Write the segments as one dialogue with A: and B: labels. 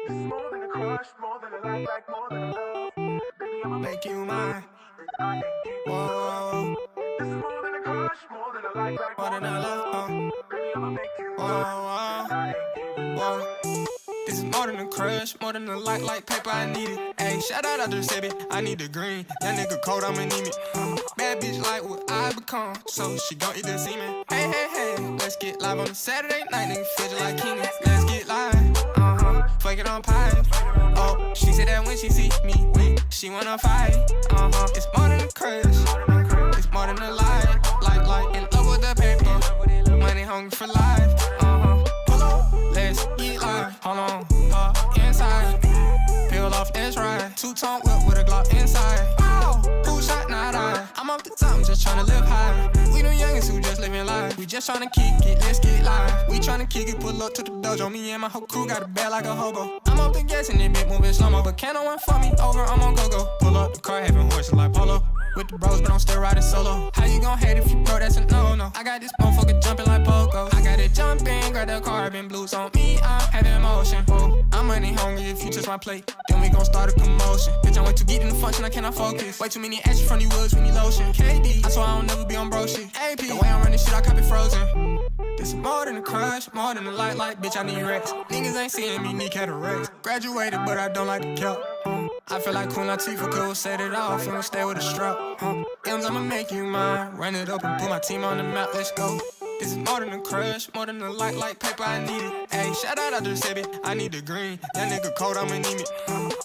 A: This is more than a crush, more than a like more than a love. Baby, I'ma make you mine. Whoa. This is more than a crush, more than a like more than a love. Baby, I'ma make you mine. Whoa. This is more than a crush, more than a like paper, I need it. Ayy, shout out to Sebby, I need the green. That nigga cold, I'ma need me. Bad bitch like what I become, so she gon' eat the semen. Hey, hey, hey, let's get live on a Saturday night, nigga fidget like Keenan. Let's get live, fuck it on pie. Oh, she said that when she see me weak, she wanna fight. It's more than a crush, it's more than a lie. Like, in love with the paper, money hungry for life. Let's get live, hold on, inside. Peel off, that's right. Two-tone whip with a Glock inside. Who shot, not I. I'm off the top, I'm just tryna live high. We them youngins who just living life. We just tryna kick it, let's get live. We tryna kick it, pull up to the dojo. Me and my whole crew got a bad like a hobo. I'm off the gas and it bit moving slow-mo. But can't no one fuck me over, I'm on go-go. Pull up the car, having horses like polo. With the bros, but I'm still riding solo. How you gon' hate if you broke? That's a no-no. I got this motherfucker jumping like Pogo. I got it jumping, grab the carbon blues on me, I'm having motion. I'm money hungry if you touch my plate. Then we gon' start a commotion. Bitch, I'm way too geek in the function, I cannot focus. Way too many extra from these woods, we need lotion. KD, I swear I don't never be on bro shit. AP, the way I'm running shit, I copy frozen. This is more than a crush, more than a like, bitch, I need rest. Niggas ain't seeing me, need cataracts. Graduated, but I don't like the cap. I feel like Queen Latifah could set it off and stay with a strap. M's, I'ma make you mine. Run it up and put my team on the map, let's go. This is more than a crush, more than a like paper, I need it. Ayy, shout out to Sebby, I need the green. That nigga cold, I'ma need me.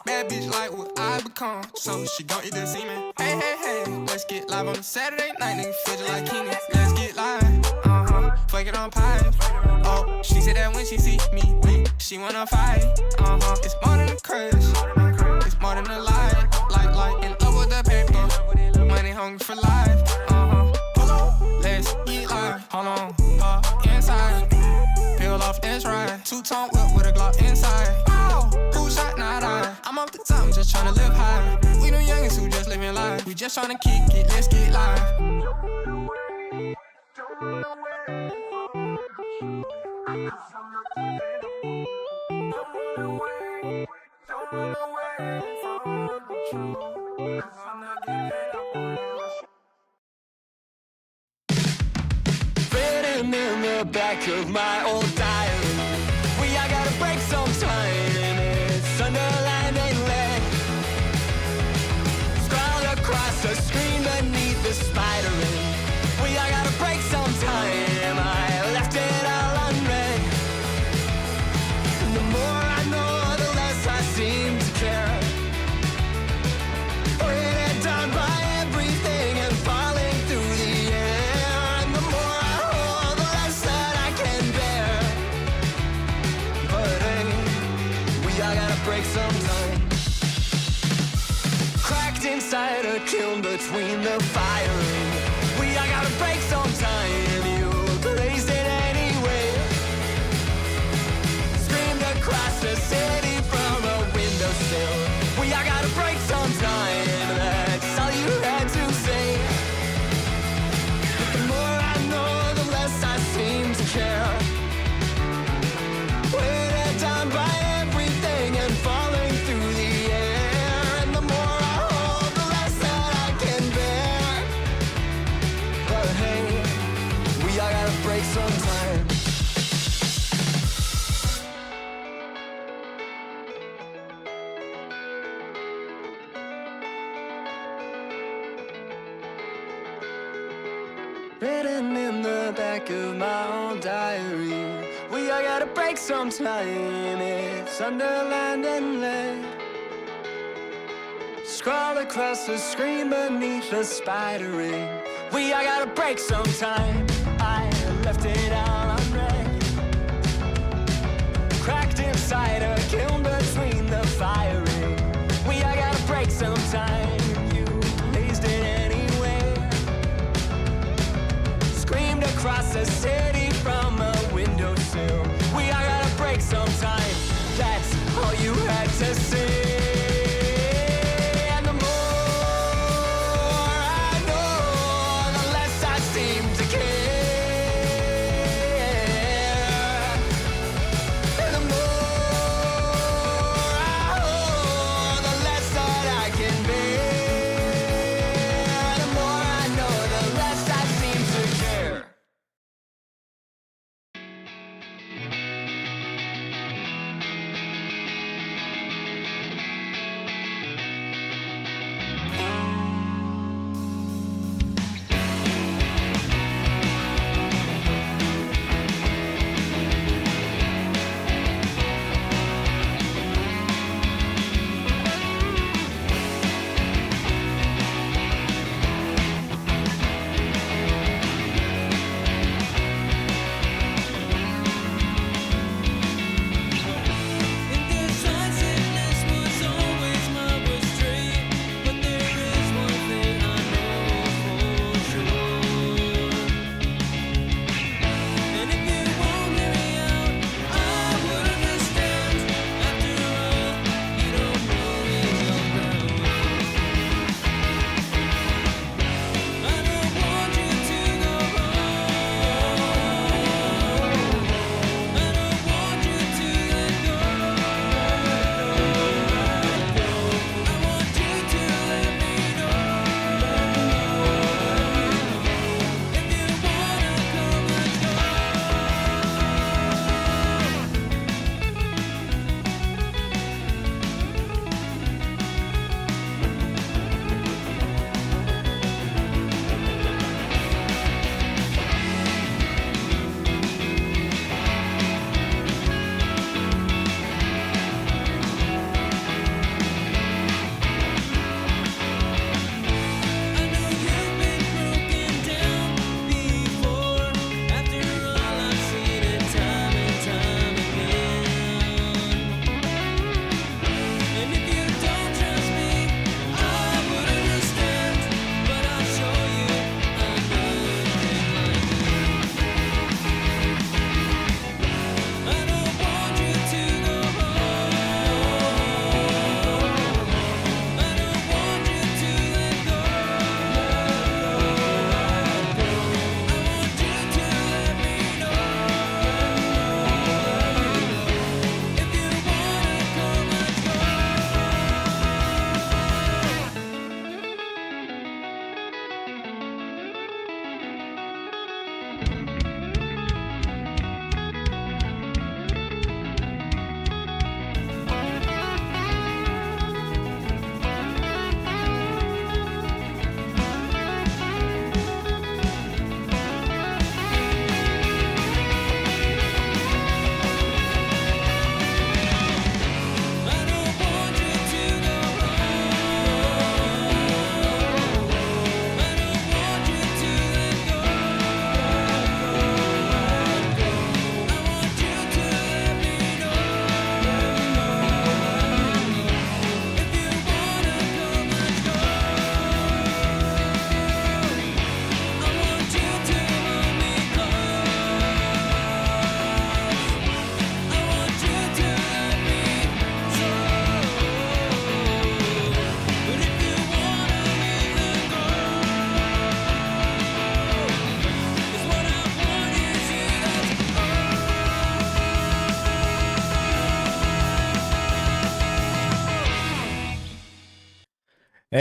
A: Bad bitch like what I become, so she gon' eat the semen. Hey, hey, hey, let's get live on a Saturday night, nigga fidget like Keenan. Let's get live, fuck it on pie. Oh, she said that when she see me weak, she wanna fight. It's more than a crush, it's more than a lie. Like, in love with the paper, money hungry for life. Let's get live, hold on, inside. Peel off, that's right. Two-tone whip with a Glock inside. Who shot, not I. I'm off the top, I'm just tryna live high. We them youngins who just living life. We just tryna kick it, let's get live. Don't run away, don't run away from the truth, 'cause I'm not giving up on you.
B: Written in the back of my old diary, I gotta break sometime. It's underlined and red, scrawled across the screen beneath the spider ring. I gotta break sometime. I left it all unread. And the more I know, the less I seem to care. Weighted down by everything and falling through the air. And the more I hold, the less that I can bear. But hey, we all gotta break sometime. Cracked inside a kiln between the firing. We all gotta break sometime. You glazed it anyway. Screamed across the city from a windowsill. We all gotta break sometime. That's all you had to say. But the more I know, the less I seem to care. Weighted down by everything and falling through the air. And the more I hold, the less that I can bear. But hey, we all gotta break sometime. Written in the back of my old diary, we all gotta break sometime. It's underlined and lead, scrawled across the screen beneath the spider ring. We all gotta break sometime. I left it all unread, cracked inside a kiln between the firing. We all gotta break sometime. You blazed it anyway. Screamed across the city from a windowsill. We all gotta break sometime. That's all you had to say. And the more I know, the less I seem to care.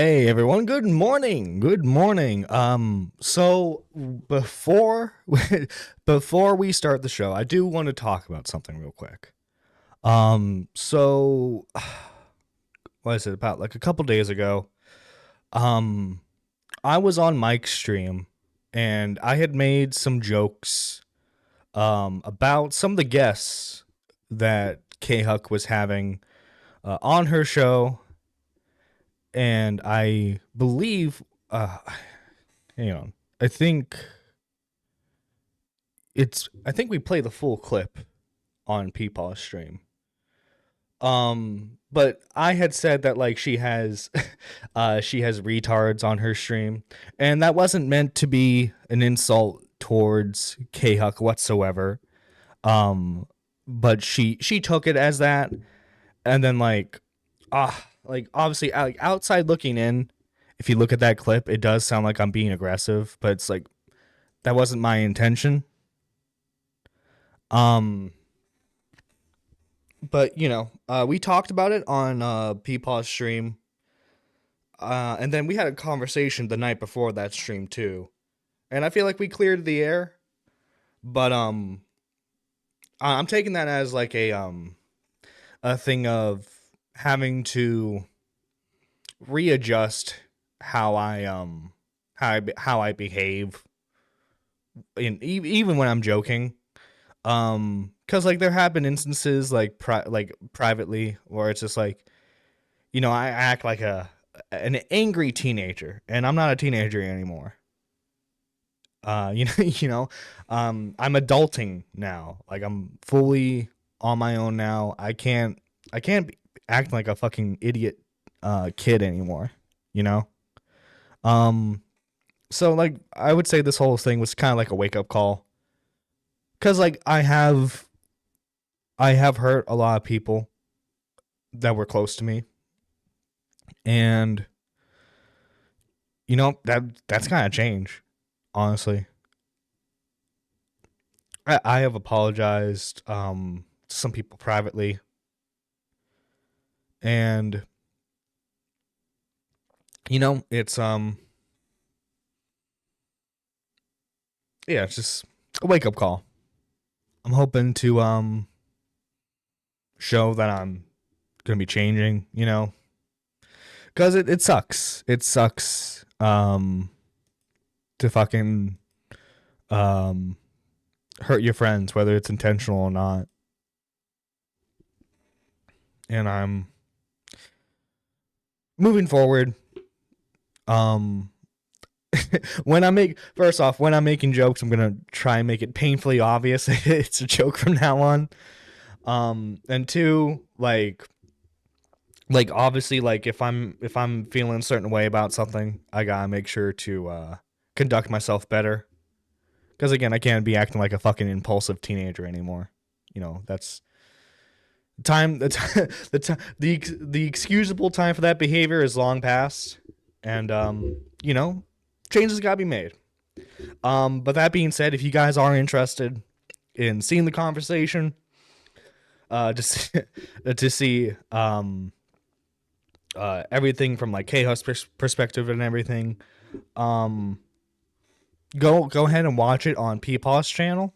C: Hey everyone, good morning. Good morning. So before before we start the show, I do want to talk about something real quick. So what is it about like a couple days ago? Um I was on Mike's stream and I had made some jokes about some of the guests that K Huck was having on her show, and I believe hang on. I think we play the full clip on Peepaw's stream. But I had said that like she has she has retards on her stream, and that wasn't meant to be an insult towards K-Huck whatsoever. But she took it as that, and then like obviously like outside looking in, if you look at that clip, it does sound like I'm being aggressive, but it's like that wasn't my intention. But you know, we talked about it on Peepaw's stream, and then we had a conversation the night before that stream too, and I feel like we cleared the air. But I'm taking that as like a thing of having to readjust how I behave in even when I'm joking. Cause like there have been instances like privately where it's just like, you know, I act like an angry teenager, and I'm not a teenager anymore. I'm adulting now. Like I'm fully on my own now. I can't be acting like a fucking idiot kid anymore, you know? So like I would say this whole thing was kind of like a wake up call. Cause like I have hurt a lot of people that were close to me. And you know, that's kind of change, honestly. I have apologized to some people privately. And you know, it's it's just a wake up call. I'm hoping to show that I'm gonna be changing, you know, because it sucks. It sucks to fucking hurt your friends, whether it's intentional or not. And I'm moving forward. When I'm making jokes, I'm gonna try and make it painfully obvious it's a joke from now on. And two, like obviously, like if I'm feeling a certain way about something, I gotta make sure to conduct myself better. Because again, I can't be acting like a fucking impulsive teenager anymore. You know, that's time. The excusable time for that behavior is long past, and you know, changes gotta be made. But that being said, if you guys are interested in seeing the conversation, to see everything from like K-Husk's perspective and everything, go ahead and watch it on Peepaw's channel.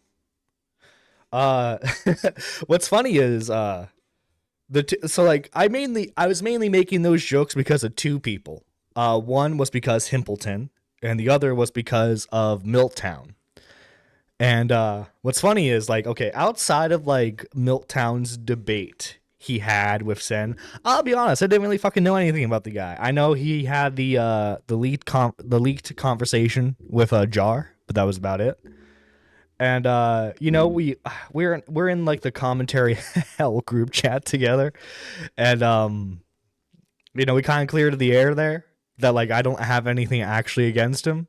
C: What's funny is I was mainly making those jokes because of two people. One was because Himpleton, and the other was because of Miltown. And what's funny is like, okay, outside of like Miltown's debate he had with Sen, I'll be honest, I didn't really fucking know anything about the guy. I know he had the leaked conversation with Jar, but that was about it. And you know, we're in like the commentary hell group chat together, and you know, we kind of cleared the air there that like I don't have anything actually against him.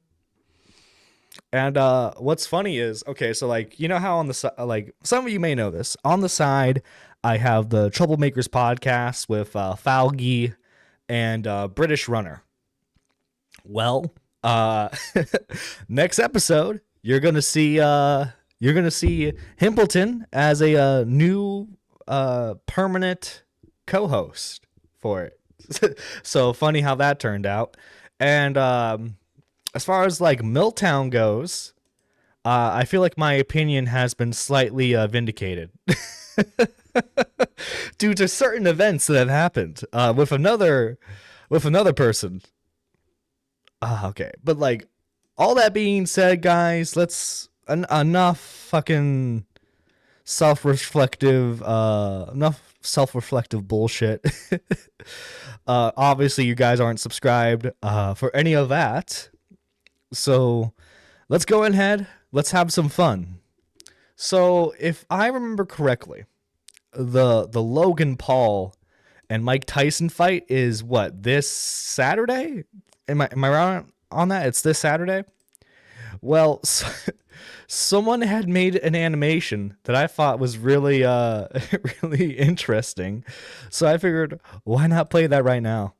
C: And what's funny is, okay, so like, you know how on the side, like some of you may know this, on the side I have the Troublemakers podcast with Falgi and British Runner. Well, next episode you're gonna see Himpleton as a new permanent co-host for it. So funny how that turned out. And as far as like Milltown goes, I feel like my opinion has been slightly vindicated due to certain events that have happened with another person. Okay, but like all that being said, guys, let's enough fucking self-reflective bullshit. Obviously you guys aren't subscribed for any of that, so let's go ahead, let's have some fun. So if I remember correctly, the Logan Paul and Mike Tyson fight is what, this Saturday? Am I wrong on that? It's this Saturday? Well, someone had made an animation that I thought was really really interesting. So I figured, why not play that right now?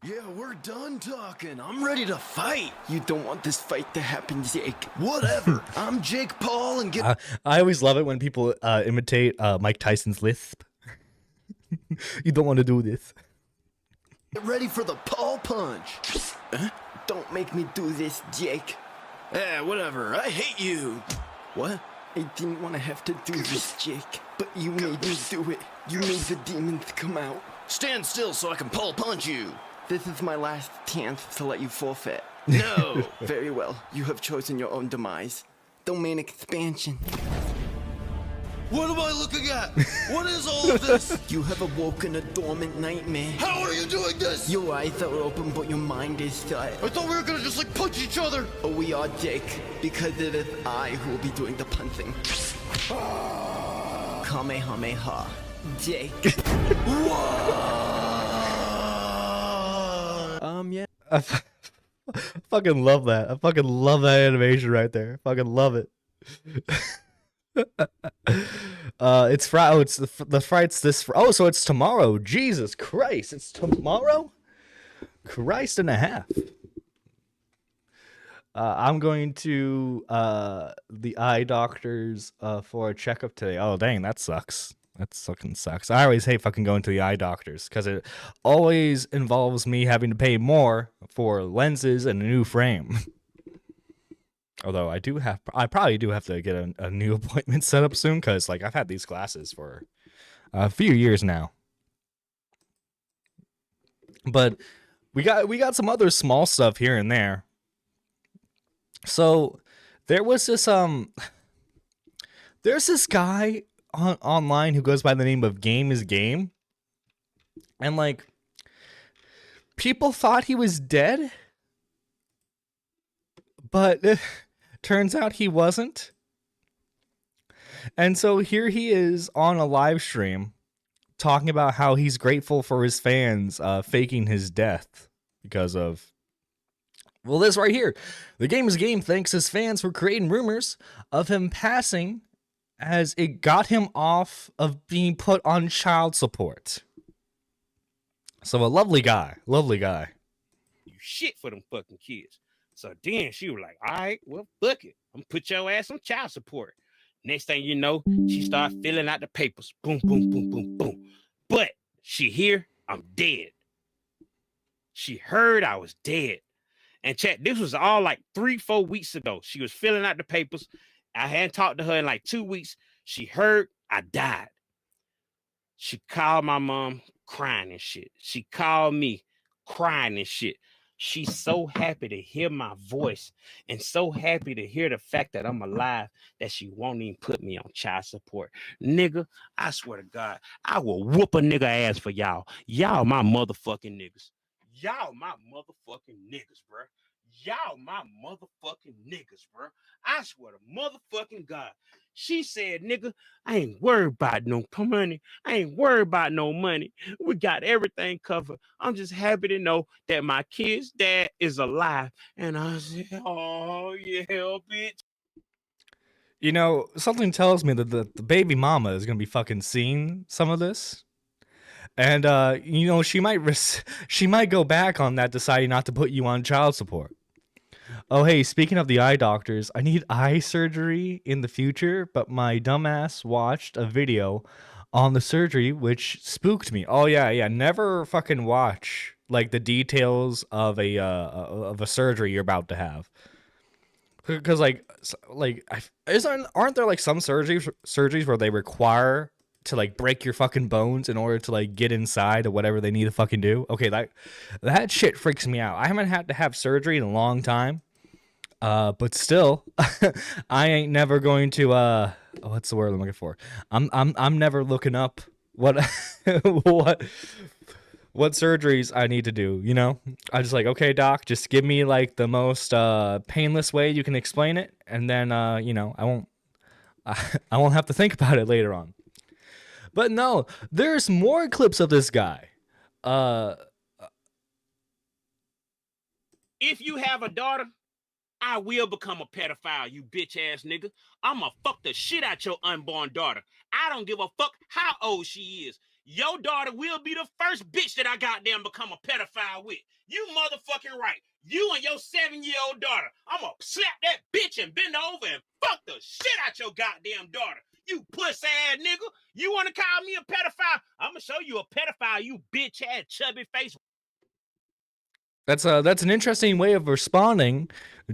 B: Yeah, we're done talking. I'm ready to fight. You don't want this fight to happen, Jake. Whatever. I'm Jake Paul and get...
C: I always love it when people imitate Mike Tyson's lisp. You don't want to do this.
B: Get ready for the Paul punch. Huh? Don't make me do this, Jake. Whatever. I hate you. What? I didn't want to have to do this, Jake. But you made me do it. You made the demons come out. Stand still so I can Paul punch you. This is my last chance to let you forfeit. No. Very well. You have chosen your own demise. Domain expansion. What am I looking at? What is all of this? You have awoken a dormant nightmare. How are you doing this? Your eyes are open, but your mind is shut. I thought we were gonna just like punch each other. Oh, we are, Jake, because it is I who will be doing the punching. Kamehameha, Jake. Yeah.
C: I fucking love that. I fucking love that animation right there. I fucking love it. It's Friday. Oh, it's the fight's this. Oh, so it's tomorrow. Jesus Christ, it's tomorrow. Christ and a half. I'm going to the eye doctors for a checkup today. Oh dang, that sucks. That fucking sucks. I always hate fucking going to the eye doctors because it always involves me having to pay more for lenses and a new frame. Although I probably do have to get a new appointment set up soon because like I've had these glasses for a few years now. But we got some other small stuff here and there. So there was this there's this guy online who goes by the name of Game is Game, and like people thought he was dead, but turns out he wasn't. And so here he is on a live stream talking about how he's grateful for his fans faking his death because of, well, this right here. The Game is Game thanks his fans for creating rumors of him passing as it got him off of being put on child support. So a lovely guy.
D: You shit for them fucking kids. So then she was like, all right, well, fuck it. I'm gonna put your ass on child support. Next thing you know, she started filling out the papers. Boom, boom, boom, boom, boom. But she hear I'm dead. She heard I was dead. And chat, this was all like 3-4 weeks ago. She was filling out the papers. I hadn't talked to her in like 2 weeks. She heard I died. She called my mom crying and shit. She called me crying and shit. She's so happy to hear my voice and so happy to hear the fact that I'm alive that she won't even put me on child support. Nigga, I swear to God, I will whoop a nigga ass for y'all. Y'all my motherfucking niggas. Y'all my motherfucking niggas, bro. Y'all my motherfucking niggas, bro. I swear to motherfucking God. She said, nigga, I ain't worried about no money. I ain't worried about no money. We got everything covered. I'm just happy to know that my kid's dad is alive. And I said, oh, yeah, bitch.
C: You know, something tells me that the baby mama is going to be fucking seeing some of this. And, you know, she might go back on that, deciding not to put you on child support. Oh, hey, speaking of the eye doctors, I need eye surgery in the future, but my dumbass watched a video on the surgery, which spooked me. Oh yeah. Never fucking watch like the details of a surgery you're about to have, because aren't there like some surgeries where they require to like break your fucking bones in order to like get inside of whatever they need to fucking do? Okay, that shit freaks me out. I haven't had to have surgery in a long time. But still, I ain't never going to what's the word I'm looking for? I'm never looking up what what surgeries I need to do, you know? I just like, okay, doc, just give me like the most painless way you can explain it, and then you know, I won't have to think about it later on. But no, there's more clips of this guy.
D: If you have a daughter, I will become a pedophile, you bitch ass nigga. I'ma fuck the shit out your unborn daughter. I don't give a fuck how old she is. Your daughter will be the first bitch that I goddamn become a pedophile with. You motherfucking right. You and your 7-year-old daughter. I'ma slap that bitch and bend over and fuck the shit out your goddamn daughter. You pussy ass nigga. You wanna call me a pedophile? I'ma show you a pedophile, you bitch ass chubby face.
C: That's an interesting way of responding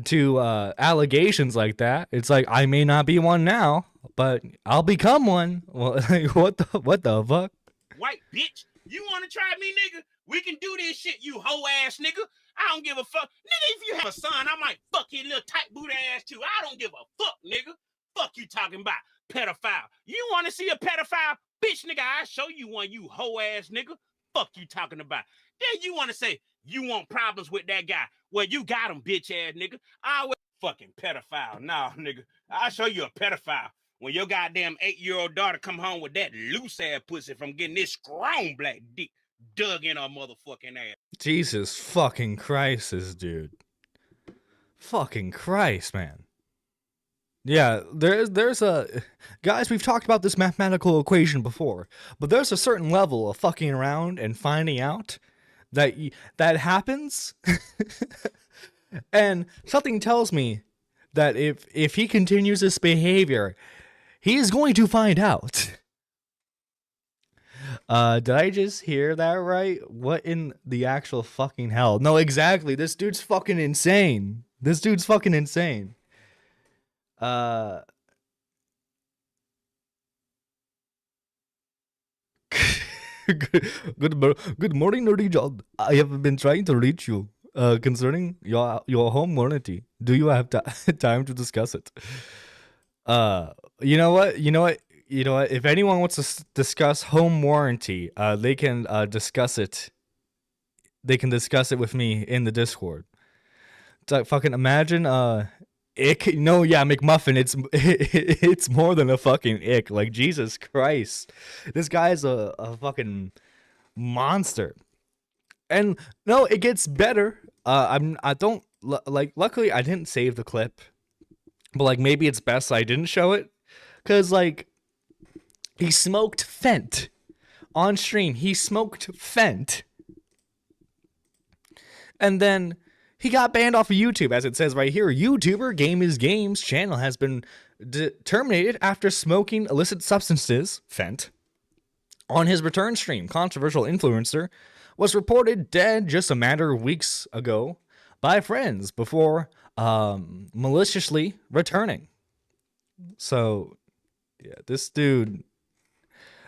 C: to allegations like that. It's like, I may not be one now, but I'll become one. Well, like, what the fuck?
D: White bitch, you want to try me, nigga? We can do this shit, you hoe ass nigga. I don't give a fuck. Nigga, if you have a son, I might fuck your little tight boot ass too. I don't give a fuck, nigga. Fuck you talking about pedophile. You want to see a pedophile? Bitch, nigga, I show you one, you hoe ass nigga. Fuck you talking about. Then you want to say you want problems with that guy. Well, you got him, bitch ass nigga. I always fucking pedophile. Nah, nigga. I'll show you a pedophile when your goddamn 8-year-old daughter come home with that loose ass pussy from getting this strong black dick dug in her motherfucking ass.
C: Jesus fucking Christ, this dude. Fucking Christ, man. Yeah, there's a guys, we've talked about this mathematical equation before, but there's a certain level of fucking around and finding out that happens. And something tells me that if he continues this behavior, he is going to find out. Did I just hear that right? What in the actual fucking hell? No, exactly. This dude's fucking insane. Good morning, Nerdy John. I have been trying to reach you concerning your home warranty. Do you have time to discuss it? You know what? If anyone wants to discuss home warranty, they can discuss it. They can discuss it with me in the Discord. It's like, fucking imagine ick. No, yeah, McMuffin. It's more than a fucking ick. Like, Jesus Christ, this guy's a fucking monster. And no, it gets better. Luckily I didn't save the clip, but like maybe it's best I didn't show it, cause like he smoked Fent on stream. He smoked Fent, and then he got banned off of YouTube, as it says right here. YouTuber Game is Games channel has been terminated after smoking illicit substances, Fent, on his return stream. Controversial influencer was reported dead just a matter of weeks ago by friends before maliciously returning. So, yeah, this dude,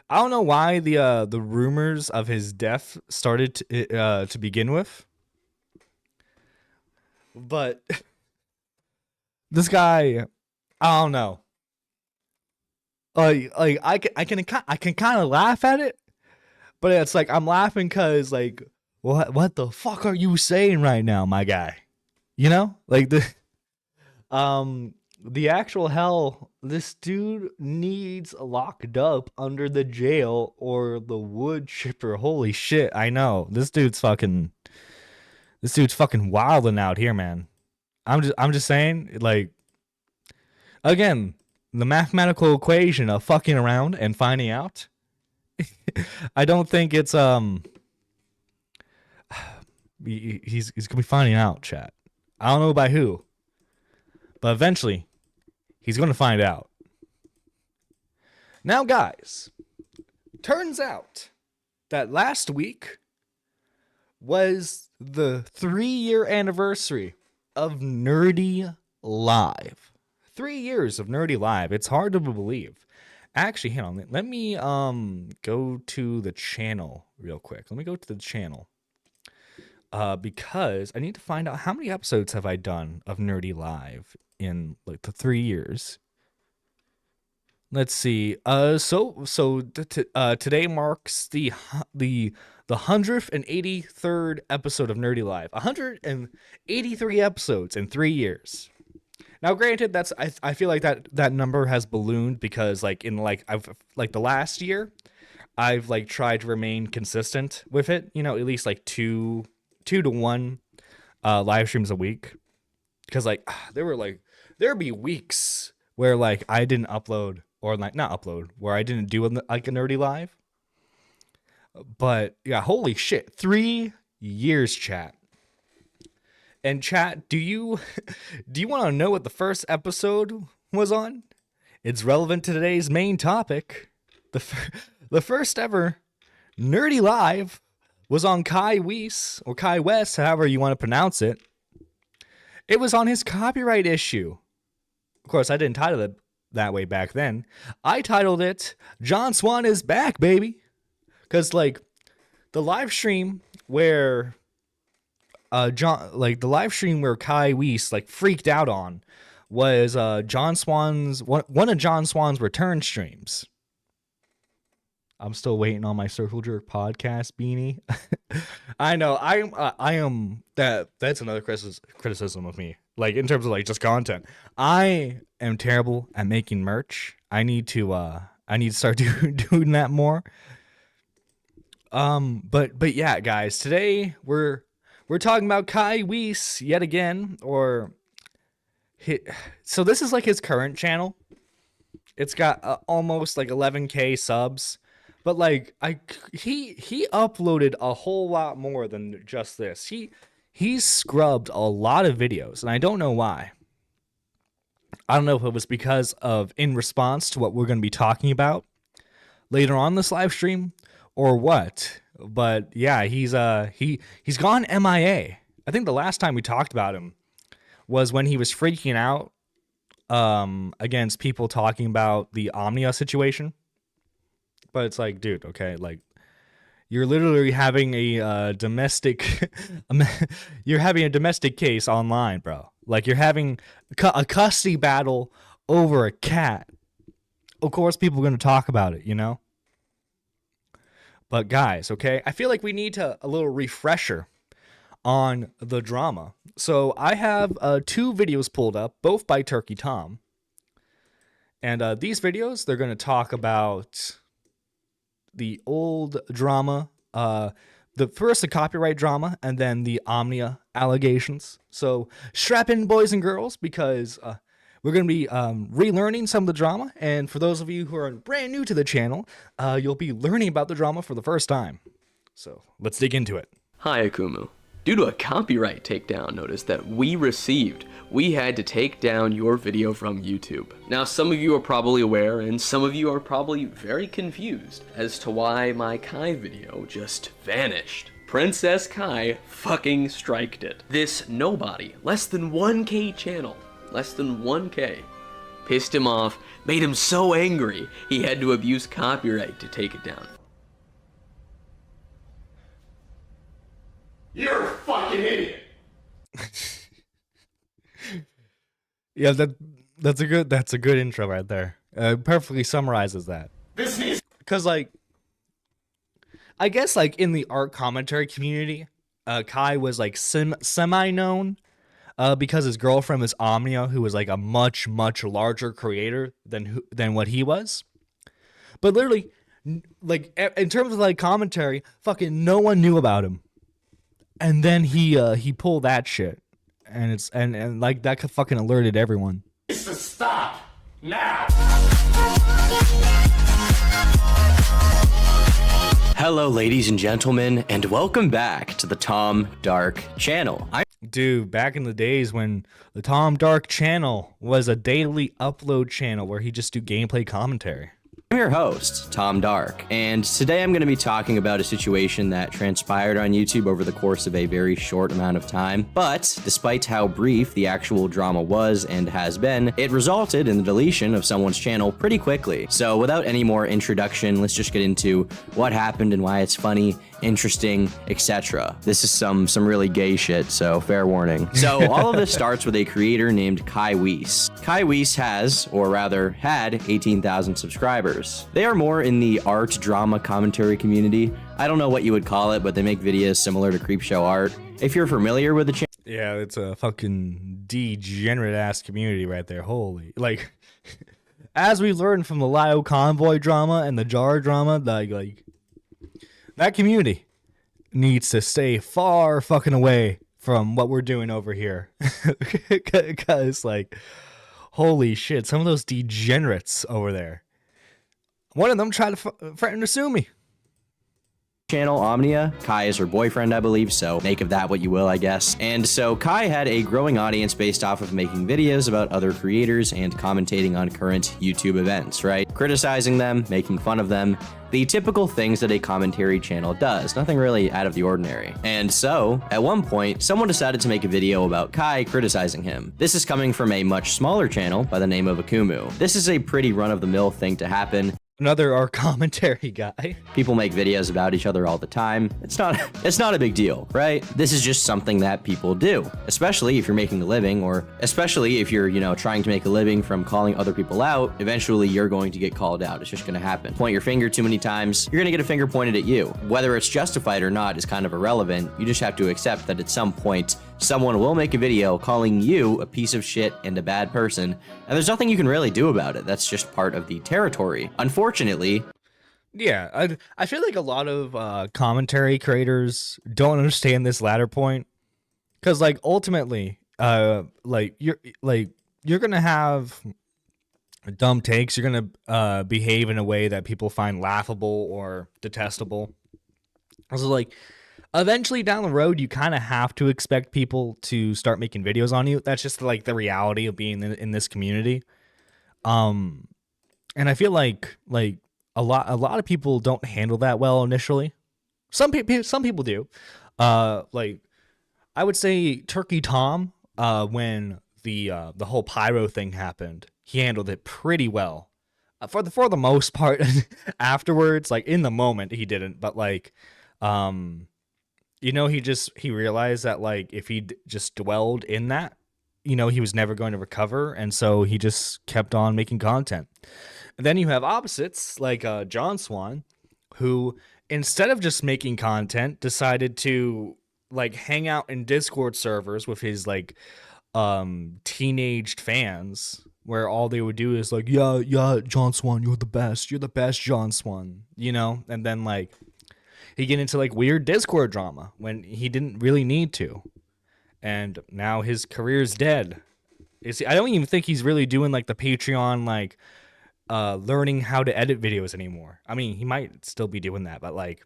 C: I don't know why the rumors of his death started to begin with. But this guy, I don't know. I can kind of laugh at it, but it's like I'm laughing because like what the fuck are you saying right now, my guy? You know, like the actual hell. This dude needs locked up under the jail or the wood chipper. Holy shit! I know this dude's fucking wilding out here, man. I'm just saying, like, again, the mathematical equation of fucking around and finding out. I don't think it's he's gonna be finding out, chat. I don't know by who, but eventually he's gonna find out. Now, guys, turns out that last week was the 3-year anniversary of Nerdy Live. 3 years of Nerdy Live. It's hard to believe. Actually, hang on. Let me go to the channel real quick. Let me go to the channel. Because I need to find out how many episodes have I done of Nerdy Live in like the 3 years. Let's see. Today marks the 183rd episode of Nerdy Live. 183 episodes in 3 years. Now, granted, I feel like that number has ballooned because like in like the last year, I've like tried to remain consistent with it. You know, at least like two to one live streams a week. Because like there'd be weeks where like I didn't upload. Or like not upload, where I didn't do like a Nerdy Live. But yeah, holy shit, 3 years, chat. And chat, do you want to know what the first episode was on? It's relevant to today's main topic. The first ever Nerdy Live was on Kai Weiss, or Kai Weiss, however you want to pronounce it. It was on his copyright issue. Of course, I didn't title it that way back then. I titled it John Swan is Back, baby. Because like the live stream where the live stream where Kai Weiss like freaked out on was John Swan's one of John Swan's return streams. I'm still waiting on my Circle Jerk podcast beanie. I know I am that's another criticism of me. Like in terms of like just content, I am terrible at making merch. I need to start doing that more. But yeah, guys, today we're talking about Kai Weiss yet again, so this is like his current channel. It's got almost like 11K subs, but like he uploaded a whole lot more than just this. He's scrubbed a lot of videos, and I don't know why. I don't know if it was because of in response to what we're going to be talking about later on this live stream or what. But yeah, he's gone MIA. I think the last time we talked about him was when he was freaking out against people talking about the Omnia situation. But it's like, dude, okay, like you're literally having a domestic case online, bro. Like you're having a custody battle over a cat. Of course, people are going to talk about it, you know? But guys, okay, I feel like we need a little refresher on the drama. So I have 2 videos pulled up, both by Turkey Tom. And these videos, they're going to talk about the old drama, the copyright drama, and then the Omnia allegations. So strap in, boys and girls, because we're going to be relearning some of the drama. And for those of you who are brand new to the channel, you'll be learning about the drama for the first time. So let's dig into it.
E: Hi, Akumu. Due to a copyright takedown notice that we received, we had to take down your video from YouTube. Now, some of you are probably aware, and some of you are probably very confused as to why my Kai video just vanished. Princess Kai fucking striked it. This nobody, less than 1K channel, less than 1K, pissed him off, made him so angry, he had to abuse copyright to take it down.
F: You're a fucking idiot.
C: Yeah, that's a good intro right there. Perfectly summarizes that.
F: This needs.
C: Because like, I guess like in the art commentary community, Kai was like semi known, because his girlfriend was Omnia, who was like a much larger creator than what he was. But literally, like in terms of like commentary, fucking no one knew about him. And then he pulled that shit, and it's and like that fucking alerted everyone.
F: Needs to stop now.
E: Hello, ladies and gentlemen, and welcome back to the Tom Dark channel.
C: Dude, back in the days when the Tom Dark channel was a daily upload channel where he just do gameplay commentary.
G: I'm your host, Tom Dark, and today I'm going to be talking about a situation that transpired on YouTube over the course of a very short amount of time, but despite how brief the actual drama was and has been, it resulted in the deletion of someone's channel pretty quickly. So without any more introduction, let's just get into what happened and why it's funny, interesting, etc. This is some really gay shit, so fair warning. So all of this starts with a creator named Kai Weiss. Kai Weiss has, or rather had, 18,000 subscribers. They are more in the art drama commentary community. I don't know what you would call it, but they make videos similar to Creepshow art. If you're familiar with the channel,
C: Yeah, it's a fucking degenerate ass community right there. Holy, like, as we learned from the Lio Convoy drama and the Jar drama, like that community needs to stay far fucking away from what we're doing over here, because like, holy shit, some of those degenerates over there. One of them tried to threaten to sue me.
G: channel, Omnia. Kai is her boyfriend, I believe, so make of that what you will, I guess. And so Kai had a growing audience based off of making videos about other creators and commentating on current YouTube events, right? Criticizing them, making fun of them, the typical things that a commentary channel does, nothing really out of the ordinary. And so, at one point, someone decided to make a video about Kai criticizing him. This is coming from a much smaller channel by the name of Akumu. This is a pretty run-of-the-mill thing to happen.
C: Another our commentary guy.
G: People make videos about each other all the time. It's not a big deal, right? This is just something that people do, especially if you're making a living, or especially if you're, trying to make a living from calling other people out. Eventually, you're going to get called out. It's just going to happen. Point your finger too many times, you're going to get a finger pointed at you. Whether it's justified or not is kind of irrelevant. You just have to accept that at some point, someone will make a video calling you a piece of shit and a bad person, and there's nothing you can really do about it. That's just part of the territory. Unfortunately,
C: yeah, I feel like a lot of commentary creators don't understand this latter point, because like ultimately, you're gonna have dumb takes. You're gonna behave in a way that people find laughable or detestable. Also, like, eventually down the road, you kind of have to expect people to start making videos on you. That's just like the reality of being in this community. And I feel like a lot of people don't handle that well initially. Some people do. Like, I would say Turkey Tom, when the whole pyro thing happened, he handled it pretty well. For the most part. Afterwards, like in the moment, he didn't. But like, he realized that like if he just dwelled in that, he was never going to recover, and so he just kept on making content. And then you have opposites like John Swan, who instead of just making content, decided to like hang out in Discord servers with his like teenaged fans, where all they would do is like, yeah, John Swan, you're the best, John Swan, and then like he get into like weird Discord drama when he didn't really need to. And now his career's dead. I don't even think he's really doing like the Patreon, like learning how to edit videos anymore. I mean, he might still be doing that, but like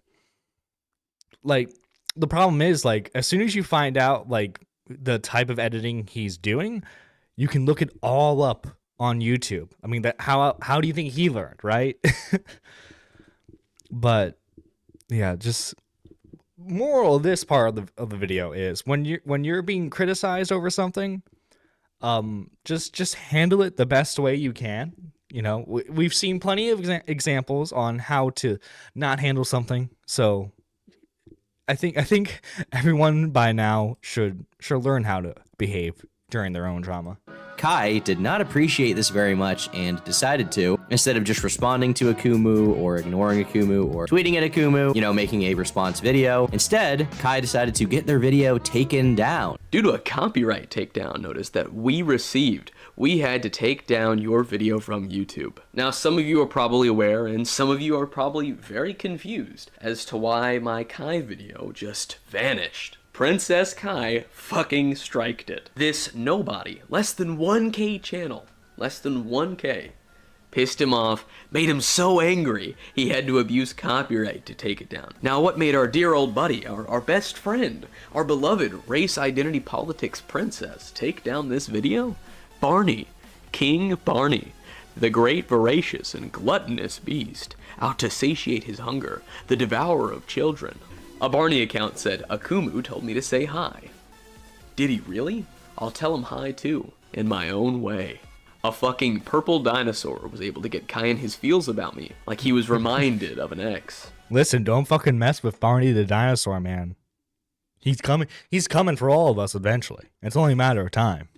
C: the problem is, like, as soon as you find out like the type of editing he's doing, you can look it all up on YouTube. I mean, how do you think he learned, right? But yeah, just moral of this part of the video is when you're being criticized over something, just handle it the best way you can. We've seen plenty of examples on how to not handle something. So I think everyone by now should learn how to behave during their own drama.
G: Kai did not appreciate this very much and decided to, instead of just responding to Akumu or ignoring Akumu or tweeting at Akumu, making a response video, instead, Kai decided to get their video taken down.
E: Due to a copyright takedown notice that we received, we had to take down your video from YouTube. Now, some of you are probably aware, and some of you are probably very confused as to why my Kai video just vanished. Princess Kai fucking striked it. This nobody, less than 1K channel, less than 1K, pissed him off, made him so angry, he had to abuse copyright to take it down. Now, what made our dear old buddy, our best friend, our beloved race identity politics princess take down this video? Barney, King Barney. The great voracious and gluttonous beast, out to satiate his hunger, the devourer of children. A Barney account said, Akumu told me to say hi. Did he really? I'll tell him hi too, in my own way. A fucking purple dinosaur was able to get Kai in his feels about me, like he was reminded of an ex.
C: Listen, don't fucking mess with Barney the dinosaur, man. He's coming for all of us eventually. It's only a matter of time.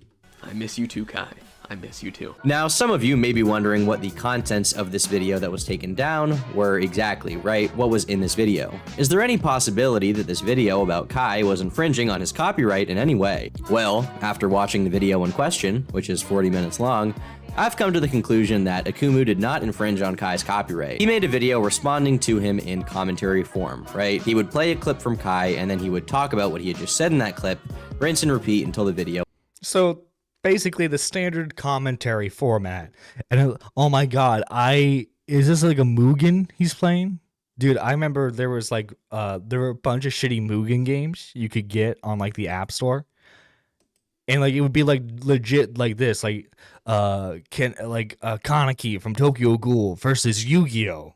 E: I miss you too, Kai. I miss you too.
G: Now, some of you may be wondering what the contents of this video that was taken down were exactly, right? What was in this video? Is there any possibility that this video about Kai was infringing on his copyright in any way? Well, after watching the video in question, which is 40 minutes long, I've come to the conclusion that Akumu did not infringe on Kai's copyright. He made a video responding to him in commentary form, right? He would play a clip from Kai and then he would talk about what he had just said in that clip, rinse and repeat until the video.
C: So basically the standard commentary format. And oh my god, is this like a Mugen he's playing? Dude, I remember there was like there were a bunch of shitty Mugen games you could get on like the App Store. And like it would be like legit like this, like Kaneki from Tokyo Ghoul versus Yu-Gi-Oh.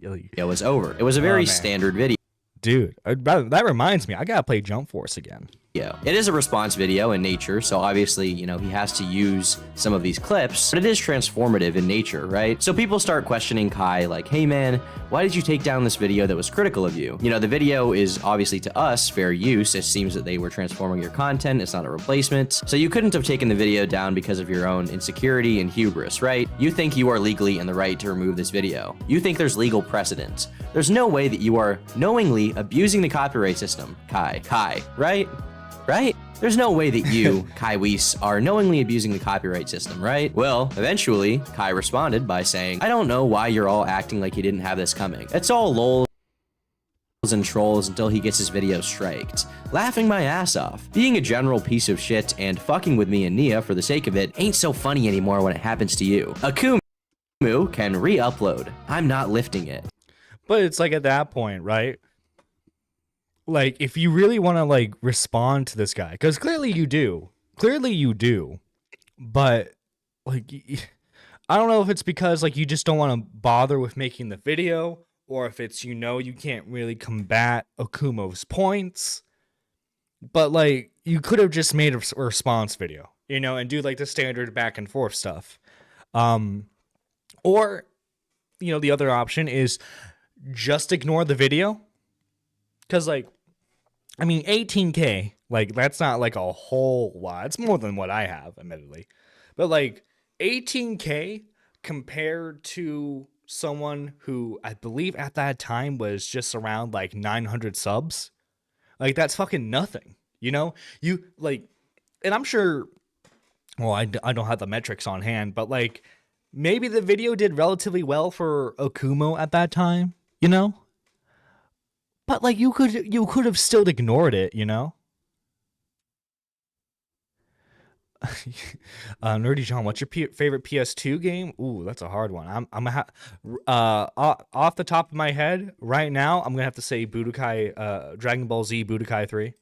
G: It was over. It was a very standard video.
C: Dude, that reminds me, I gotta play Jump Force again.
G: Yeah, it is a response video in nature, so obviously, you know, he has to use some of these clips, but it is transformative in nature, right? So people start questioning Kai like, hey man, why did you take down this video that was critical of you? You know, the video is obviously to us fair use. It seems that they were transforming your content. It's not a replacement. So you couldn't have taken the video down because of your own insecurity and hubris, right? You think you are legally in the right to remove this video. You think there's legal precedent. There's no way that you are knowingly abusing the copyright system, Kai, right? Right? There's no way that you, Kai Weiss, are knowingly abusing the copyright system, right? Well, eventually, Kai responded by saying, I don't know why you're all acting like you didn't have this coming. It's all lols and trolls until he gets his video striked. Laughing my ass off. Being a general piece of shit and fucking with me and Nia for the sake of it ain't so funny anymore when it happens to you. Akumu can re-upload. I'm not lifting it.
C: But it's like at that point, right? Like, if you really want to, like, respond to this guy, because clearly you do, but, like, I don't know if it's because, like, you just don't want to bother with making the video, or if it's, you know, you can't really combat Okumo's points, but, like, you could have just made a response video, you know, and do, like, the standard back and forth stuff, or, you know, the other option is just ignore the video. Because, like, I mean, 18K, like, that's not, like, a whole lot. It's more than what I have, admittedly. But, like, 18K compared to someone who I believe at that time was just around, like, 900 subs. Like, that's fucking nothing, you know? You, like, and I'm sure, well, I don't have the metrics on hand, but, like, maybe the video did relatively well for Okumo at that time, you know? But, like, you could have still ignored it, you know? Nerdy John, what's your favorite PS2 game? Ooh, that's a hard one. I'm gonna off the top of my head right now, I'm gonna have to say Budokai, Dragon Ball Z Budokai 3.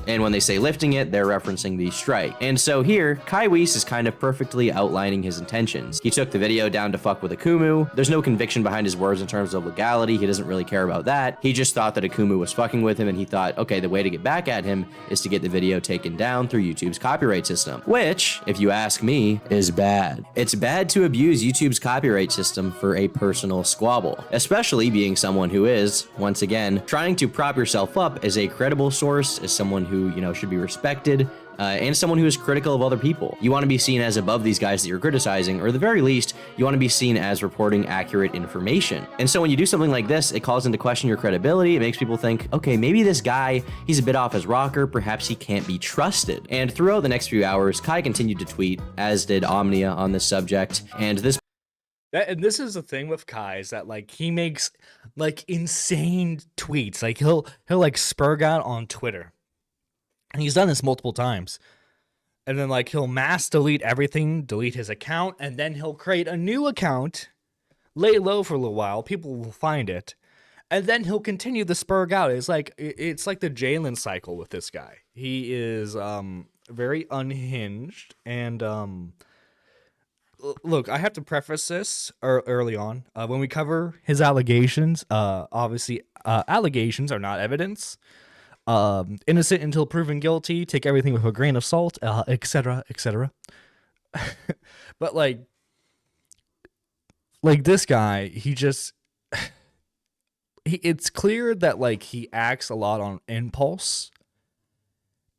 G: And when they say lifting it, they're referencing the strike. And so here, Kai Weiss is kind of perfectly outlining his intentions. He took the video down to fuck with Akumu. There's no conviction behind his words in terms of legality. He doesn't really care about that. He just thought that Akumu was fucking with him, and he thought, okay, the way to get back at him is to get the video taken down through YouTube's copyright system. Which, if you ask me, is bad. It's bad to abuse YouTube's copyright system for a personal squabble, especially being someone who is, once again, trying to prop yourself up as a credible source, as someone who, you know, should be respected, and someone who is critical of other people. You want to be seen as above these guys that you're criticizing, or at the very least, you want to be seen as reporting accurate information. And so when you do something like this, it calls into question your credibility. It makes people think, okay, maybe this guy, he's a bit off his rocker, perhaps he can't be trusted. And throughout the next few hours, Kai continued to tweet, as did Omnia on this subject, and
C: this is the thing with Kai, is that, like, he makes, like, insane tweets. Like, he'll like spurg out on Twitter. And he's done this multiple times. And then, like, he'll mass delete everything, delete his account, and then he'll create a new account, lay low for a little while, people will find it, and then he'll continue the spurg out. It's like the Jalen cycle with this guy. He is very unhinged, and look, I have to preface this early on. When we cover his allegations, obviously, allegations are not evidence. Innocent until proven guilty. Take everything with a grain of salt, etc., etc. But like this guy, he just it's clear that like he acts a lot on impulse,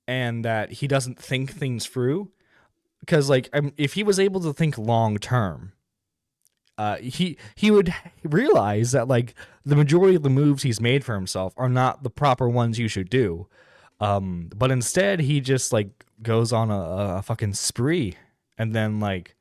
C: and that he doesn't think things through. Because like if he was able to think long term, he would realize that like the majority of the moves he's made for himself are not the proper ones you should do. But instead he just like goes on a fucking spree and then like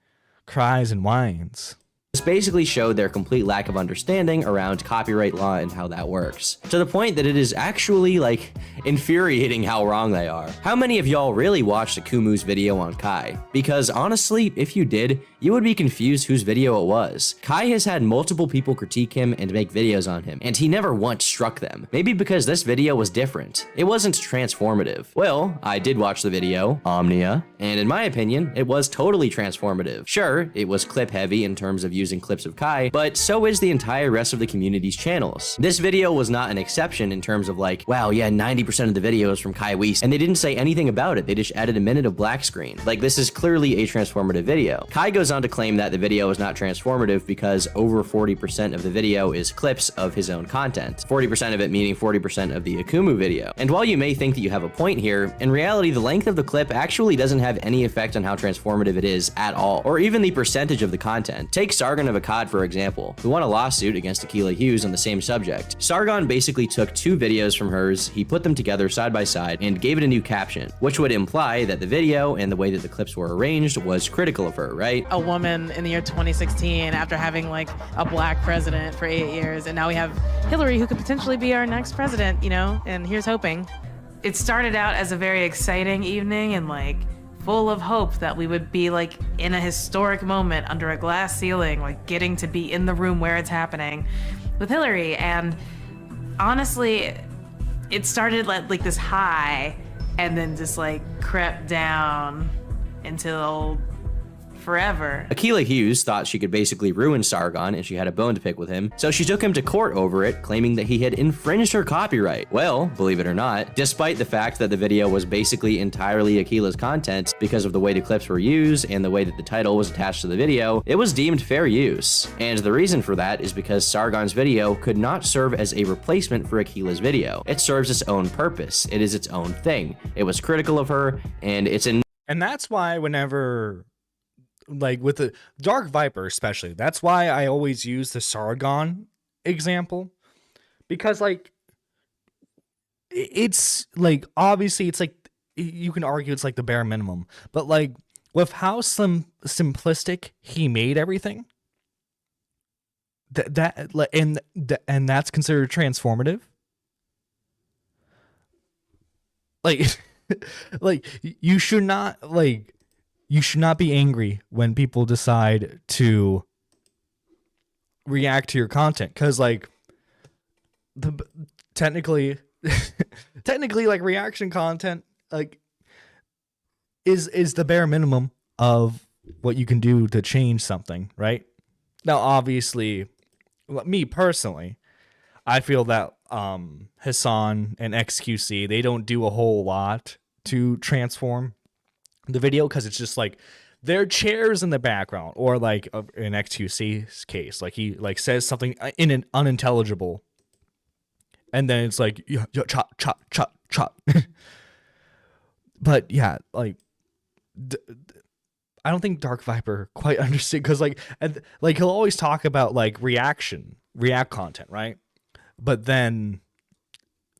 C: cries and whines.
G: This basically showed their complete lack of understanding around copyright law and how that works, to the point that it is actually, like, infuriating how wrong they are. How many of y'all really watched Akumu's video on Kai? Because honestly, if you did, you would be confused whose video it was. Kai has had multiple people critique him and make videos on him, and he never once struck them. Maybe because this video was different. It wasn't transformative. Well, I did watch the video, Omnia, and in my opinion, it was totally transformative. Sure, it was clip heavy in terms of using clips of Kai, but so is the entire rest of the community's channels. This video was not an exception in terms of like, wow, yeah, 90% of the video is from Kai Weiss, and they didn't say anything about it. They just added a minute of black screen. Like, this is clearly a transformative video. Kai goes on to claim that the video is not transformative because over 40% of the video is clips of his own content. 40% of it meaning 40% of the Akumu video. And while you may think that you have a point here, in reality, the length of the clip actually doesn't have any effect on how transformative it is at all, or even the percentage of the content. Take Sargon of Akkad, for example, who won a lawsuit against Akilah Hughes on the same subject. Sargon basically took two videos from hers, he put them together side by side, and gave it a new caption, which would imply that the video and the way that the clips were arranged was critical of her, right?
H: A woman in the year 2016 after having like a black president for 8 years, and now we have Hillary, who could potentially be our next president, you know, and here's hoping. It started out as a very exciting evening and like full of hope that we would be like in a historic moment under a glass ceiling, like getting to be in the room where it's happening with Hillary. And honestly, it started like this high and then just like crept down until forever.
G: Akilah Hughes thought she could basically ruin Sargon and she had a bone to pick with him, so she took him to court over it, claiming that he had infringed her copyright. Well, believe it or not, despite the fact that the video was basically entirely Akilah's content because of the way the clips were used and the way that the title was attached to the video, it was deemed fair use. And the reason for that is because Sargon's video could not serve as a replacement for Akilah's video. It serves its own purpose. It is its own thing. It was critical of her, and it's in.
C: And that's why whenever, like with the Dark Viper especially, that's why I always use the Sargon example, because like it's like, obviously it's like, you can argue it's like the bare minimum, but like with how simplistic he made everything, and that's considered transformative. Like like you should not be angry when people decide to react to your content, because like technically like reaction content like is the bare minimum of what you can do to change something, right? Now obviously, me personally, I feel that Hassan and XQC, they don't do a whole lot to transform the video, because it's just like there are chairs in the background, or like in XQC's case, like he like says something in an unintelligible, and then it's like chop chop chop chop. But yeah, like I don't think Dark Viper quite understood, because like he'll always talk about like react content, right? But then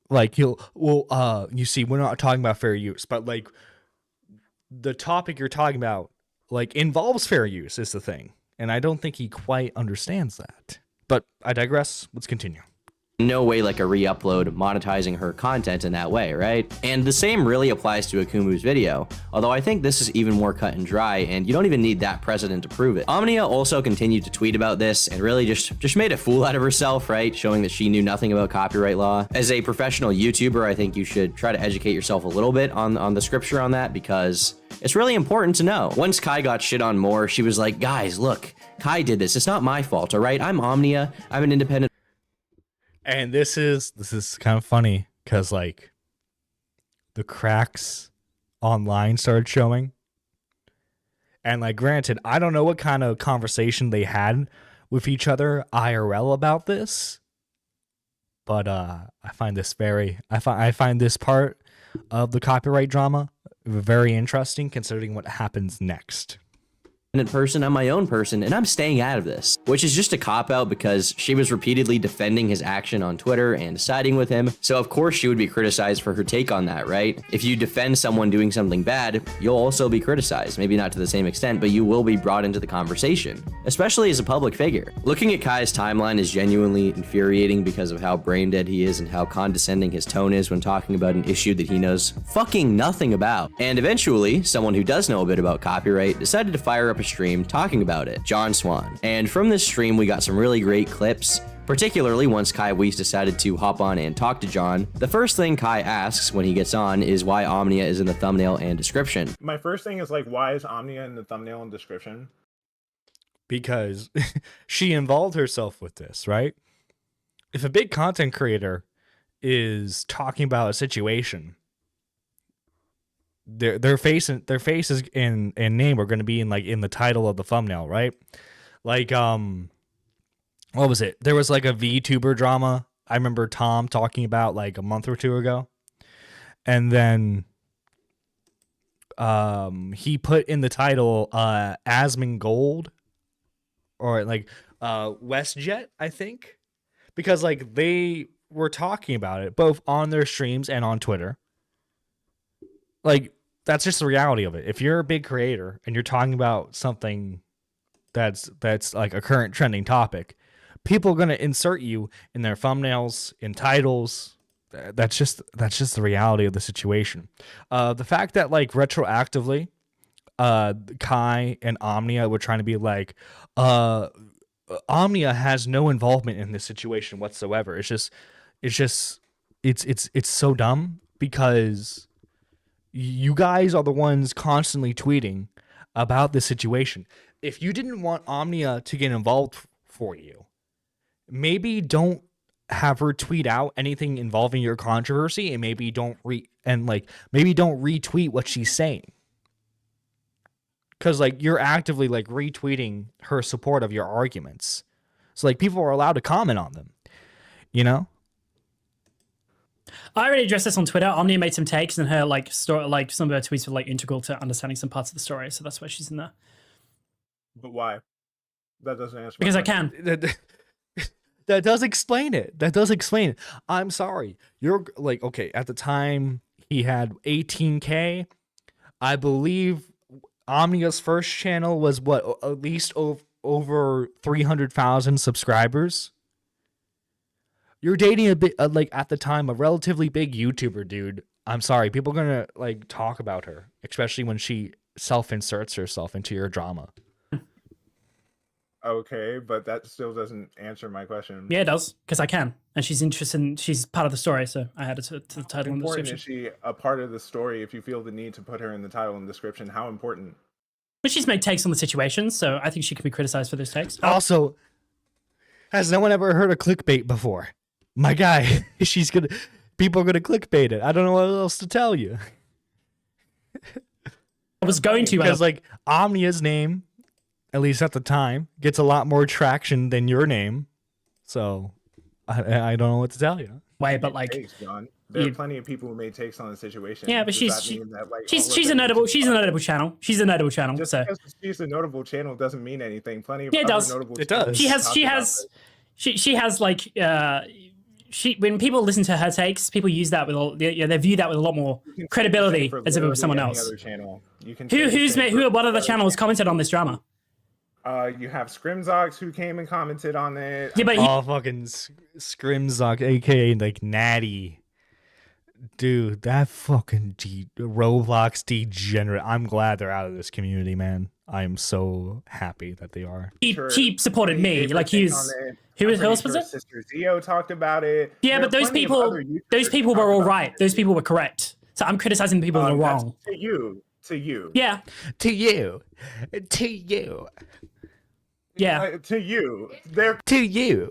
C: like you see, we're not talking about fair use, but like the topic you're talking about like involves fair use is the thing, and I don't think he quite understands that. But I digress. Let's continue.
G: No way like a re-upload monetizing her content in that way, right? And the same really applies to Akumu's video, although I think this is even more cut and dry, and you don't even need that precedent to prove it. Omnia also continued to tweet about this and really just made a fool out of herself, right? Showing that she knew nothing about copyright law. As a professional YouTuber, I think you should try to educate yourself a little bit on the scripture on that, because it's really important to know. Once Kai got shit on more, she was like, guys, look, Kai did this. It's not my fault, all right? I'm Omnia. I'm an independent.
C: And this is kind of funny because like the cracks online started showing. And like, granted, I don't know what kind of conversation they had with each other IRL about this, but I find this I find this part of the copyright drama very interesting, considering what happens next.
G: Person, I'm my own person, and I'm staying out of this, which is just a cop-out because she was repeatedly defending his action on Twitter and siding with him, so of course she would be criticized for her take on that, right? If you defend someone doing something bad, you'll also be criticized, maybe not to the same extent, but you will be brought into the conversation, especially as a public figure. Looking at Kai's timeline is genuinely infuriating because of how brain dead he is and how condescending his tone is when talking about an issue that he knows fucking nothing about. And eventually, someone who does know a bit about copyright decided to fire up a stream talking about it, John Swan. And from this stream, we got some really great clips, particularly once Kai Weiss decided to hop on and talk to John. The first thing Kai asks when he gets on is why Omnia is in the thumbnail and description.
I: My first thing is like, why is Omnia in the thumbnail and description?
C: Because she involved herself with this, right? If a big content creator is talking about a situation, their faces and name are going to be in the title of the thumbnail, right? Like what was it? There was like a VTuber drama I remember Tom talking about like a month or two ago, and then he put in the title Asmongold or like WestJet, I think, because like they were talking about it both on their streams and on Twitter. Like, that's just the reality of it. If you're a big creator and you're talking about something that's like a current trending topic, people are going to insert you in their thumbnails, in titles. That's just the reality of the situation. The fact that like retroactively, Kai and Omnia were trying to be like, Omnia has no involvement in this situation whatsoever. It's so dumb because you guys are the ones constantly tweeting about this situation. If you didn't want Omnia to get involved for you, maybe don't have her tweet out anything involving your controversy, and maybe don't retweet what she's saying. Because like you're actively like retweeting her support of your arguments. So like people are allowed to comment on them, you know?
J: I already addressed this on Twitter. Omnia made some takes, and her like story, like some of her tweets were like integral to understanding some parts of the story. So that's why she's in there.
I: But why? That doesn't answer.
J: Because I can.
C: That does explain it. That does explain it. I'm sorry. You're like, okay, at the time he had 18K. I believe Omnia's first channel was what, at least over 300,000 subscribers. You're dating a bit like at the time a relatively big YouTuber, dude. I'm sorry, people are gonna like talk about her, especially when she self-inserts herself into your drama.
I: Okay, but that still doesn't answer my question.
J: Yeah, it does, because I can, and she's interested. She's part of the story, so I had it to the title and description.
I: Is she a part of the story? If you feel the need to put her in the title and description, how important?
J: But she's made takes on the situation, so I think she could be criticized for those takes.
C: Also, has no one ever heard of clickbait before? My guy, people are gonna clickbait it. I don't know what else to tell you.
J: I was going to,
C: because like Omnia's name, at least at the time, gets a lot more traction than your name. So I don't know what to tell you.
J: Wait, but like,
I: takes, John. There are plenty of people who made takes on the situation.
J: Yeah, but
I: she's
J: a notable channel. She's a notable channel.
I: Just
J: so
I: because she's a notable channel doesn't mean anything. Plenty of
J: it does.
I: notable
C: it does.
J: She has like when people listen to her takes, people use that with they view that with a lot more credibility as if it was someone else.
I: Other channel.
J: What other channel has commented on this drama?
I: You have Scrimzox who came and commented on it.
J: Yeah, but
C: Oh, fucking Scrimzock, aka like Natty. Dude, that fucking Roblox degenerate. I'm glad they're out of this community, man. I am so happy that they are.
J: he supported me. Like he's who else was it?
I: Sister Zio talked about it.
J: Yeah,
I: There
J: but
I: are
J: those
I: plenty of
J: people,
I: other YouTubers
J: those people
I: that
J: were
I: talk
J: all
I: about
J: right.
I: it.
J: Those people were correct. So I'm criticizing the people that are
I: That's
J: wrong.
I: To you.
J: Yeah,
C: To you. To you.
J: yeah.
I: To you. They're
C: To you.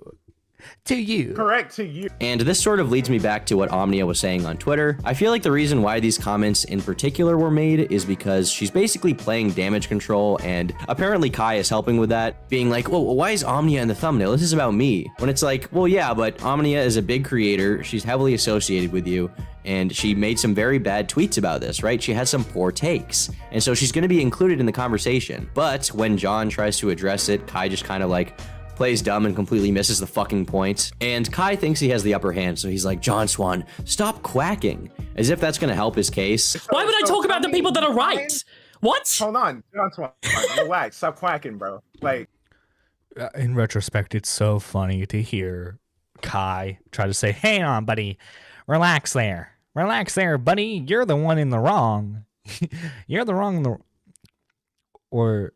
C: To you.
I: correct to you.
G: And this sort of leads me back to what Omnia was saying on Twitter. I feel like the reason why these comments in particular were made is because she's basically playing damage control, and apparently Kai is helping with that, being like, well, why is Omnia in the thumbnail? This is about me. When it's like, well, yeah, but Omnia is a big creator. She's heavily associated with you, and she made some very bad tweets about this, right? She had some poor takes, and so she's going to be included in the conversation. But when John tries to address it, Kai just kind of like plays dumb and completely misses the fucking point. And Kai thinks he has the upper hand, so he's like, John Swan, stop quacking, as if that's gonna help his case.
J: Why would I talk about the people that are right? What?
I: Hold on. Relax. Stop quacking, bro. Like,
C: In retrospect, it's so funny to hear Kai try to say, "Hang on, buddy, relax there, buddy. You're the one in the wrong. You're the wrong." Or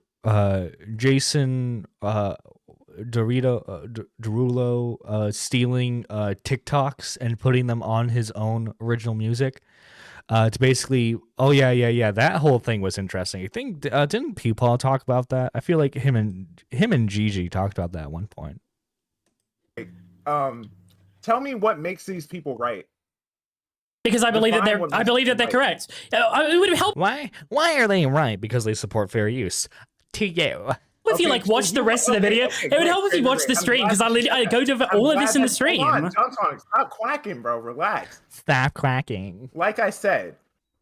C: Jason Derulo stealing TikToks and putting them on his own original music. To basically, oh yeah, that whole thing was interesting. I think didn't Peepaw talk about that? I feel like him and Gigi talked about that at one point.
I: tell me what makes these people right.
J: Because I believe that they're correct. It would help.
C: Why are they right? Because they support fair use. To you.
J: If you like watch the rest of the video, it would help if you watch the stream because I go to all of this in the stream.
I: Hold on, John, stop quacking, bro. Relax.
C: Stop quacking.
I: Like I said,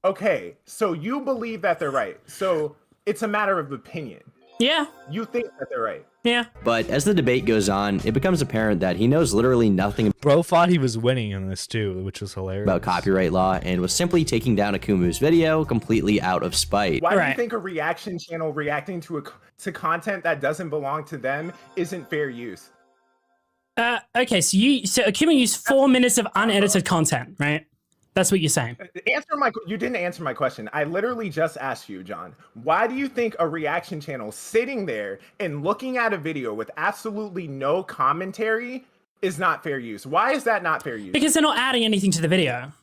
I: okay, so you believe that they're right. So it's a matter of opinion.
J: Yeah.
I: You think that they're right.
J: Yeah.
G: But as the debate goes on, it becomes apparent that he knows literally nothing
C: Bro thought he was winning in this too, which was hilarious.
G: about copyright law and was simply taking down Akumu's video completely out of spite.
I: Why do you think a reaction channel reacting to content that doesn't belong to them isn't fair use?
J: Okay, so Akumu used 4 minutes of unedited content, right? That's what you're saying.
I: You didn't answer my question. I literally just asked you, John. Why do you think a reaction channel sitting there and looking at a video with absolutely no commentary is not fair use? Why is that not fair use?
J: Because they're not adding anything to the video.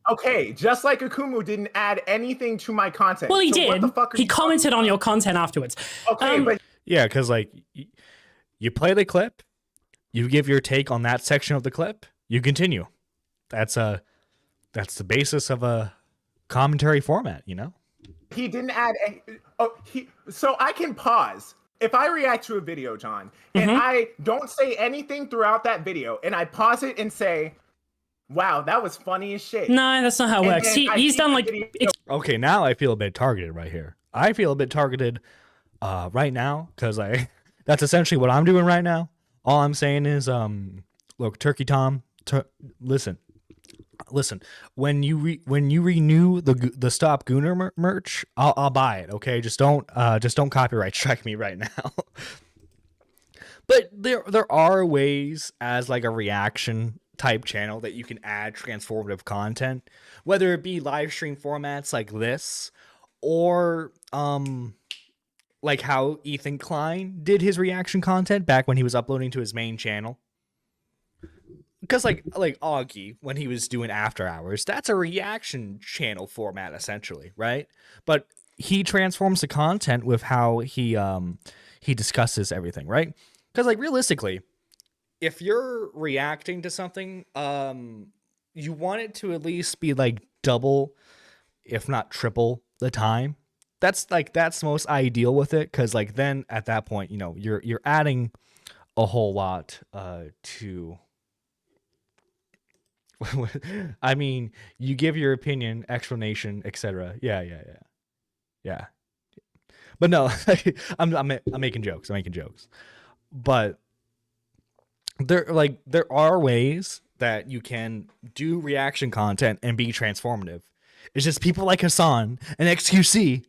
I: Okay, just like Akumu didn't add anything to my content.
J: Well, he
I: So
J: did.
I: What the fuck are
J: He
I: you
J: commented on your content afterwards.
I: Okay, but
C: yeah, because like you play the clip, you give your take on that section of the clip, you continue. That's the basis of a commentary format, you know?
I: he didn't add any. So I can pause. If I react to a video, John, and I don't say anything throughout that video, and I pause it and say, wow, that was funny as shit.
J: No, that's not how it works. He's done like...
C: Okay, now I feel a bit targeted right here. I feel a bit targeted right now because that's essentially what I'm doing right now. All I'm saying is, look, Turkey Tom, listen. When you renew the Stop Gooner merch, I'll buy it. Okay, just don't copyright strike me right now. But there are ways as like a reaction type channel that you can add transformative content, whether it be live stream formats like this, or like how Ethan Klein did his reaction content back when he was uploading to his main channel. Because like Augie, when he was doing After Hours, that's a reaction channel format essentially, right? But he transforms the content with how he discusses everything, right? Because like realistically, if you're reacting to something, you want it to at least be like double, if not triple, the time. That's most ideal with it, because like then at that point, you know, you're adding a whole lot to. I mean, you give your opinion, explanation, etc. Yeah. But no, I'm making jokes. But there are ways that you can do reaction content and be transformative. It's just people like Hassan and XQC,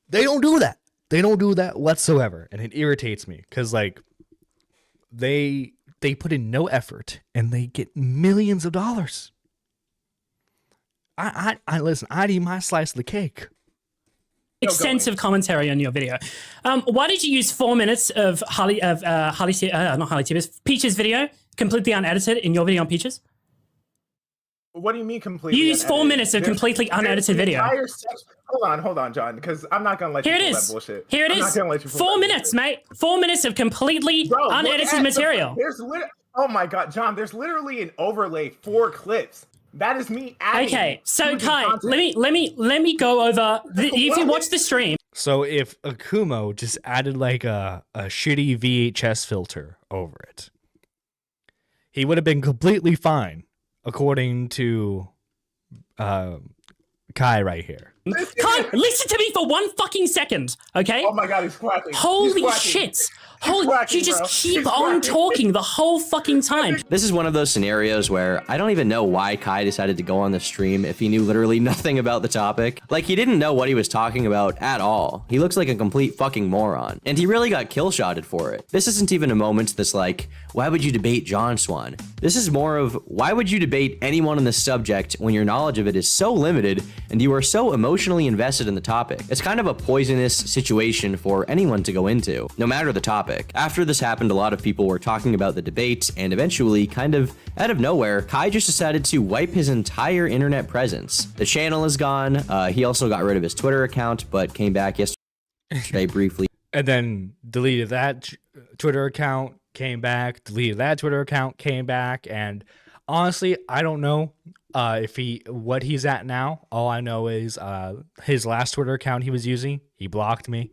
C: they don't do that. They don't do that whatsoever, and it irritates me because like they put in no effort and they get millions of dollars. I listen. I need my slice of the cake.
J: Extensive commentary on your video. Why did you use 4 minutes of Peach's video, completely unedited, in your video on Peaches?
I: What do you mean completely?
J: You used 4
I: unedited?
J: minutes of completely unedited video.
I: Hold on, John, because I'm not gonna let
J: Here
I: you
J: it
I: pull
J: is.
I: that bullshit.
J: Here it
I: I'm
J: is.
I: not gonna let you pull
J: 4
I: that
J: minutes,
I: bullshit.
J: mate. 4 minutes of completely
I: Bro, look
J: unedited
I: at
J: material.
I: Oh my god, John, there's literally an overlay 4 clips. That is me adding.
J: Okay, so
I: to the
J: Kai,
I: content.
J: let me go over. If you watch the stream,
C: So if Akumo just added like a shitty VHS filter over it, he would have been completely fine, according to Kai right here.
J: Kai, listen to me for 1 fucking second, okay?
I: Oh my god, he's quacking.
J: Holy
I: He's quacking.
J: shit!
I: He's quacking,
J: You just
I: bro.
J: keep
I: He's
J: on
I: quacking.
J: talking the whole fucking time.
G: This is one of those scenarios where I don't even know why Kai decided to go on the stream if he knew literally nothing about the topic. Like, he didn't know what he was talking about at all. He looks like a complete fucking moron. And he really got kill-shotted for it. This isn't even a moment that's like, why would you debate John Swan? This is more of, why would you debate anyone on this subject when your knowledge of it is so limited and you are so emotionally invested in the topic? It's kind of a poisonous situation for anyone to go into, no matter the topic. After this happened, a lot of people were talking about the debate, and eventually, kind of out of nowhere, Kai just decided to wipe his entire internet presence. The channel is gone. He also got rid of his Twitter account, but came back yesterday briefly.
C: And then deleted that Twitter account, came back, deleted that Twitter account, came back, and honestly, I don't know what he's at now. All I know is his last Twitter account he was using, he blocked me.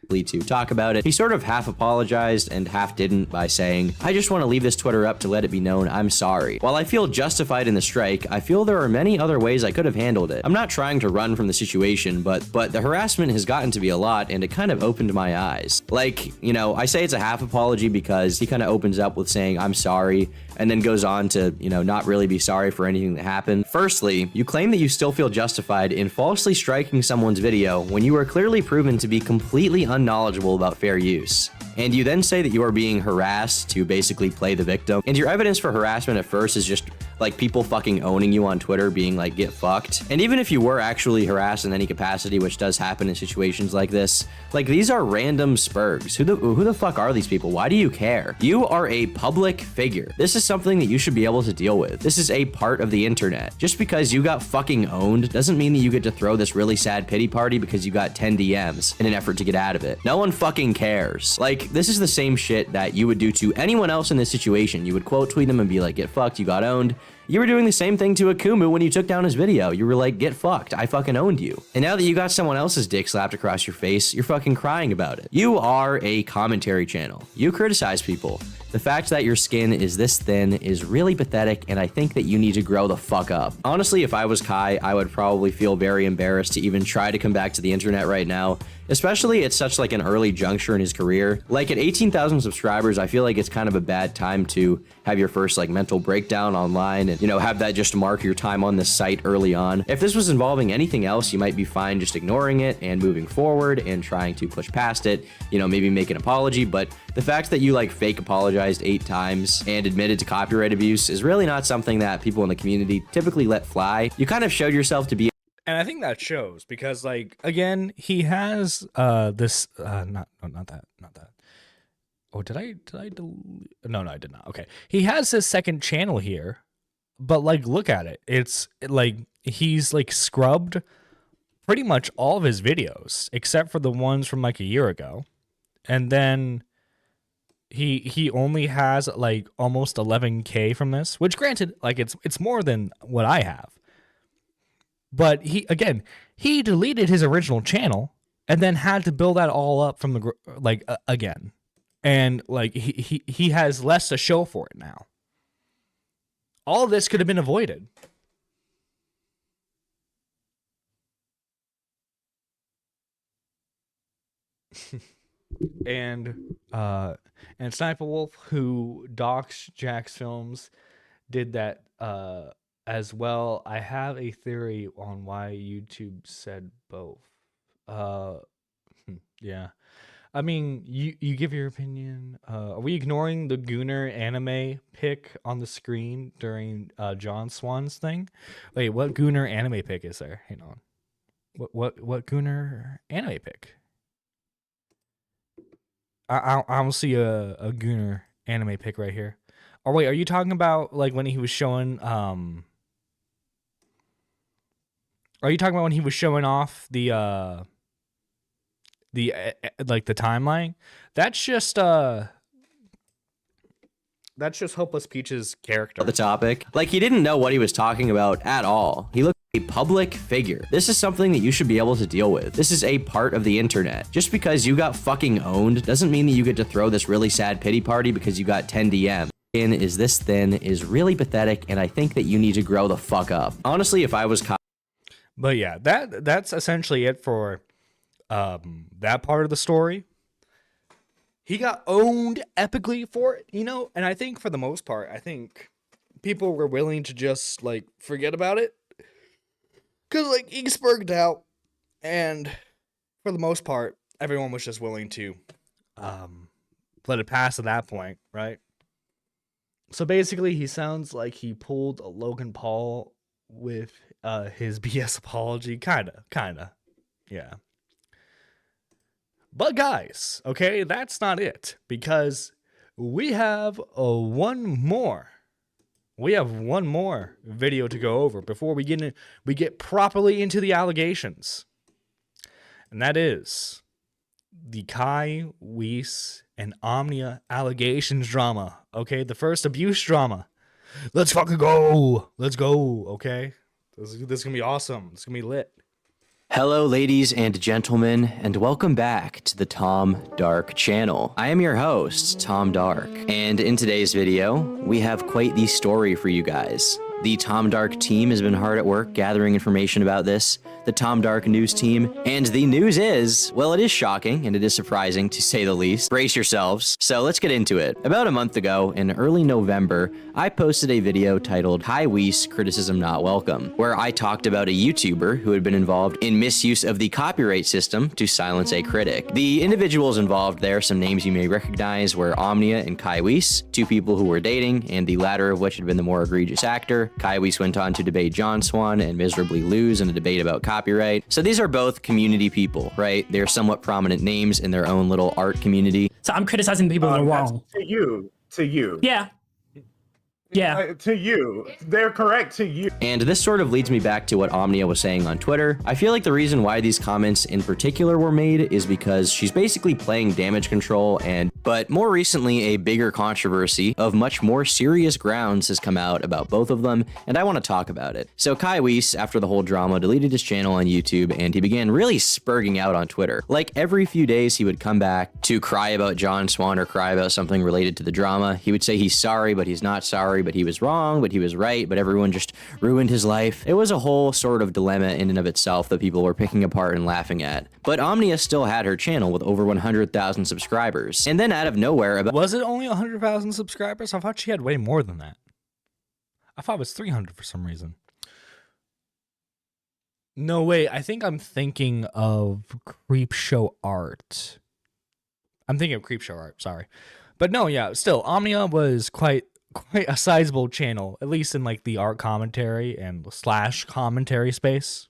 G: To talk about it. He sort of half apologized and half didn't by saying, I just want to leave this Twitter up to let it be known I'm sorry. While I feel justified in the strike, I feel there are many other ways I could have handled it. I'm not trying to run from the situation, but the harassment has gotten to be a lot, and it kind of opened my eyes. Like, you know, I say it's a half apology because he kind of opens up with saying I'm sorry, and then goes on to, you know, not really be sorry for anything that happened. Firstly, you claim that you still feel justified in falsely striking someone's video when you are clearly proven to be completely unknowledgeable about fair use. And you then say that you are being harassed to basically play the victim. And your evidence for harassment at first is just like people fucking owning you on Twitter being like, get fucked. And even if you were actually harassed in any capacity, which does happen in situations like this, like these are random spurgs. Who the fuck are these people? Why do you care? You are a public figure. This is something that you should be able to deal with. This is a part of the internet. Just because you got fucking owned doesn't mean that you get to throw this really sad pity party because you got 10 DMs in an effort to get out of it. No one fucking cares. Like, this is the same shit that you would do to anyone else in this situation. You would quote tweet them and be like, get fucked, you got owned. You were doing the same thing to Akumu when you took down his video. You were like, get fucked, I fucking owned you. And now that you got someone else's dick slapped across your face, you're fucking crying about it. You are a commentary channel. You criticize people. The fact that your skin is this thin is really pathetic, and I think that you need to grow the fuck up. Honestly, if I was Kai, I would probably feel very embarrassed to even try to come back to the internet right now, especially at such like an early juncture in his career. Like at 18,000 subscribers, I feel like it's kind of a bad time to have your first like mental breakdown online and, you know, have that just mark your time on this site early on. If this was involving anything else, you might be fine just ignoring it and moving forward and trying to push past it, you know, maybe make an apology. But the fact that you like fake apologized 8 times and admitted to copyright abuse is really not something that people in the community typically let fly. You kind of showed yourself to be.
C: And I think that shows because, like, again, he has this not that. Oh, did I delete? No, I did not. Okay, he has his second channel here, but like, look at it. It's like he's like scrubbed pretty much all of his videos except for the ones from like a year ago, and then he only has like almost 11K from this, which granted, like it's more than what I have. But he deleted his original channel and then had to build that all up from the again, and like he has less to show for it now. All of this could have been avoided. And Sniper Wolf, who docs Jack's films, did that as well. I have a theory on why YouTube said both. Yeah. I mean, you give your opinion. Are we ignoring the Gooner anime pic on the screen during John Swan's thing? Wait, what Gooner anime pic is there? Hang on. What Gooner anime pic? I don't see a Gooner anime pic right here. Oh wait, are you talking about like when he was showing Are you talking about when he was showing off the like the timeline? That's just Hopeless Peach's character.
G: The topic. Like, he didn't know what he was talking about at all. He looked like a public figure. This is something that you should be able to deal with. This is a part of the internet. Just because you got fucking owned doesn't mean that you get to throw this really sad pity party because you got 10 DMs. Is this thin is really pathetic, and I think that you need to grow the fuck up. Honestly, if I was
C: But yeah, that's essentially it for that part of the story. He got owned epically for it, you know? And I think for the most part, I think people were willing to just like forget about it. Cause like he spurged out, and for the most part, everyone was just willing to let it pass at that point, right? So basically he sounds like he pulled a Logan Paul with his BS apology. Kinda. Yeah. But guys, okay, that's not it, because we have one more video to go over before we get properly into the allegations. And that is the Kai Weiss and Omnia allegations drama. Okay, the first abuse drama. Let's fucking go. Let's go, okay? This is gonna be awesome. It's gonna be lit.
G: Hello, ladies and gentlemen, and welcome back to the Tom Dark channel. I am your host, Tom Dark, and in today's video, we have quite the story for you guys. The Tom Dark team has been hard at work gathering information about this, the Tom Dark news team, and the news is, well, it is shocking and it is surprising to say the least. Brace yourselves. So let's get into it. About a month ago, in early November, I posted a video titled Kai Weiss Criticism Not Welcome, where I talked about a YouTuber who had been involved in misuse of the copyright system to silence a critic. The individuals involved there, some names you may recognize, were Omnia and Kai Weiss, two people who were dating, and the latter of which had been the more egregious actor. Kai Weiss went on to debate John Swan and miserably lose in a debate about copyright. So these are both community people, right? They're somewhat prominent names in their own little art community.
J: So I'm criticizing the people that are wrong.
I: To you.
J: Yeah. Yeah.
I: To you. They're correct to you.
G: And this sort of leads me back to what Omnia was saying on Twitter. I feel like the reason why these comments in particular were made is because she's basically playing damage control, but more recently a bigger controversy of much more serious grounds has come out about both of them, and I want to talk about it. So Kai Weiss, after the whole drama, deleted his channel on YouTube, and he began really spurging out on Twitter. Like every few days he would come back to cry about John Swan or cry about something related to the drama. He would say he's sorry, but he's not sorry, but he was wrong, but he was right, but everyone just ruined his life. It was a whole sort of dilemma in and of itself that people were picking apart and laughing at. But Omnia still had her channel with over 100,000 subscribers. And then out of nowhere,
C: Was it only 100,000 subscribers? I thought she had way more than that. I thought it was 300 for some reason. No, wait, I think I'm thinking of Creepshow Art. I'm thinking of Creepshow Art, sorry. But no, yeah, still, Omnia was quite a sizable channel, at least in like the art commentary and / commentary space.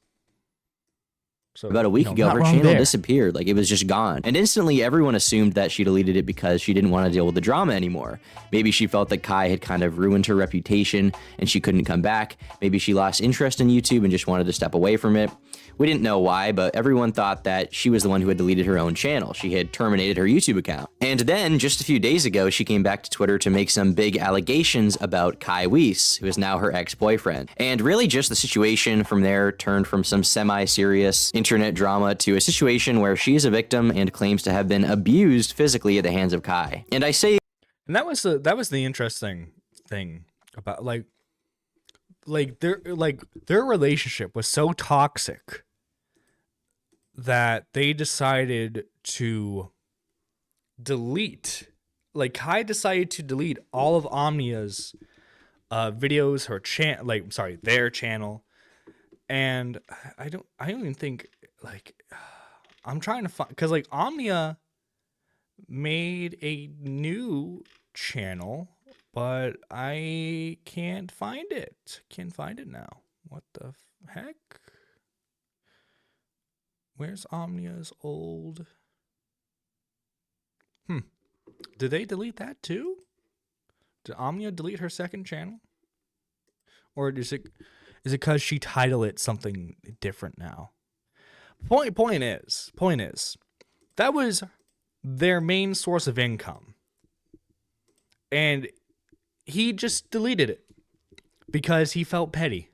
C: So,
G: about a week ago, her channel disappeared. Like, it was just gone. And instantly, everyone assumed that she deleted it because she didn't want to deal with the drama anymore. Maybe she felt that Kai had kind of ruined her reputation and she couldn't come back. Maybe she lost interest in YouTube and just wanted to step away from it. We didn't know why, but everyone thought that she was the one who had deleted her own channel. She had terminated her YouTube account. And then, just a few days ago, she came back to Twitter to make some big allegations about Kai Weiss, who is now her ex-boyfriend. And really just the situation from there turned from some semi-serious internet drama to a situation where she is a victim and claims to have been abused physically at the hands of Kai. And I say...
C: And that was the interesting thing about, their relationship was so toxic that they decided to delete, Kai decided to delete all of Omnia's videos, their channel, and I don't even think I'm trying to find, because like Omnia made a new channel, but I can't find it. Can't find it now. What the heck? Where's Omnia's old? Did they delete that too? Did Omnia delete her second channel? Or is it because she titled it something different now? Point is, that was their main source of income. And he just deleted it because he felt petty.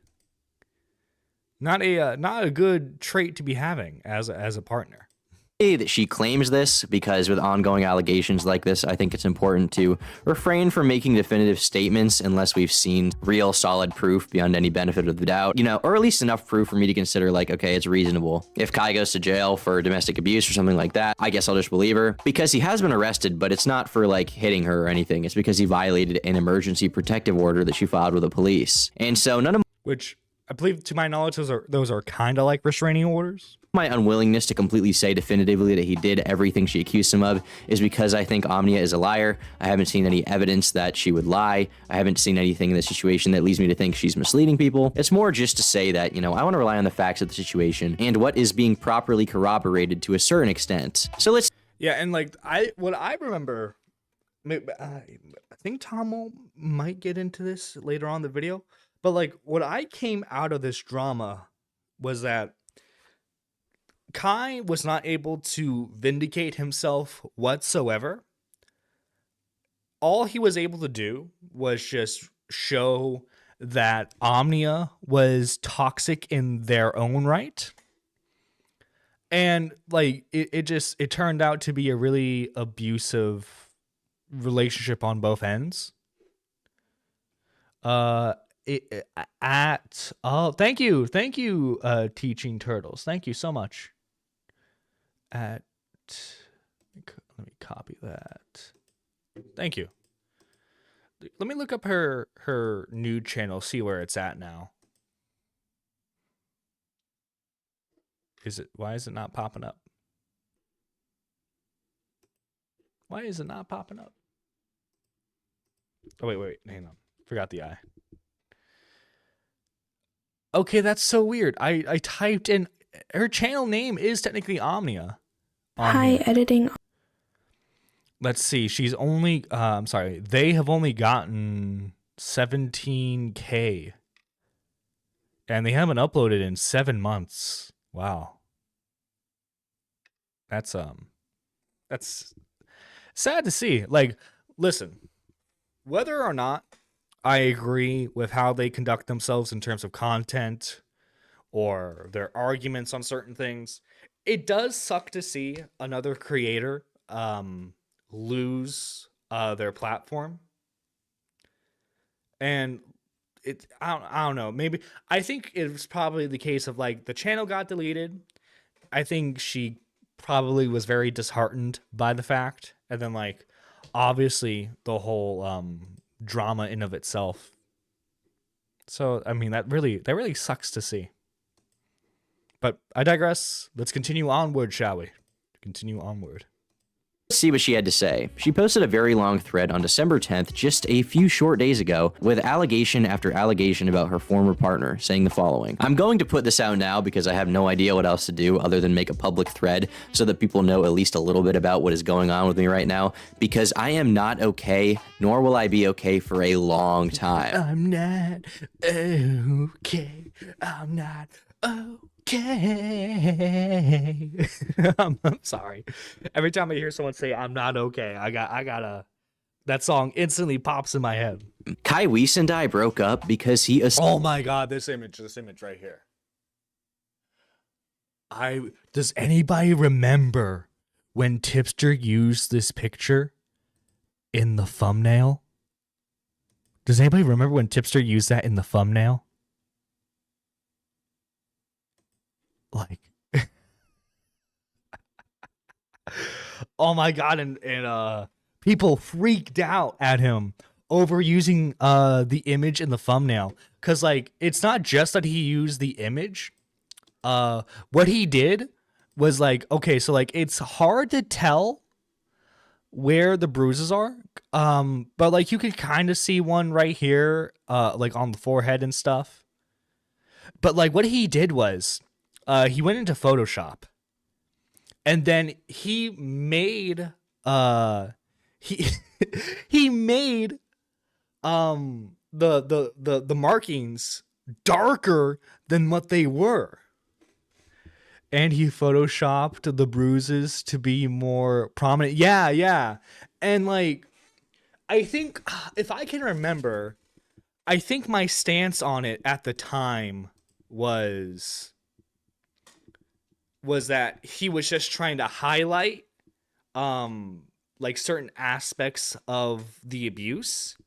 C: Not a good trait to be having as a partner.
G: That she claims this because with ongoing allegations like this, I think it's important to refrain from making definitive statements unless we've seen real solid proof beyond any benefit of the doubt, or at least enough proof for me to consider like, okay, it's reasonable. If Kai goes to jail for domestic abuse or something like that, I guess I'll just believe her because he has been arrested, but it's not for like hitting her or anything. It's because he violated an emergency protective order that she filed with the police. And so none of
C: Which I believe, to my knowledge, those are kind of like restraining orders.
G: my unwillingness to completely say definitively that he did everything she accused him of is because I think Omnia is a liar. I haven't seen any evidence that she would lie. I haven't seen anything in the situation that leads me to think she's misleading people. It's more just to say that, I want to rely on the facts of the situation and what is being properly corroborated to a certain extent. So let's...
C: Yeah, and like, what I remember, I think Tom might get into this later on in the video, but like, what I came out of this drama was that Kai was not able to vindicate himself whatsoever. All he was able to do was just show that Omnia was toxic in their own right. And like, it turned out to be a really abusive relationship on both ends. Thank you, Teaching Turtles. Thank you so much. Let me copy that. Thank you. Let me look up her nude channel, see where it's at now. Why is it not popping up? Why is it not popping up? Oh, wait, hang on. Forgot the eye. Okay, that's so weird. I typed in, her channel name is technically Omnia.
K: Hi, editing.
C: Let's see. She's only, I'm sorry. They have only gotten 17K. And they haven't uploaded in 7 months. Wow. That's sad to see. Like, listen, whether or not I agree with how they conduct themselves in terms of content or their arguments on certain things, it does suck to see another creator lose their platform. And I don't know. Maybe I think it was probably the case of like the channel got deleted. I think she probably was very disheartened by the fact, and then like obviously the whole drama in of itself. So I mean that really sucks to see. But I digress. Let's continue onward, shall we? Continue onward.
G: Let's see what she had to say. She posted a very long thread on December 10th, just a few short days ago, with allegation after allegation about her former partner, saying the following. I'm going to put this out now because I have no idea what else to do other than make a public thread so that people know at least a little bit about what is going on with me right now, because I am not okay, nor will I be okay for a long time.
C: I'm not okay. I'm not okay. I'm sorry. Every time I hear someone say I'm not okay, I gotta that song instantly pops in my head.
G: Kai Weiss and I broke up because he
C: oh my god, this image right here. Does anybody remember when Tipster used this picture in the thumbnail? Does anybody remember when Tipster used that in the thumbnail? Like, oh my god, and people freaked out at him over using the image in the thumbnail, because like it's not just that he used the image. What he did was like, okay, so like it's hard to tell where the bruises are. But like you could kind of see one right here, like on the forehead and stuff. But like what he did was, he went into Photoshop, and then he made he he made the markings darker than what they were. And he photoshopped the bruises to be more prominent. Yeah. And like, I think, if I can remember, I think my stance on it at the time was that he was just trying to highlight like certain aspects of the abuse.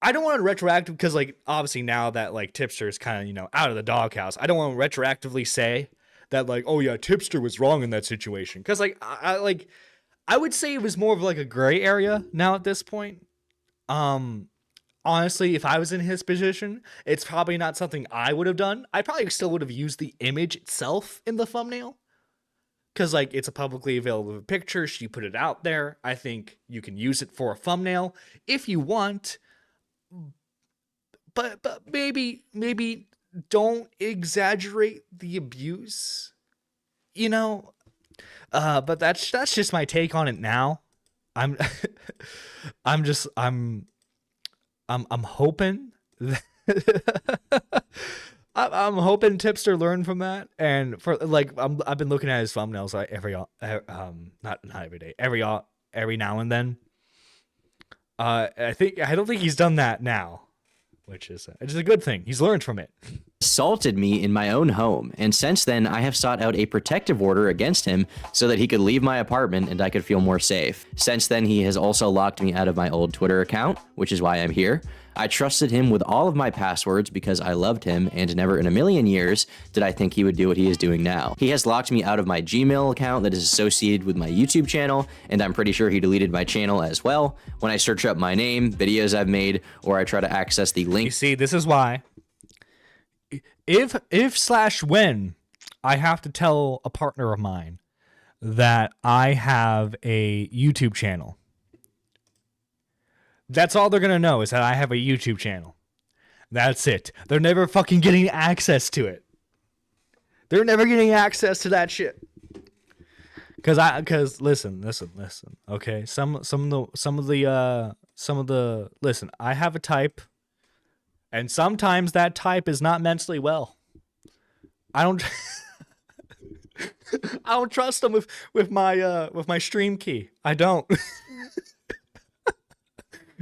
C: I don't want to retroactive, because like obviously now that like Tipster is kind of, you know, out of the doghouse, I don't want to retroactively say that like, oh yeah, Tipster was wrong in that situation, because like I would say it was more of like a gray area now at this point. Honestly, if I was in his position, it's probably not something I would have done. I probably still would have used the image itself in the thumbnail, because like it's a publicly available picture. She put it out there. I think you can use it for a thumbnail if you want. But maybe don't exaggerate the abuse, you know. But that's just my take on it now. I'm hoping that I'm hoping Tipster learned from that, and for like I've been looking at his thumbnails like not every day, every now and then. I don't think he's done that now, which is a good thing. He's learned from it.
G: Assaulted me in my own home, and since then I have sought out a protective order against him so that he could leave my apartment and I could feel more safe. Since then, he has also locked me out of my old Twitter account, which is why I'm here. I trusted him with all of my passwords because I loved him, and never in a million years did I think he would do what he is doing now. He has locked me out of my Gmail account that is associated with my YouTube channel, and I'm pretty sure he deleted my channel as well. When I search up my name, videos I've made, or I try to access the link.
C: You see, this is why. If/when I have to tell a partner of mine that I have a YouTube channel, that's all they're going to know, is that I have a YouTube channel. That's it. They're never fucking getting access to it. They're never getting access to that shit. Cause listen. Okay. Some of the listen, I have a type, and sometimes that type is not mentally well. I don't trust them with my stream key. I don't.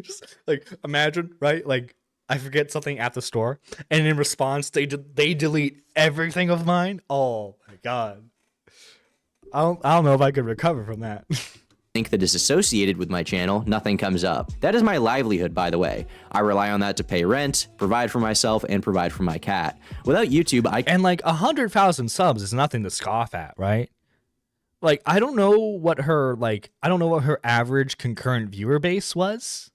C: Just like imagine, right? Like I forget something at the store, and in response, they delete everything of mine. Oh my god, I don't know if I could recover from that.
G: Link that is associated with my channel, nothing comes up. That is my livelihood, by the way. I rely on that to pay rent, provide for myself, and provide for my cat. Without YouTube, and like 100,000 subs is nothing to scoff at, right? Like I don't know what her average concurrent viewer base was.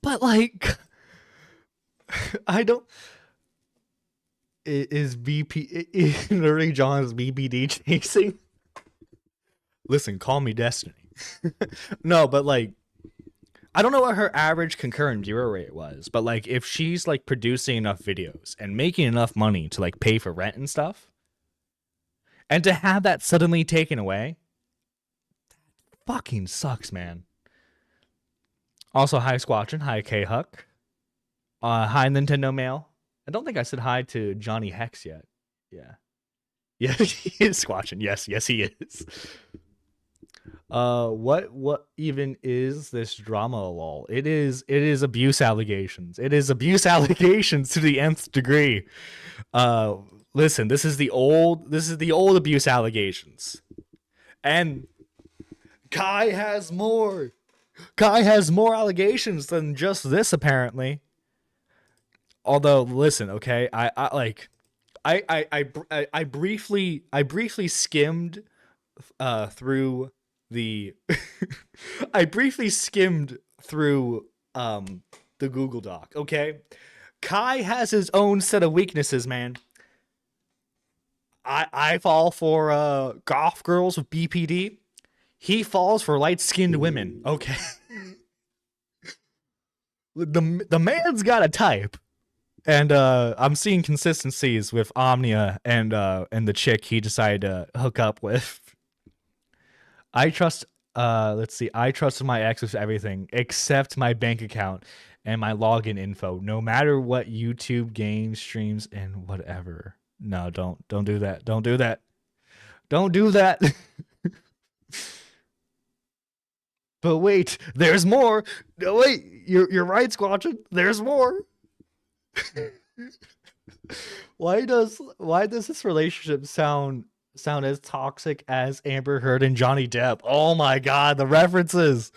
G: But like, I don't. Is Nerdy John's BBD chasing? Listen, call me Destiny. No, but like, I don't know what her average concurrent viewer rate was. But like, if she's like producing enough videos and making enough money to like pay for rent and stuff, and to have that suddenly taken away, that fucking sucks, man. Also, hi Squatchin, hi K-Huck, hi Nintendo Mail. I don't think I said hi to Johnny Hex yet. Yeah, he is Squatchin. Yes, he is. What even is this drama, lol? It is abuse allegations. It is abuse allegations to the nth degree. Listen, this is the old abuse allegations, and Kai has more. Kai has more allegations than just this, apparently. Although, listen, okay, I briefly skimmed through the the Google Doc. Okay, Kai has his own set of weaknesses, man.
C: I fall for goth girls with BPD. He falls for light-skinned women. Okay. The man's got a type. And I'm seeing consistencies with Omnia and the chick he decided to hook up with. I trust let's see. I trusted my ex with everything except my bank account and my login info, no matter what YouTube, games, streams, and whatever. No, don't do that. Don't do that. Don't do that. But wait, there's more. No, wait, you're right, Squatchin. There's more. Why does this relationship sound as toxic as Amber Heard and Johnny Depp? Oh my god, the references.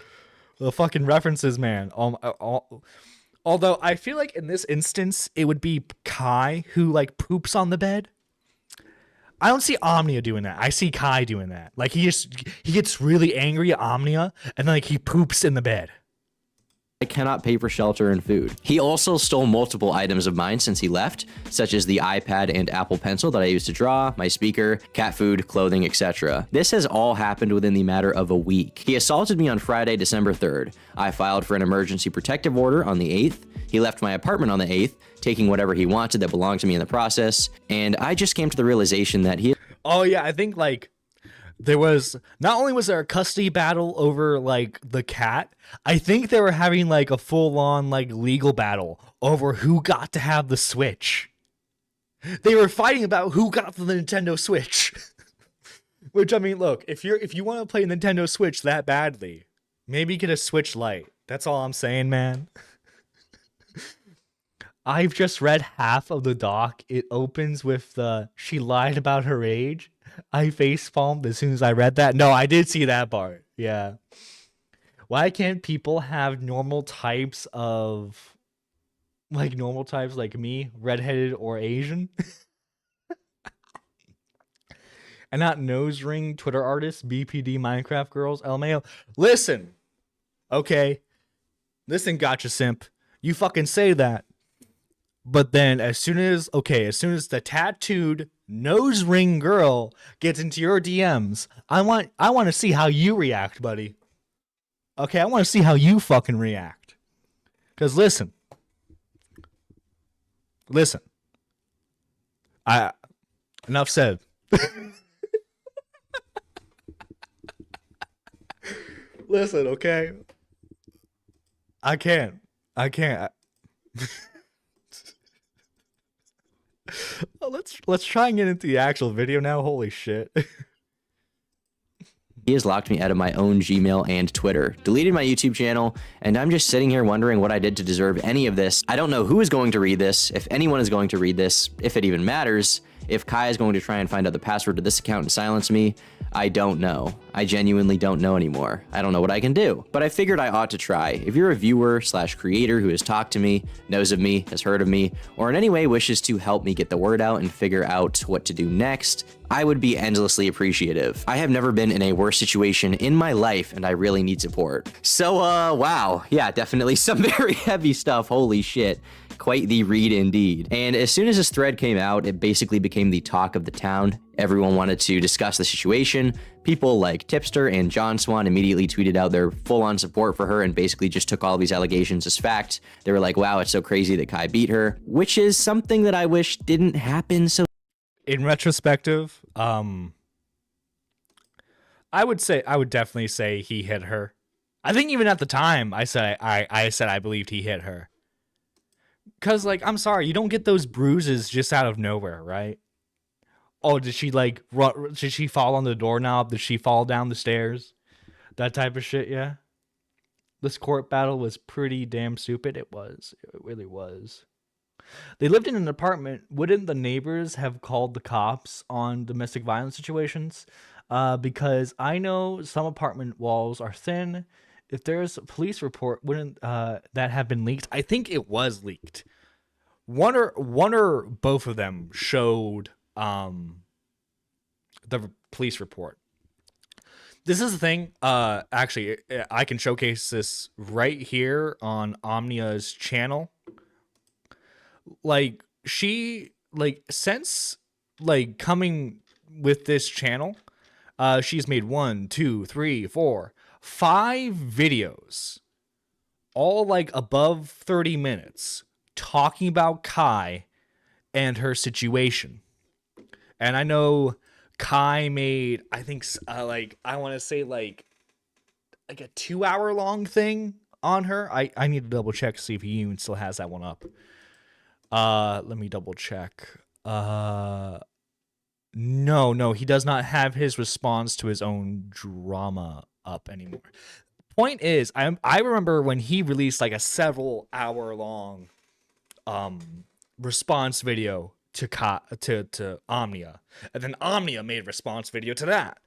C: The fucking references, man. Although I feel like in this instance it would be Kai who like poops on the bed. I don't see Omnia doing that. I see Kai doing that. Like he gets really angry at Omnia and then like he poops in the bed.
G: I cannot pay for shelter and food. He also stole multiple items of mine since he left, such as the iPad and Apple Pencil that I used to draw, my speaker, cat food, clothing, etc. This has all happened within the matter of a week. He assaulted me on Friday, December 3rd. I filed for an emergency protective order on the 8th. He left my apartment on the 8th, taking whatever he wanted that belonged to me in the process, and I just came to the realization that he...
C: Oh yeah, I think like there was not only was there a custody battle over like the cat, I think they were having like a full-on like legal battle over who got to have the Switch. They were fighting about who got the Nintendo Switch. Which I mean, look, if you want to play Nintendo Switch that badly, maybe get a Switch Lite. That's all I'm saying, man. I've just read half of the doc. It opens with she lied about her age. I facepalmed as soon as I read that. No, I did see that part. Yeah. Why can't people have normal types like me, redheaded or Asian? And not nose ring Twitter artists, BPD Minecraft girls, LMAO. Listen. Okay. Listen, gotcha simp. You fucking say that. But then as soon as the tattooed nose ring girl gets into your DMs, I want to see how you react, buddy. Okay, I want to see how you fucking react. Cause listen. Enough said. Listen, okay? I can't. Let's try and get into the actual video now. Holy shit.
G: He has locked me out of my own Gmail and Twitter, deleted my YouTube channel, and I'm just sitting here wondering what I did to deserve any of this. I don't know who is going to read this, if anyone is going to read this, if it even matters. If Kai is going to try and find out the password to this account and silence me, I don't know. I genuinely don't know anymore. I don't know what I can do, but I figured I ought to try. If you're a viewer/creator who has talked to me, knows of me, has heard of me, or in any way wishes to help me get the word out and figure out what to do next, I would be endlessly appreciative. I have never been in a worse situation in my life, and I really need support. So, wow. Yeah, definitely some very heavy stuff. Holy shit. Quite the read indeed. And as soon as this thread came out, it basically became the talk of the town. Everyone wanted to discuss the situation. People like Tipster and John Swan immediately tweeted out their full-on support for her and basically just took all these allegations as fact. They were like, wow, it's so crazy that Kai beat her, which is something that I wish didn't happen. So
C: in retrospective, I would definitely say he hit her. I think even at the time I said I believed he hit her. Cause like, I'm sorry, you don't get those bruises just out of nowhere, right? Oh, did she fall on the doorknob? Did she fall down the stairs? That type of shit, yeah. This court battle was pretty damn stupid. It was. It really was. They lived in an apartment. Wouldn't the neighbors have called the cops on domestic violence situations? Because I know some apartment walls are thin. If there's a police report, wouldn't that have been leaked? I think it was leaked. One or both of them showed the police report. This is the thing. Actually, I can showcase this right here on Omnia's channel. Since like coming with this channel, she's made 1, 2, 3, 4, 5 videos, all like above 30 minutes, talking about Kai and her situation. And I know Kai made, I think, like, I want to say like a 2-hour long thing on her. I need to double check to see if he even still has that one up. Let me double check. No, he does not have his response to his own drama up anymore. Point is, I remember when he released like a several hour long response video to Omnia, and then Omnia made a response video to that.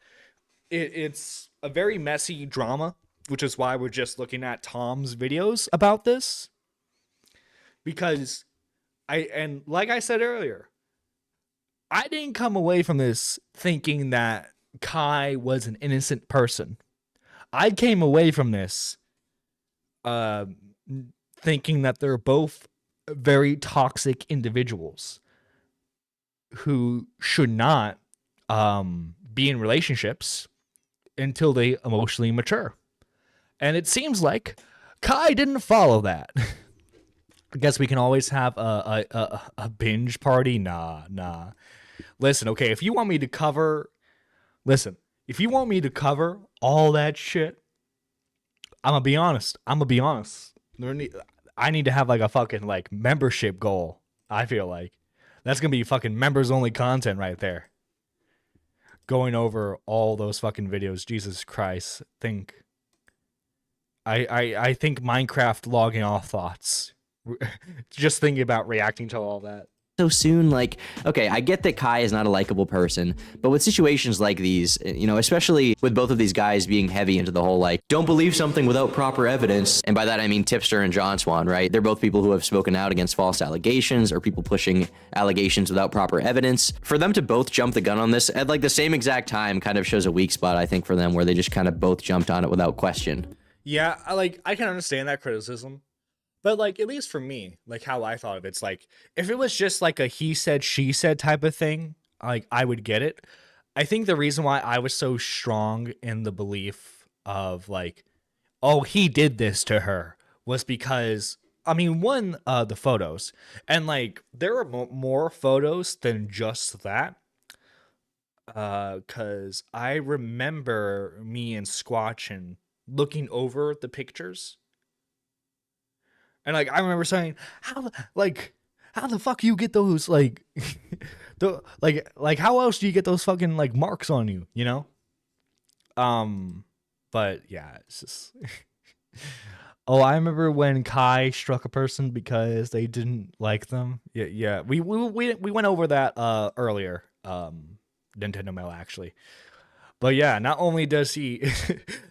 C: It's a very messy drama, which is why we're just looking at Tom's videos about this, because like I said earlier, I didn't come away from this thinking that Kai was an innocent person. I came away from this thinking that they're both very toxic individuals who should not be in relationships until they emotionally mature. And it seems like Kai didn't follow that. I guess we can always have a binge party. Nah. Listen, okay, if you want me to cover all that shit, I'm gonna be honest. I need to have like a fucking like membership goal. I feel like that's gonna be fucking members only content right there. Going over all those fucking videos. Jesus Christ. I think Minecraft logging off thoughts. Just thinking about reacting to all that.
G: So soon, like, okay, I get that Kai is not a likable person, but with situations like these, you know, especially with both of these guys being heavy into the whole, like, don't believe something without proper evidence, and by that I mean Tipster and John Swan, right? They're both people who have spoken out against false allegations or people pushing allegations without proper evidence. For them to both jump the gun on this at, like, the same exact time kind of shows a weak spot, I think, for them, where they just kind of both jumped on it without question.
C: Yeah, I can understand that criticism. But, like, at least for me, like, how I thought of it's like, if it was just, like, a he said, she said type of thing, like, I would get it. I think the reason why I was so strong in the belief of, like, oh, he did this to her was because, I mean, one, the photos. And, like, there are more photos than just that. Because I remember me and Squatchin looking over the pictures. And, like, I remember saying, how the fuck you get those, like, like, how else do you get those fucking, like, marks on you, you know? But, yeah, it's just... Oh, I remember when Kai struck a person because they didn't like them. Yeah, we went over that, earlier, Nintendo Mail, actually. But, yeah, not only does he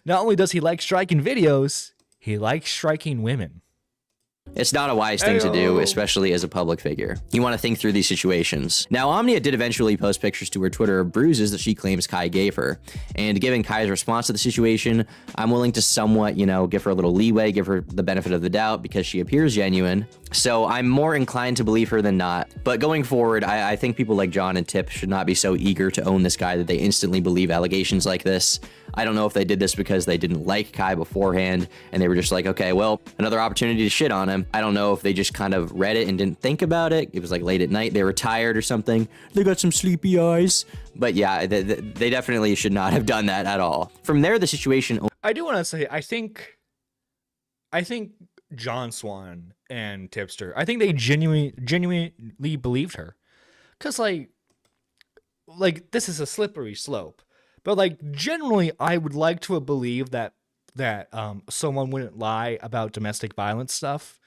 C: like striking videos, he likes striking women.
G: It's not a wise thing to do, especially as a public figure. You want to think through these situations. Now, Omnia did eventually post pictures to her Twitter of bruises that she claims Kai gave her. And given Kai's response to the situation, I'm willing to somewhat, you know, give her a little leeway, give her the benefit of the doubt because she appears genuine. So I'm more inclined to believe her than not. But going forward, I think people like John and Tip should not be so eager to own this guy that they instantly believe allegations like this. I don't know if they did this because they didn't like Kai beforehand and they were just like, okay, well, another opportunity to shit on him. I don't know if they just kind of read it and didn't think about it. It was like late at night, they were tired or something. They got some sleepy eyes. But yeah, they definitely should not have done that at all. From there, the situation...
C: I do want to say, I think John Swan and Tipster, I think they genuinely believed her. Because, like, this is a slippery slope. But, like, generally, I would like to believe that someone wouldn't lie about domestic violence stuff.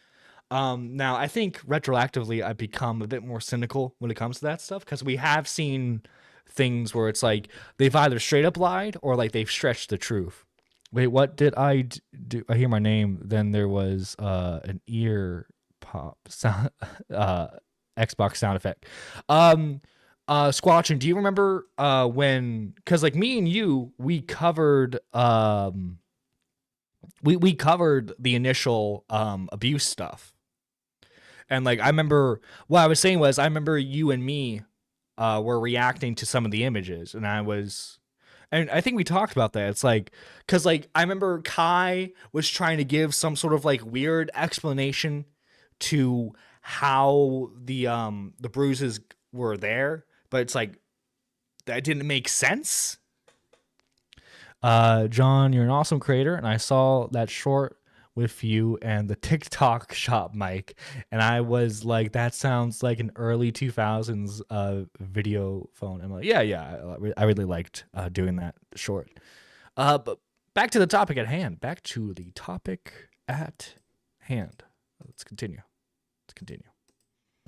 C: Now, I think retroactively, I've become a bit more cynical when it comes to that stuff, because we have seen things where it's like they've either straight up lied or, like, they've stretched the truth. Wait, what did I do? I hear my name. Then there was an ear pop sound, Xbox sound effect. Squatchin, do you remember when, because like me and you, we covered we covered the initial abuse stuff. And like I remember what I was saying was I remember you and me were reacting to some of the images, and I think we talked about that. It's like, because like I remember Kai was trying to give some sort of like weird explanation to how the bruises were there, but it's like that didn't make sense. John, you're an awesome creator, and I saw that short with you and the TikTok shop mic, and I was like, that sounds like an early 2000s video phone. I'm like, yeah, I really liked doing that short. But back to the topic at hand. Let's continue.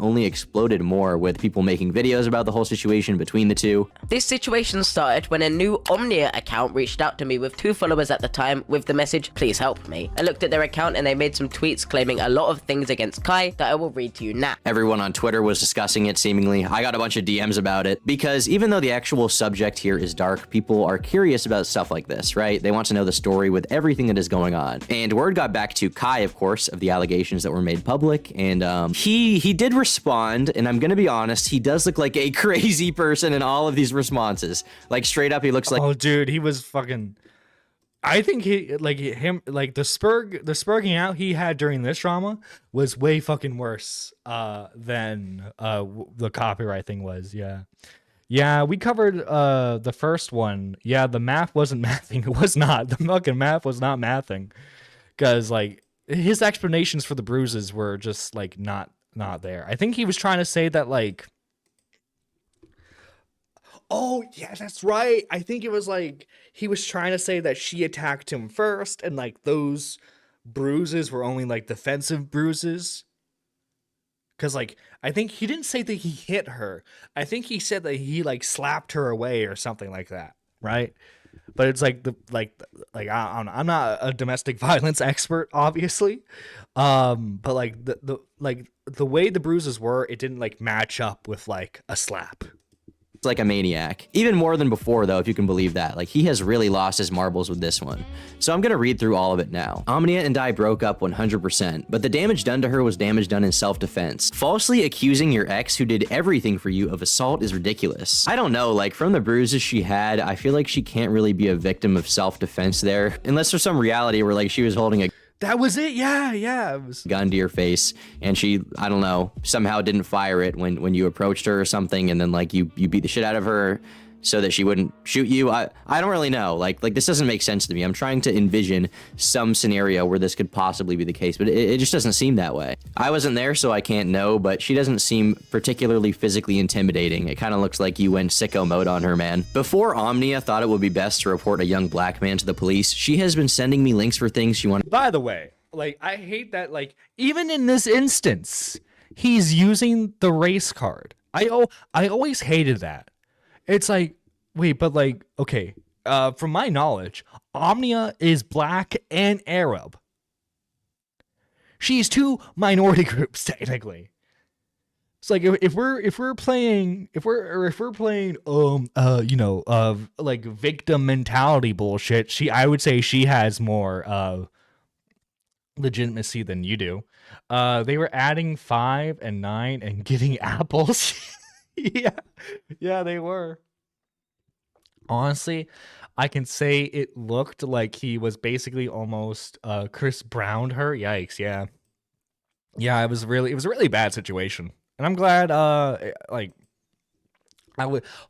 G: Only exploded more with people making videos about the whole situation between the two.
L: This situation started when a new Omnia account reached out to me with 2 followers at the time with the message, please help me. I looked at their account and they made some tweets claiming a lot of things against Kai that I will read to you now.
G: Everyone on Twitter was discussing it, seemingly. I got a bunch of DMs about it, because even though the actual subject here is dark, people are curious about stuff like this, right? They want to know the story with everything that is going on. And word got back to Kai, of course, of the allegations that were made public, and he did respond, and I'm gonna be honest, he does look like a crazy person in all of these responses. Like, straight up, he looks like—
C: oh, dude, he was fucking— I think the spurging out he had during this drama was way fucking worse than the copyright thing was. Yeah, we covered the first one. Yeah, the math wasn't mathing. It was not. The fucking math was not mathing, because like his explanations for the bruises were just like not there. I think he was trying to say that like— oh, yeah, that's right. I think it was like he was trying to say that she attacked him first, and like those bruises were only like defensive bruises. Because like I think he didn't say that he hit her. I think he said that he like slapped her away or something like that, right? But it's like I don't know. I'm not a domestic violence expert, obviously, but like the way the bruises were, it didn't like match up with like a slap.
G: It's like a maniac. Even more than before, though, if you can believe that. Like, he has really lost his marbles with this one. So I'm gonna read through all of it now. Omnia and I broke up 100%, but the damage done to her was damage done in self-defense. Falsely accusing your ex who did everything for you of assault is ridiculous. I don't know, like, from the bruises she had, I feel like she can't really be a victim of self-defense there. Unless there's some reality where, like, she was holding a—
C: that was it. Yeah. It was—
G: gun to your face, and she, I don't know, somehow didn't fire it when you approached her or something, and then like you beat the shit out of her so that she wouldn't shoot you. I don't really know. Like this doesn't make sense to me. I'm trying to envision some scenario where this could possibly be the case, but it just doesn't seem that way. I wasn't there, so I can't know, but she doesn't seem particularly physically intimidating. It kind of looks like you went sicko mode on her, man. Before Omnia thought it would be best to report a young black man to the police, she has been sending me links for things she wanted.
C: By the way, like, I hate that, like, even in this instance, he's using the race card. I always hated that. It's like, wait, but like, okay, from my knowledge, Omnia is black and Arab. She's 2 minority groups, technically. It's like if we're playing like victim mentality bullshit, I would say she has more legitimacy than you do. They were adding 5 and 9 and getting apples. yeah, they were. Honestly, I can say it looked like he was basically almost Chris Browned her. Yikes, yeah. It was a really bad situation. And I'm glad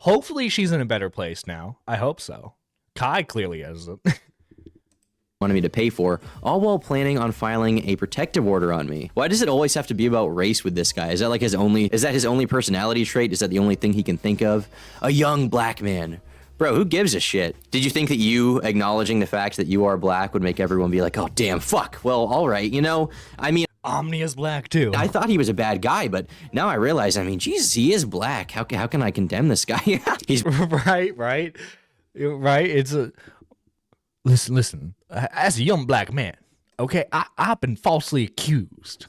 C: hopefully she's in a better place now. I hope so. Kai clearly isn't.
G: Wanted me to pay for, all while planning on filing a protective order on me. Why does it always have to be about race with this guy? Is that like his only personality trait? Is that the only thing he can think of? A young black man. Bro, who gives a shit? Did you think that you acknowledging the fact that you are black would make everyone be like, oh damn, fuck. Well, all right, you know? I mean,
C: Omnia's black too.
G: I thought he was a bad guy, but now I realize, I mean, Jesus, he is black. How can I condemn this guy? He's
C: right. It's a listen. As a young black man, okay, I've been falsely accused.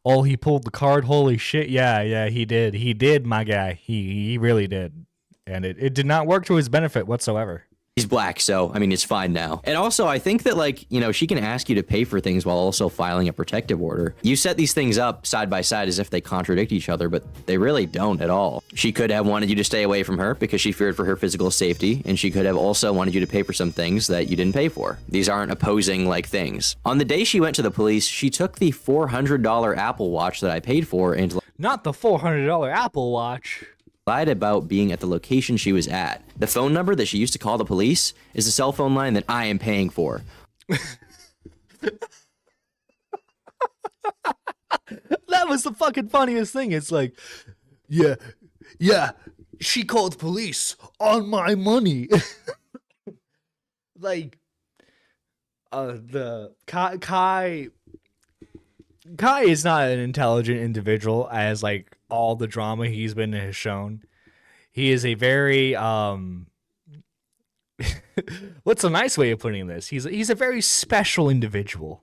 C: Oh, he pulled the card. Holy shit! Yeah, he did. He did, my guy. He really did, and it did not work to his benefit whatsoever.
G: He's black, so, I mean, it's fine now. And also, I think that, like, you know, she can ask you to pay for things while also filing a protective order. You set these things up side by side as if they contradict each other, but they really don't at all. She could have wanted you to stay away from her because she feared for her physical safety, and she could have also wanted you to pay for some things that you didn't pay for. These aren't opposing, like, things. On the day she went to the police, she took the $400 Apple Watch that I paid for and...
C: Not the $400 Apple Watch.
G: Lied about being at the location she was at. The phone number that she used to call the police is the cell phone line that I am paying for.
C: That was the fucking funniest thing. It's like, yeah, she called the police on my money. Like, the Kai is not an intelligent individual, as like all the drama he's been has shown. He is a very what's a nice way of putting this? He's a very special individual.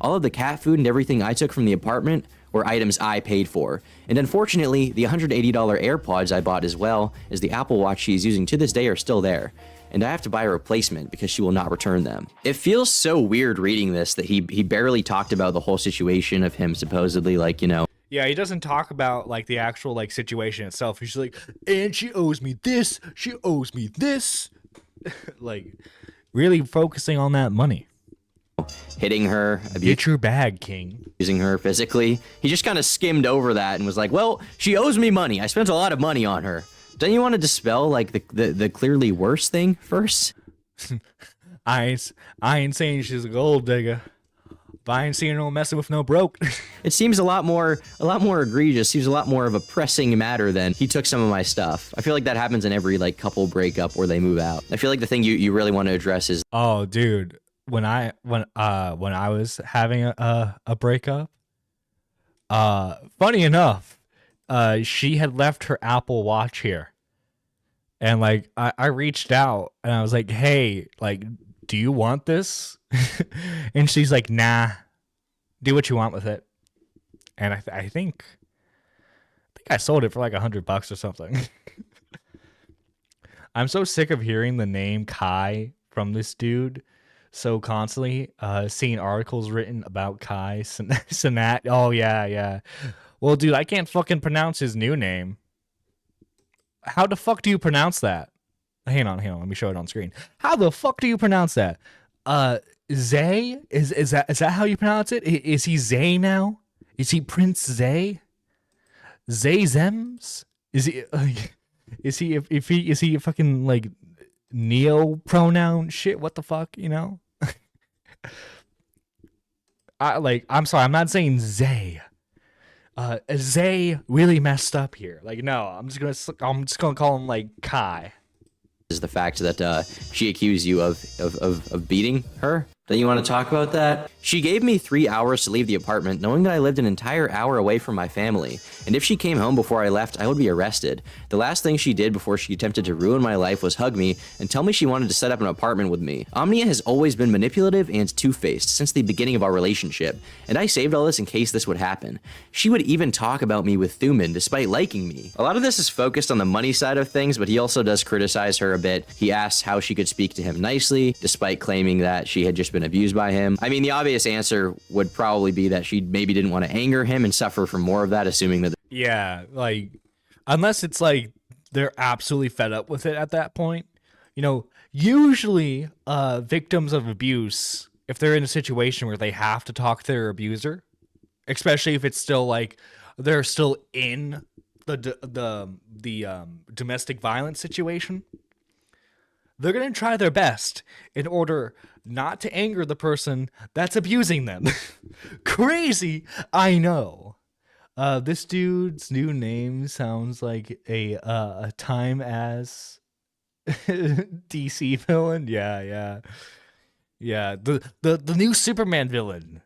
G: All of the cat food and everything I took from the apartment were items I paid for. And unfortunately, the $180 AirPods I bought as well as the Apple Watch she is using to this day are still there. And I have to buy a replacement because she will not return them. It feels so weird reading this that he barely talked about the whole situation of him supposedly, like, you know.
C: Yeah, he doesn't talk about like the actual like situation itself. He's like, and she owes me this, she owes me this. Like, really focusing on that money.
G: Hitting her,
C: get your bag, King.
G: Using her physically. He just kind of skimmed over that and was like, well, she owes me money. I spent a lot of money on her. Don't you want to dispel like the clearly worse thing first?
C: I ain't saying she's a gold digger, but I ain't seeing no messing with no broke.
G: It seems a lot more egregious. Seems a lot more of a pressing matter than he took some of my stuff. I feel like that happens in every like couple breakup where they move out. I feel like the thing you really want to address is,
C: oh, dude, when I was having a breakup, funny enough, she had left her Apple Watch here. And like I reached out and I was like, hey, like, do you want this? And she's like, nah, do what you want with it. And I think I sold it for like $100 or something. I'm so sick of hearing the name Kai from this dude so constantly, seeing articles written about Kai Sanat. Oh yeah. Well, dude, I can't fucking pronounce his new name. How the fuck do you pronounce that? Hang on. Let me show it on screen. How the fuck do you pronounce that? Zay? Is that how you pronounce it? Is he Zay now? Is he Prince Zay? Zay Zems? Is he is he a fucking like neo pronoun shit? What the fuck, you know? I'm sorry, I'm not saying Zay. Zay really messed up here. Like, no, I'm just gonna call him like Kai.
G: Is the fact that she accused you of beating her. Don't you want to talk about that? She gave me 3 hours to leave the apartment, knowing that I lived an entire hour away from my family. And if she came home before I left, I would be arrested. The last thing she did before she attempted to ruin my life was hug me and tell me she wanted to set up an apartment with me. Omnia has always been manipulative and two-faced since the beginning of our relationship, and I saved all this in case this would happen. She would even talk about me with Thuman despite liking me. A lot of this is focused on the money side of things, but he also does criticize her a bit. He asks how she could speak to him nicely, despite claiming that she had just been abused by him. I mean, the obvious answer would probably be that she maybe didn't want to anger him and suffer from more of that, assuming that...
C: Yeah, like, unless it's like they're absolutely fed up with it at that point. You know, usually victims of abuse, if they're in a situation where they have to talk to their abuser, especially if it's still like they're still in the domestic violence situation, they're going to try their best in order not to anger the person that's abusing them. Crazy, I know. This dude's new name sounds like a time as DC villain. Yeah. The new Superman villain,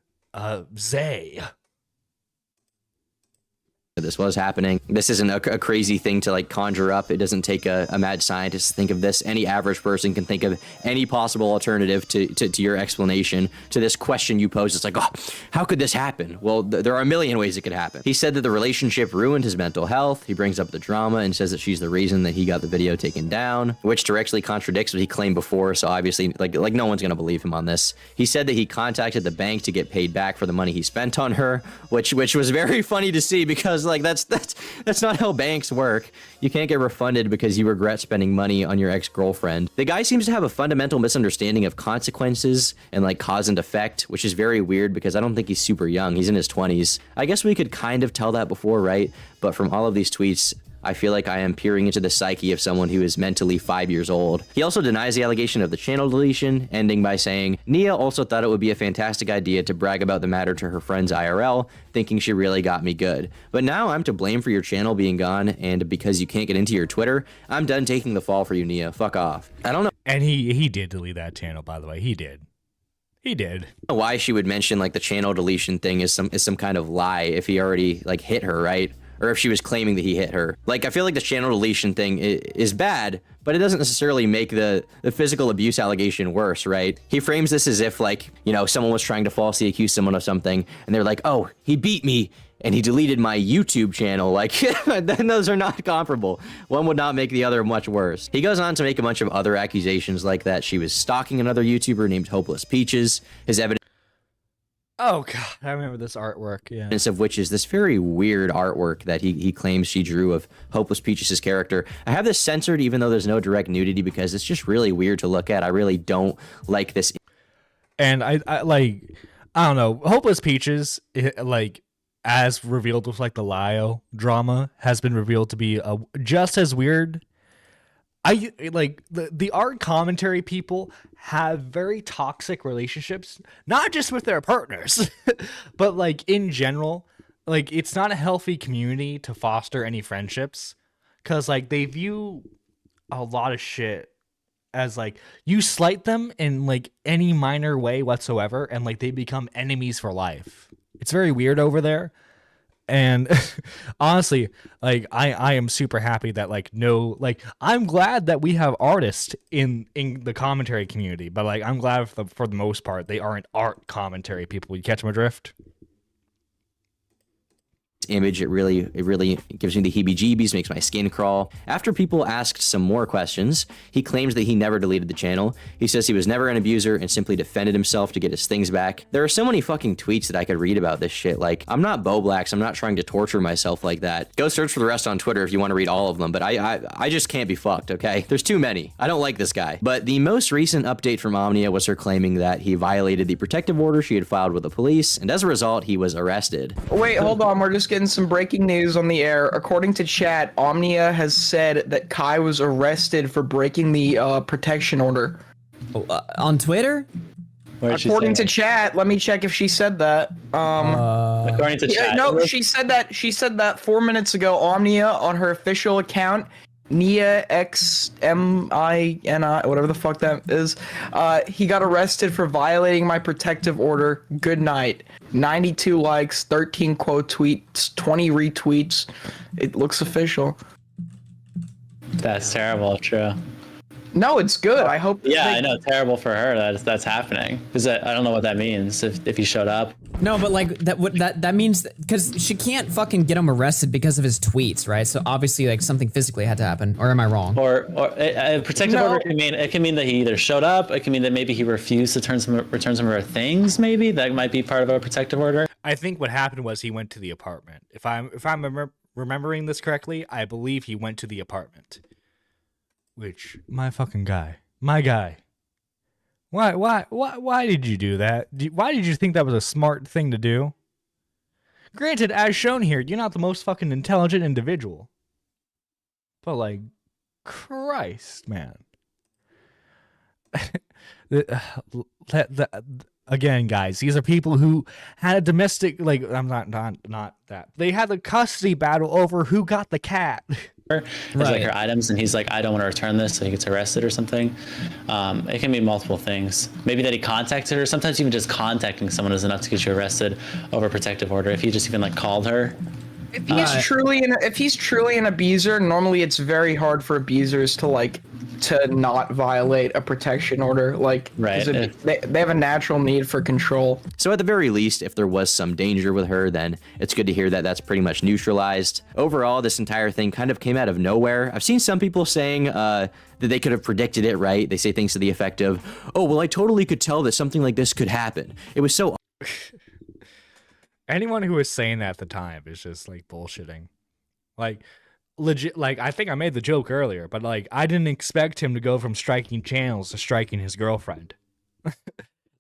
C: Zay.
G: this was happening. This isn't a crazy thing to like conjure up. It doesn't take a mad scientist to think of this. Any average person can think of any possible alternative to your explanation to this question you posed. It's like, oh, how could this happen? Well, there are a million ways it could happen. He said that the relationship ruined his mental health. He brings up the drama and says that she's the reason that he got the video taken down, which directly contradicts what he claimed before. So obviously, like no one's gonna believe him on this. He said that he contacted the bank to get paid back for the money he spent on her, which was very funny to see because like that's not how banks work. You can't get refunded because you regret spending money on your ex-girlfriend. The guy seems to have a fundamental misunderstanding of consequences and like cause and effect, which is very weird because I don't think he's super young. He's in his 20s. I guess we could kind of tell that before, right? But from all of these tweets, I feel like I am peering into the psyche of someone who is mentally 5 years old. He also denies the allegation of the channel deletion, ending by saying, Nia also thought it would be a fantastic idea to brag about the matter to her friends IRL, thinking she really got me good. But now I'm to blame for your channel being gone, and because you can't get into your Twitter, I'm done taking the fall for you, Nia. Fuck off. I don't know.
C: And he did delete that channel, by the way. He did. He did.
G: Why she would mention like the channel deletion thing is some kind of lie if he already like hit her, right? Or if she was claiming that he hit her. Like, I feel like the channel deletion thing is bad, but it doesn't necessarily make the physical abuse allegation worse, right? He frames this as if, like, you know, someone was trying to falsely accuse someone of something, and they're like, oh, he beat me, and he deleted my YouTube channel. Like, then those are not comparable. One would not make the other much worse. He goes on to make a bunch of other accusations like that she was stalking another YouTuber named Hopeless Peaches. His evidence
C: Oh god, I remember this artwork. Yeah,
G: of which is this very weird artwork that he claims she drew of Hopeless Peaches' character. I have this censored even though there's no direct nudity because it's just really weird to look at. I really don't like this.
C: And I don't know, Hopeless Peaches, like as revealed with like the Lio drama, has been revealed to be just as weird. I like the art commentary people have very toxic relationships, not just with their partners, but like in general. Like, it's not a healthy community to foster any friendships, because like they view a lot of shit as like you slight them in like any minor way whatsoever, and like they become enemies for life. It's very weird over there. And honestly, like I am super happy that I'm glad that we have artists in the commentary community, but like I'm glad for the most part they aren't art commentary people. You catch my drift?
G: Image, it really gives me the heebie-jeebies, makes my skin crawl. After people asked some more questions, he claims that he never deleted the channel. He says he was never an abuser and simply defended himself to get his things back. There are so many fucking tweets that I could read about this shit. Like, I'm not Bo Blacks, I'm not trying to torture myself like that. Go search for the rest on Twitter if you want to read all of them, but I just can't be fucked, okay? There's too many. I don't like this guy. But the most recent update from Omnia was her claiming that he violated the protective order she had filed with the police, and as a result, he was arrested.
M: Wait, hold on, we're just getting some breaking news on the air. According to chat, Omnia has said that Kai was arrested for breaking the protection order.
N: On Twitter?
M: According to chat, let me check if she said that.
O: According to chat.
M: No, she said that 4 minutes ago. Omnia on her official account, Nia XMINI, whatever the fuck that is. He got arrested for violating my protective order. Good night. 92 likes, 13 quote tweets, 20 retweets. It looks official.
O: That's terrible, true.
M: No, it's good. I hope.
O: Yeah, I know. Terrible for her that's happening. Because I don't know what that means if he showed up.
N: No, but like that means because she can't fucking get him arrested because of his tweets, right? So obviously, like something physically had to happen. Or am I wrong?
O: Or a protective order can mean that he either showed up. It can mean that maybe he refused to return some of her things. Maybe that might be part of a protective order.
C: I think what happened was he went to the apartment. If I'm remembering this correctly, I believe he went to the apartment. Which, my guy. Why did you do that? Why did you think that was a smart thing to do? Granted, as shown here, you're not the most fucking intelligent individual. But like, Christ, man. Again, guys, these are people who had a domestic, like, I'm not that. They had a custody battle over who got the cat.
O: There's like her items, and he's like, I don't want to return this, so he gets arrested or something. It can mean multiple things. Maybe that he contacted her. Sometimes even just contacting someone is enough to get you arrested over a protective order. If he just even like called her,
M: If he's truly an abuser, normally it's very hard for abusers to not violate a protection order. They have a natural need for control.
G: So at the very least, if there was some danger with her, then it's good to hear that that's pretty much neutralized. Overall, this entire thing kind of came out of nowhere. I've seen some people saying that they could have predicted it, right? They say things to the effect of, oh, well, I totally could tell that something like this could happen. It was so...
C: Anyone who was saying that at the time is just like bullshitting. Like legit, like I think I made the joke earlier, but like I didn't expect him to go from striking channels to striking his girlfriend.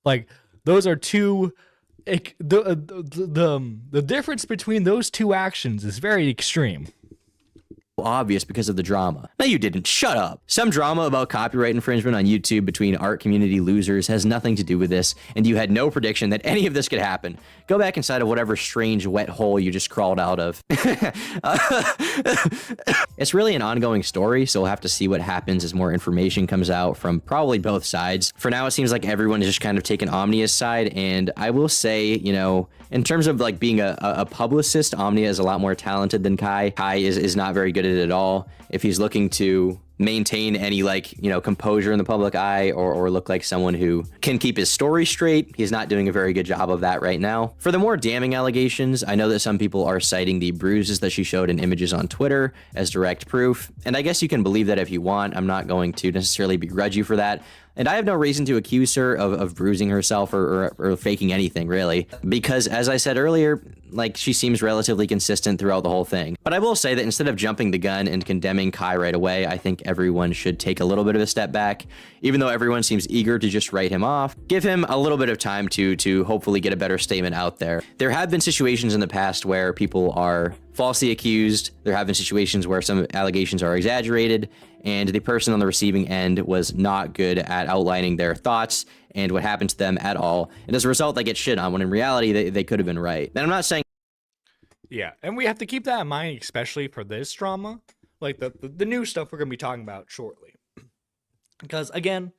C: Like those are two the difference between those two actions is very extreme.
G: Obvious because of the drama. No, you didn't. Shut up. Some drama about copyright infringement on YouTube between art community losers has nothing to do with this, and you had no prediction that any of this could happen. Go back inside of whatever strange wet hole you just crawled out of. It's really an ongoing story, so we'll have to see what happens as more information comes out from probably both sides. For now, it seems like everyone is just kind of taking Omnia's side, and I will say, you know, in terms of like being a publicist, Omnia is a lot more talented than Kai. Kai is not very good at it at all. If he's looking to maintain any composure in the public eye or look like someone who can keep his story straight, he's not doing a very good job of that right now. For the more damning allegations, I know that some people are citing the bruises that she showed in images on Twitter as direct proof, and I guess you can believe that if you want. I'm not going to necessarily begrudge you for that. And I have no reason to accuse her of bruising herself or faking anything, really. Because, as I said earlier, like, she seems relatively consistent throughout the whole thing. But I will say that instead of jumping the gun and condemning Kai right away, I think everyone should take a little bit of a step back. Even though everyone seems eager to just write him off, give him a little bit of time to hopefully get a better statement out there. There have been situations in the past where people are falsely accused. There have been situations where some allegations are exaggerated, and the person on the receiving end was not good at outlining their thoughts and what happened to them at all. And as a result, they get shit on, when in reality, they could have been right. And I'm not saying...
C: Yeah, and we have to keep that in mind, especially for this drama. Like, the new stuff we're going to be talking about shortly. Because, again,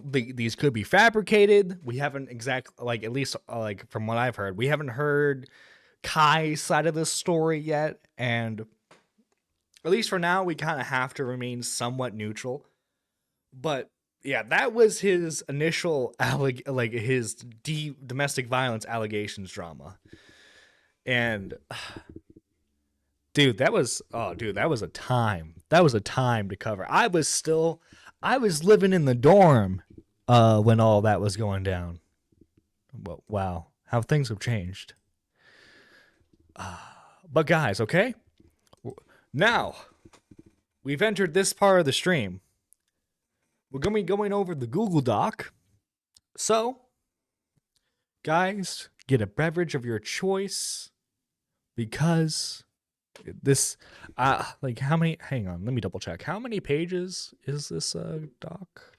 C: these could be fabricated. We haven't at least from what I've heard, we haven't heard Kai's side of this story yet, and at least for now, we kind of have to remain somewhat neutral. But yeah, that was his initial his domestic violence allegations drama, and dude, that was a time. That was a time to cover. I was living in the dorm when all that was going down. Well, wow, how things have changed. But guys, okay? Now, we've entered this part of the stream. We're going to be going over the Google Doc. So, guys, get a beverage of your choice, because this, how many, hang on, let me double check. How many pages is this doc?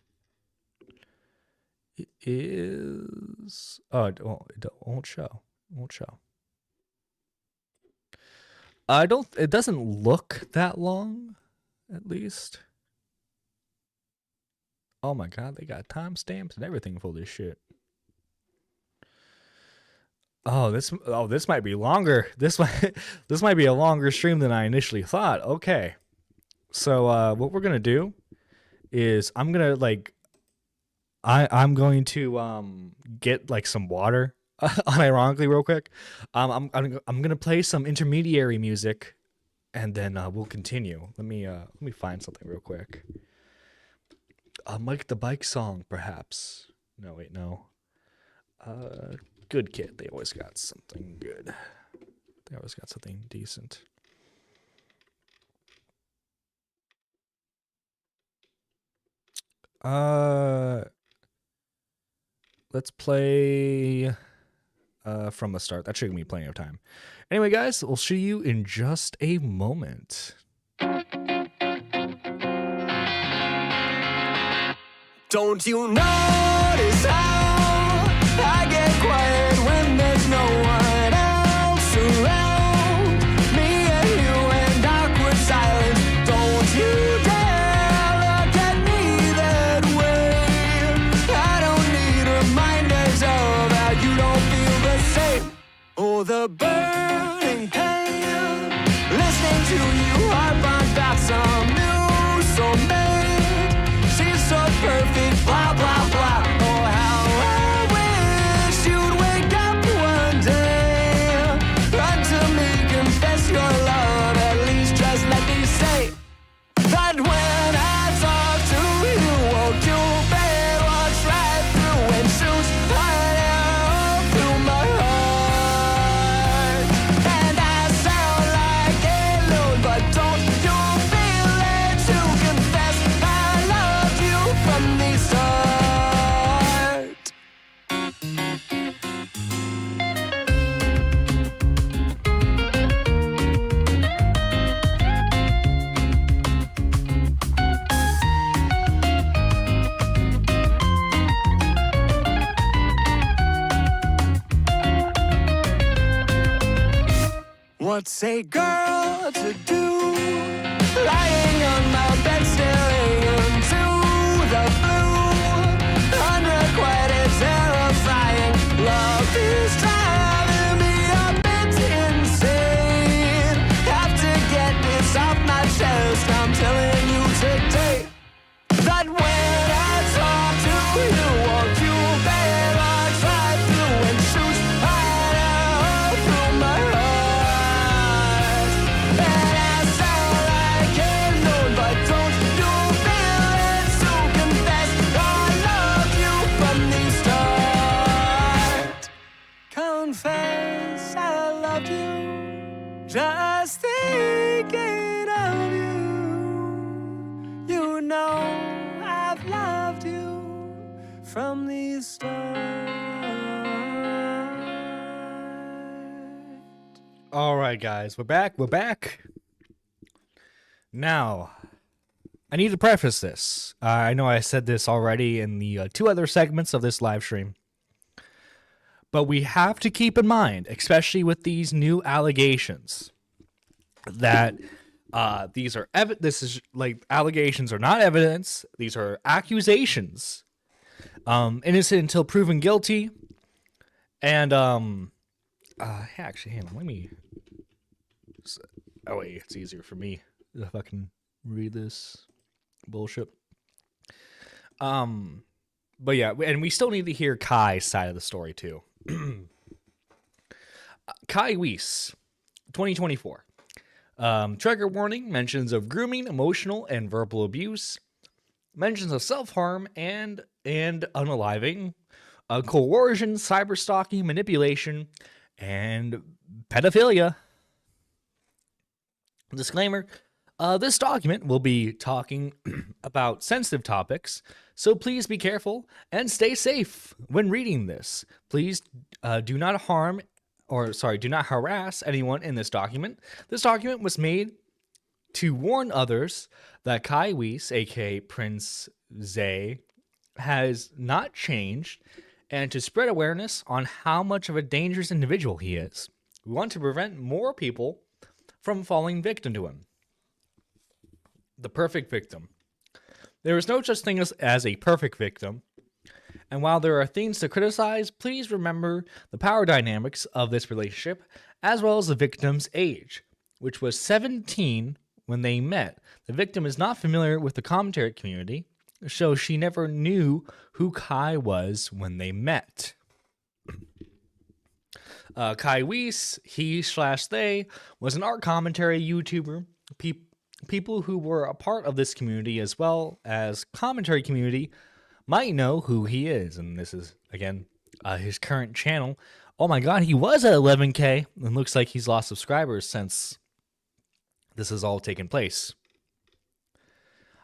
C: It is, it won't show. It won't show. It doesn't look that long, at least. Oh my god, they got timestamps and everything for this shit. This might be longer. This might be a longer stream than I initially thought. Okay. So what we're gonna do is I'm going to get some water. Unironically, real quick, I'm gonna play some intermediary music, and then we'll continue. Let me find something real quick. Mike the Bike song, perhaps. No, wait, no. Good Kid. They always got something good. They always got something decent. Let's play from the start. That should give me plenty of time. Anyway, guys, we'll see you in just a moment.
B: Don't you notice how I get quiet when there's no one else around? Me and you and awkward silence. Don't you dare look at me that way. I don't need reminders of how you don't feel the same. What's a girl to do? Lying on my bed staring into the blue. Unrequited, terrifying. Love is driving me a bit insane. Have to get this off my chest. I'm telling you today that when I talk to you, won't you better try through and shoot right out through my heart. And I sound like a loon, but don't you feel it to confess I love you from the start. Confess I loved you, just thinking of you. You know I've loved you from the start.
C: All right, guys, we're back. We're back. Now, I need to preface this. I know I said this already in the 2 other segments of this live stream, but we have to keep in mind, especially with these new allegations, that these are this is like allegations are not evidence. These are accusations. Innocent until proven guilty. And actually, hang on. Let me. Oh wait, it's easier for me if I can read this bullshit. But yeah, and we still need to hear Kai's side of the story too. Kai Weiss, 2024. Trigger warning: mentions of grooming, emotional and verbal abuse, mentions of self-harm and unaliving, coercion, cyberstalking, manipulation, and pedophilia. Disclaimer: this document will be talking about sensitive topics, so please be careful and stay safe when reading this. Please do not harass anyone in this document. This document was made to warn others that Kai Weiss, aka Prince Zay, has not changed, and to spread awareness on how much of a dangerous individual he is. We want to prevent more people from falling victim to him. The perfect victim. There is no such thing as a perfect victim. And while there are things to criticize, please remember the power dynamics of this relationship, as well as the victim's age, which was 17 when they met. The victim is not familiar with the commentary community, so she never knew who Kai was when they met. Kai Weiss, he/they, was an art commentary YouTuber. People who were a part of this community as well as commentary community might know who he is. And this is, again, his current channel. Oh my god, he was at 11K and looks like he's lost subscribers since this has all taken place.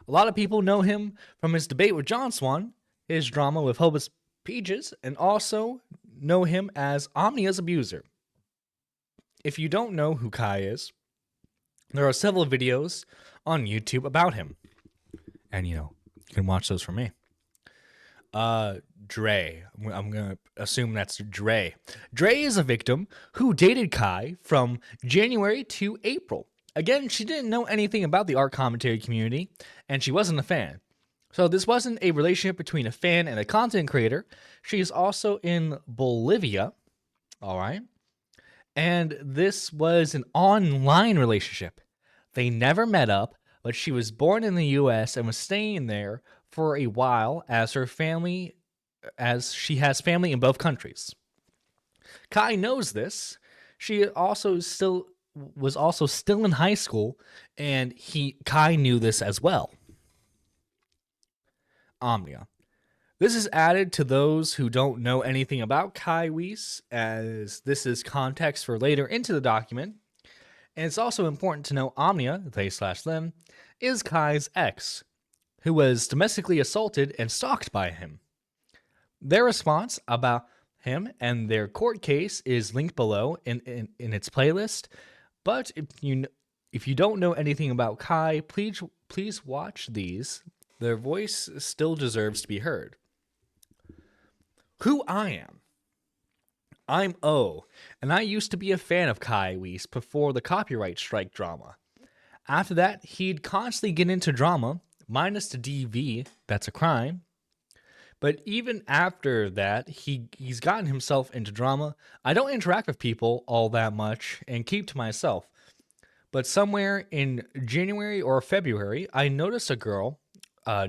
C: A lot of people know him from his debate with John Swan, his drama with Hobus Peaches, and also know him as Omnia's abuser. If you don't know who Kai is, there are several videos on YouTube about him. And, you can watch those from me. Dre. I'm going to assume that's Dre. Dre is a victim who dated Kai from January to April. Again, she didn't know anything about the art commentary community, and she wasn't a fan. So this wasn't a relationship between a fan and a content creator. She is also in Bolivia, all right? And this was an online relationship. They never met up, but she was born in the U.S. and was staying there for a while as she has family in both countries. Kai knows this. She was also still in high school, and Kai knew this as well. Omnia. This is added to those who don't know anything about Kai Weiss, as this is context for later into the document. And it's also important to know Omnia, they/them, is Kai's ex, who was domestically assaulted and stalked by him. Their response about him and their court case is linked below in its playlist. But if you don't know anything about Kai, please watch these. Their voice still deserves to be heard. Who I am. I'm O, and I used to be a fan of Kai Weiss before the copyright strike drama. After that, he'd constantly get into drama, minus the DV, that's a crime. But even after that, he's gotten himself into drama. I don't interact with people all that much and keep to myself. But somewhere in January or February, I noticed a girl,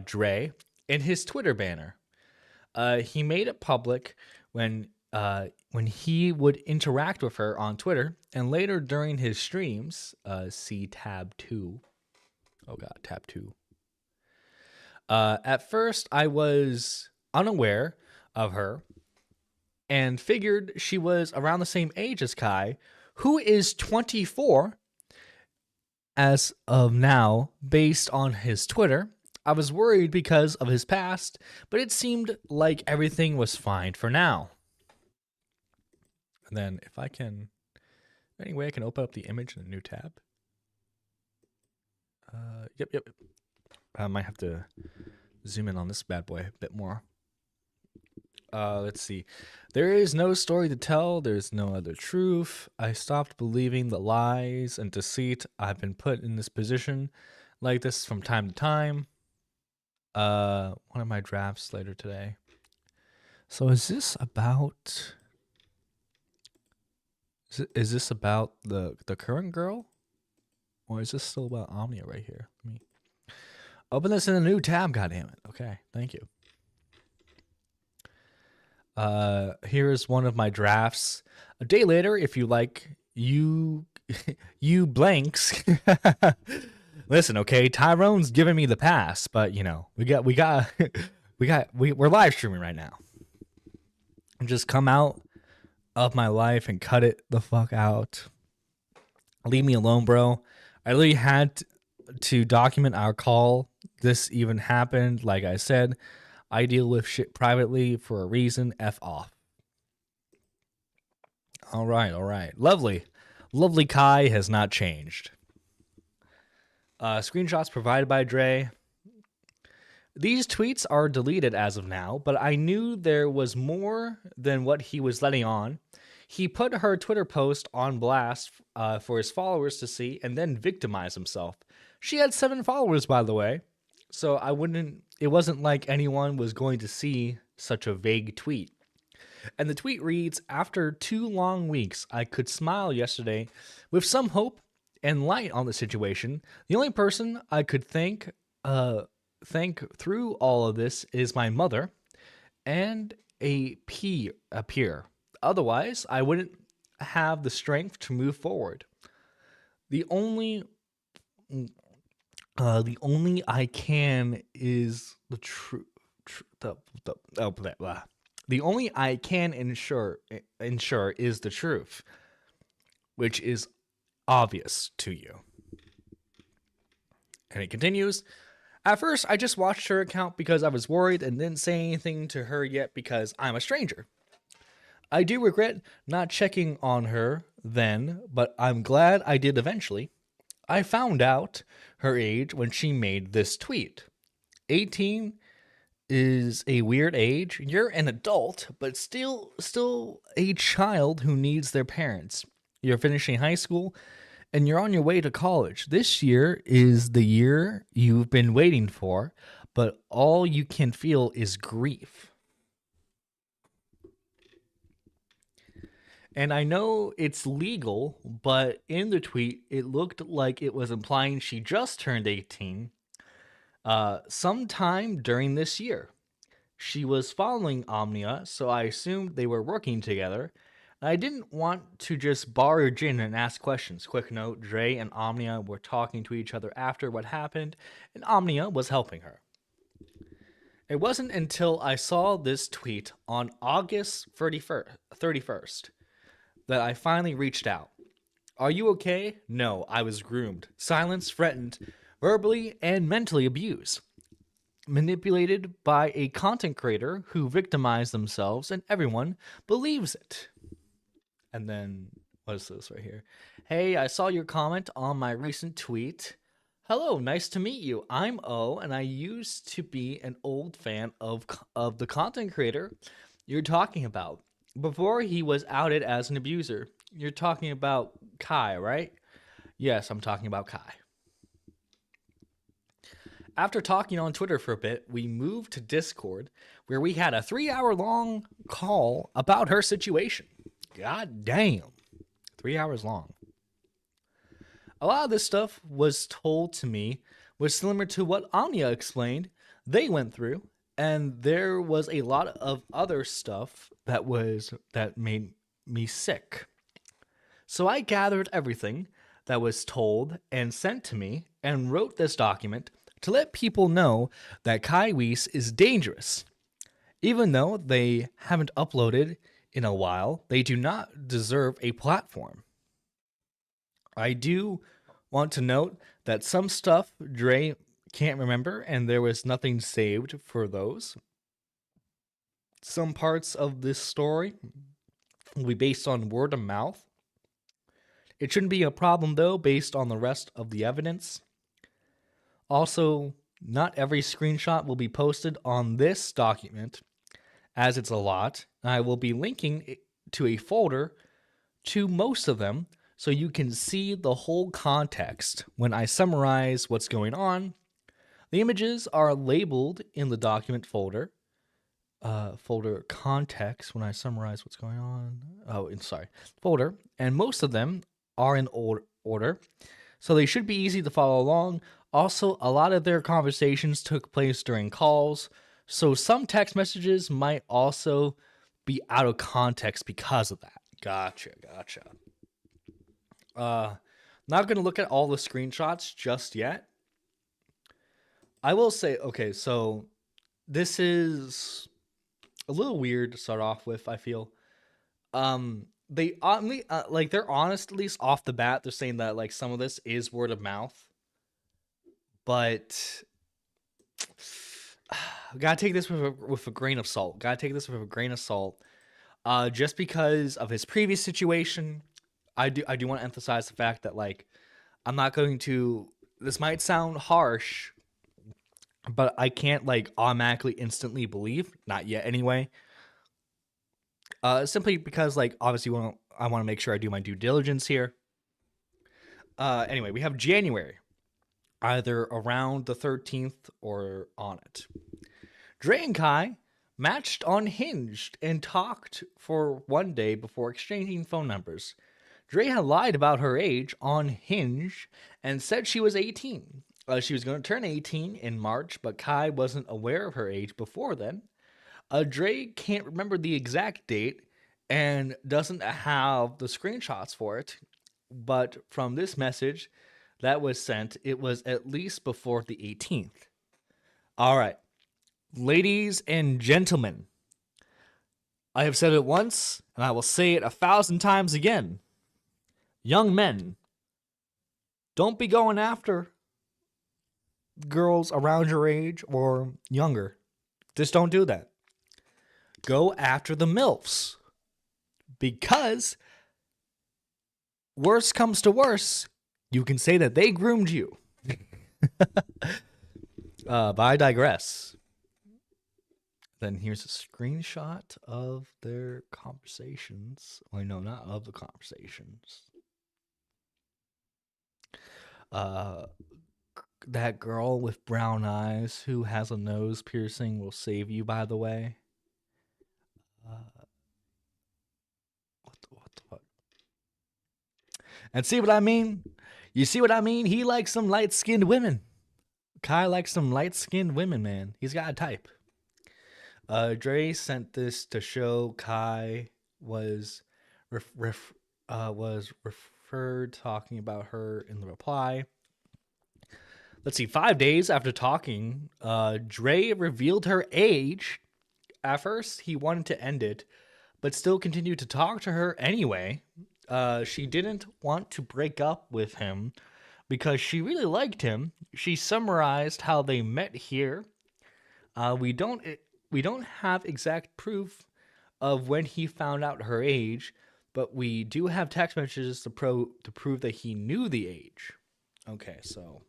C: Dre, in his Twitter banner. He made it public when he would interact with her on Twitter, and later during his streams, see tab 2. Oh god, tab 2. At first, I was unaware of her and figured she was around the same age as Kai, who is 24 as of now, based on his Twitter. I was worried because of his past, but it seemed like everything was fine for now. And then if I can, any way I can open up the image in a new tab. Yep. I might have to zoom in on this bad boy a bit more. Let's see. There is no story to tell. There's no other truth. I stopped believing the lies and deceit. I've been put in this position like this from time to time. One of my drafts later today. So is this about... Is this about the current girl? Or is this still about Omnia right here? Let me open this in a new tab, goddammit. Okay, thank you. Here is one of my drafts. A day later, if you like, you blanks. Listen, okay, Tyrone's giving me the pass, but you know, we're live streaming right now. Just come out of my life and cut it the fuck out. Leave me alone, bro. I literally had to document our call. This even happened. Like I said, I deal with shit privately for a reason. F off. All right. Lovely Kai has not changed. Screenshots provided by Dre. These tweets are deleted as of now, but I knew there was more than what he was letting on. He put her Twitter post on blast for his followers to see and then victimized himself. She had 7 followers, by the way, so it wasn't like anyone was going to see such a vague tweet. And the tweet reads, after 2 long weeks, I could smile yesterday with some hope and light on the situation. The only person I could thank through all of this is my mother and a peer. Otherwise, I wouldn't have the strength to move forward. The only I can is the truth. The only I can ensure is the truth, which is obvious to you. And it continues. At first, I just watched her account because I was worried and didn't say anything to her yet because I'm a stranger. I do regret not checking on her then, but I'm glad I did eventually. I found out her age when she made this tweet. 18 is a weird age. You're an adult, but still a child who needs their parents. You're finishing high school, and you're on your way to college. This year is the year you've been waiting for, but all you can feel is grief. And I know it's legal, but in the tweet, it looked like it was implying she just turned 18 sometime during this year. She was following Omnia, so I assumed they were working together. I didn't want to just barge in and ask questions. Quick note, Dre and Omnia were talking to each other after what happened, and Omnia was helping her. It wasn't until I saw this tweet on August 31st that I finally reached out. Are you okay? No, I was groomed, silenced, threatened, verbally and mentally abused. Manipulated by a content creator who victimized themselves, and everyone believes it. And then, what is this right here? Hey, I saw your comment on my recent tweet. Hello, nice to meet you. I'm O, and I used to be an old fan of the content creator you're talking about. before he was outed as an abuser. You're talking about Kai, right? Yes, I'm talking about Kai. After talking on Twitter for a bit, we moved to Discord, where we had a 3-hour-long call about her situation. God damn. 3 hours long. A lot of this stuff was told to me was similar to what Anya explained they went through, and there was a lot of other stuff that made me sick. So I gathered everything that was told and sent to me and wrote this document to let people know that Kai Weiss is dangerous. Even though they haven't uploaded in a while, they do not deserve a platform. I do want to note that some stuff Dre can't remember, and there was nothing saved for those. Some parts of this story will be based on word of mouth. It shouldn't be a problem, though, based on the rest of the evidence. Also, not every screenshot will be posted on this document, as it's a lot. I will be linking to a folder to most of them, so you can see the whole context when I summarize what's going on. The images are labeled in the document folder. Folder context when I summarize what's going on. Folder. And most of them are in order, so they should be easy to follow along. Also, a lot of their conversations took place during calls, so some text messages might also be out of context because of that. Gotcha. Not going to look at all the screenshots just yet. I will say, okay, so this is a little weird to start off with, I feel. They only, they're honest, at least off the bat. They're saying that, like, some of this is word of mouth. But gotta take this with a grain of salt. Just because of his previous situation, I do want to emphasize the fact that, like, I'm not going to. This might sound harsh, but I can't, like, automatically instantly believe, not yet anyway. Simply because, like, obviously I want to make sure I do my due diligence here. Anyway, we have January, either around the 13th or on it. Dre and Kai matched on Hinged and talked for one day before exchanging phone numbers. Dre had lied about her age on Hinge and said she was 18. She was going to turn 18 in March, but Kai wasn't aware of her age before then. Dre can't remember the exact date and doesn't have the screenshots for it, but from this message that was sent, it was at least before the 18th. All right, ladies and gentlemen, I have said it once, and I will say it 1,000 times again. Young men, don't be going after girls around your age or younger. Just don't do that. Go after the MILFs. Because worse comes to worse, you can say that they groomed you. But I digress. Then here's a screenshot of their conversations. Oh, no, not of the conversations. That girl with brown eyes who has a nose piercing will save you, by the way. What the fuck? And see what I mean? You see what I mean? He likes some light-skinned women. Kai likes some light-skinned women, man. He's got a type. Dre sent this to show Kai was referred talking about her in the reply. Let's see, 5 days after talking, Dre revealed her age. At first, he wanted to end it, but still continued to talk to her anyway. She didn't want to break up with him because she really liked him. She summarized how they met here. We don't have exact proof of when he found out her age, but we do have text messages to prove that he knew the age. Okay, so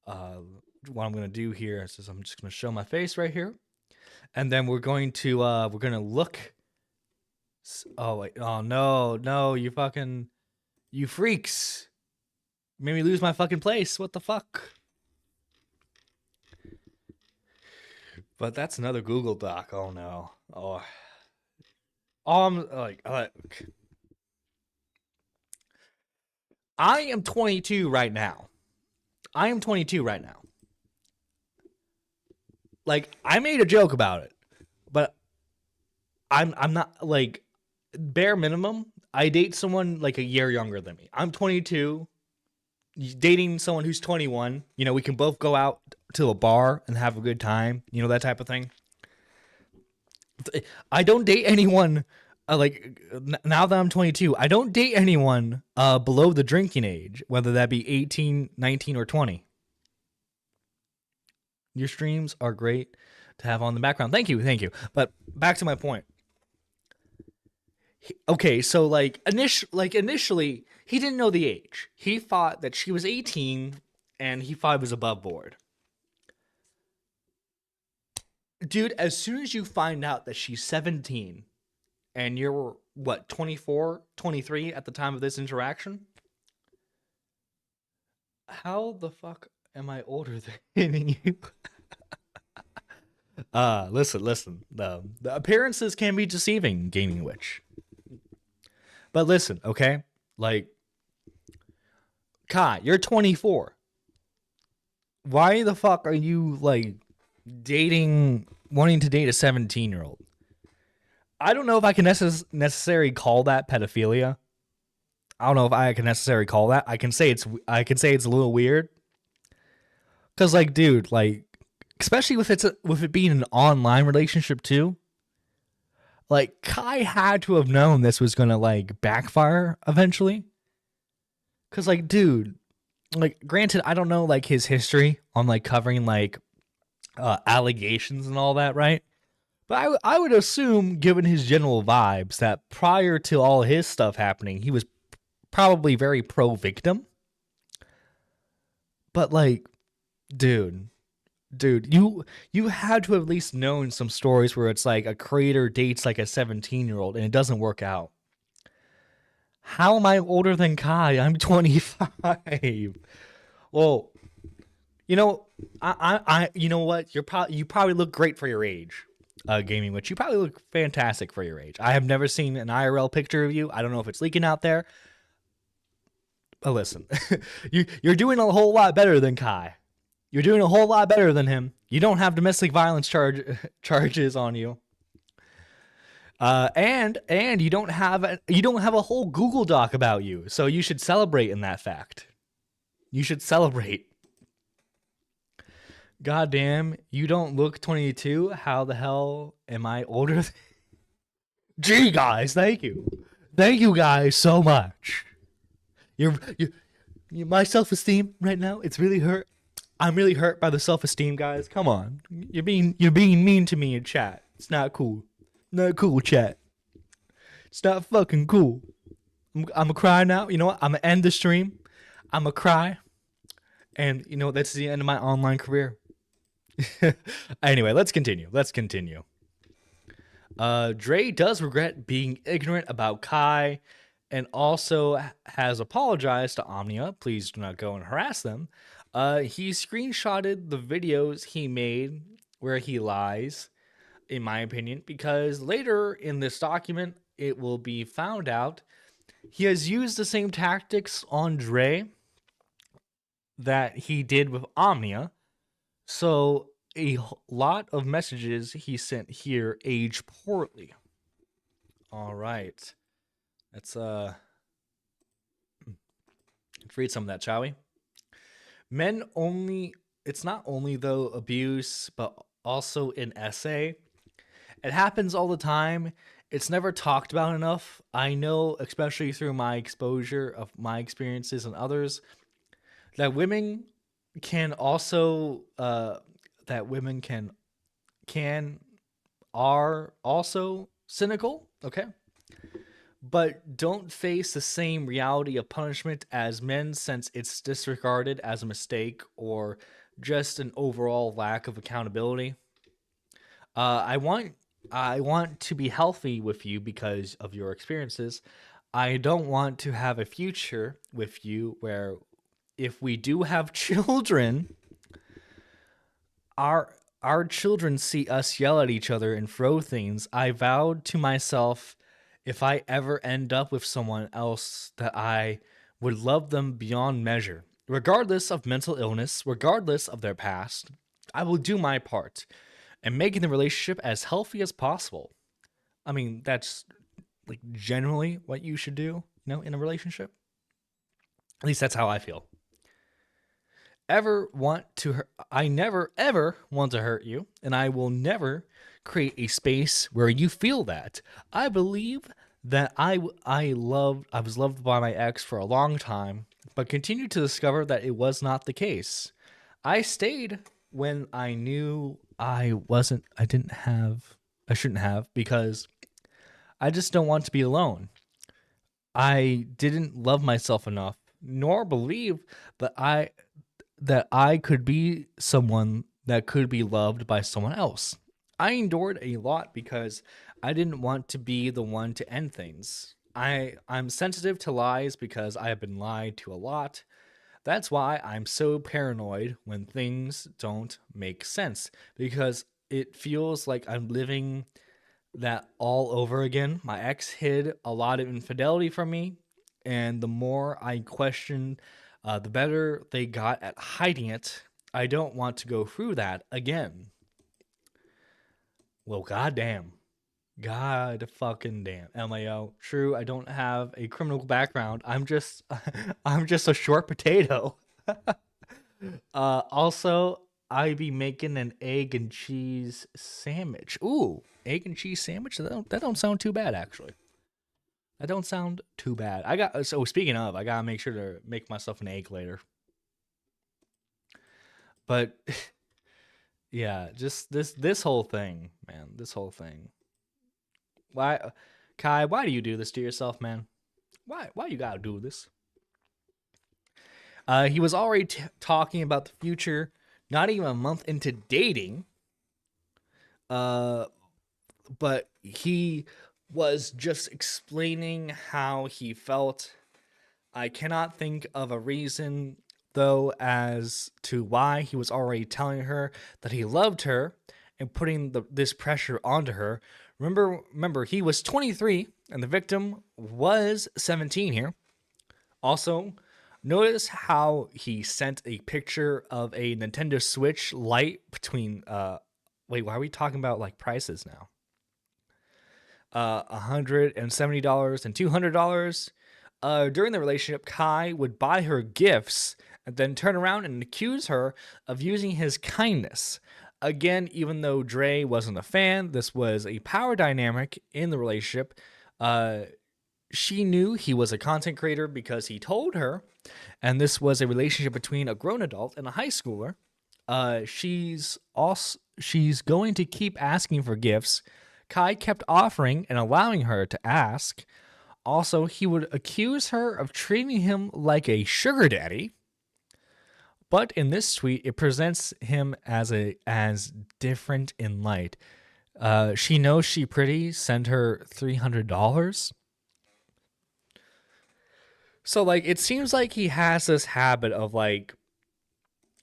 C: what I'm going to do here is I'm just going to show my face right here. And then we're going to look Oh wait, oh no, you freaks. Made me lose my fucking place. What the fuck? But that's another Google Doc. Oh no. Oh. I'm like, I am 22 right now. Like, I made a joke about it, but I'm not, like, bare minimum, I date someone like a year younger than me. I'm 22, dating someone who's 21. You know, we can both go out to a bar and have a good time. You know, that type of thing. I don't date anyone, now that I'm 22, I don't date anyone below the drinking age, whether that be 18, 19, or 20. Your streams are great to have on the background. Thank you. But back to my point. Okay, so initially, he didn't know the age. He thought that she was 18, and he thought it was above board. Dude, as soon as you find out that she's 17, and you're, 24, 23 at the time of this interaction? How the fuck am I older than you? Listen. The appearances can be deceiving, Gaming Witch. But listen, okay? Like, Kai, you're 24. Why the fuck are you, like, wanting to date a 17-year-old? I don't know if I can necessarily call that pedophilia. I don't know if I can necessarily call that. I can say it's a little weird. Cause like, dude, like, especially with it being an online relationship too. Like, Kai had to have known this was gonna like backfire eventually. Cause like, dude, like, granted, I don't know like his history on like covering like allegations and all that, right? But I would assume, given his general vibes, that prior to all his stuff happening, he was probably very pro-victim. But like, dude, you had to have at least known some stories where it's like a creator dates like a 17-year-old and it doesn't work out. How am I older than Kai? I'm 25. Well, you know, I you know what? You probably look great for your age. Gaming Witch, you probably look fantastic for your age. I have never seen an IRL picture of you. I don't know if it's leaking out there. But listen, you're doing a whole lot better than Kai. You're doing a whole lot better than him. You don't have domestic violence charges on you. And you don't have a whole Google Doc about you. So you should celebrate in that fact. You should celebrate. Goddamn, you don't look 22. How the hell am I older? Gee, guys, thank you guys so much. You're my self-esteem right now. It's really hurt. I'm really hurt by the self-esteem, guys. Come on, you're being mean to me in chat. It's not cool. Not cool, chat. It's not fucking cool. I'm gonna cry now. You know what? I'm gonna end the stream. I'm gonna cry, and you know that's the end of my online career. Anyway, let's continue. Dre does regret being ignorant about Kai and also has apologized to Omnia. Please do not go and harass them. He screenshotted the videos he made where he lies, in my opinion, because later in this document, it will be found out he has used the same tactics on Dre that he did with Omnia. So a lot of messages he sent here age poorly. All right. Let's read some of that, shall we? Men only, it's not only though abuse, but also an essay. It happens all the time. It's never talked about enough. I know, especially through my exposure of my experiences and others, that women can also are also cynical, okay? But don't face the same reality of punishment as men, since it's disregarded as a mistake or just an overall lack of accountability. I want I want to be healthy with you because of your experiences. I don't want to have a future with you where if we do have children, our children see us yell at each other and throw things. I vowed to myself if I ever end up with someone else that I would love them beyond measure. Regardless of mental illness, regardless of their past, I will do my part in making the relationship as healthy as possible. I mean, that's like generally what you should do, in a relationship. At least that's how I feel. I never ever want to hurt you, and I will never create a space where you feel that. I believe that I was loved by my ex for a long time, but continued to discover that it was not the case. I stayed when I knew I shouldn't have, because I just don't want to be alone. I didn't love myself enough, nor believe that I could be someone that could be loved by someone else. I endured a lot because I didn't want to be the one to end things. I'm sensitive to lies because I have been lied to a lot. That's why I'm so paranoid when things don't make sense, because it feels like I'm living that all over again. My ex hid a lot of infidelity from me, and the more I questioned, the better they got at hiding it. I don't want to go through that again. Well, goddamn. God fucking damn. LAO. True, I don't have a criminal background. I'm just a short potato. Also, I be making an egg and cheese sandwich. Ooh, egg and cheese sandwich? That don't sound too bad, actually. That don't sound too bad. Speaking of, I gotta make sure to make myself an egg later. But yeah, just this whole thing, man. This whole thing. Why, Kai? Why do you do this to yourself, man? Why you gotta do this? He was already talking about the future, not even a month into dating. But he was just explaining how he felt. I cannot think of a reason, though, as to why he was already telling her that he loved her and putting this pressure onto her. Remember, he was 23 and the victim was 17 here. Also, notice how he sent a picture of a Nintendo Switch Lite between wait, why are we talking about like prices now? $170 and $200. During the relationship, Kai would buy her gifts and then turn around and accuse her of using his kindness. Again, even though Dre wasn't a fan, this was a power dynamic in the relationship. She knew he was a content creator because he told her, and this was a relationship between a grown adult and a high schooler. She's going to keep asking for gifts. Kai kept offering and allowing her to ask. Also, he would accuse her of treating him like a sugar daddy. But in this tweet, it presents him as different in light. She knows she pretty. Send her $300. So, like, it seems like he has this habit of, like,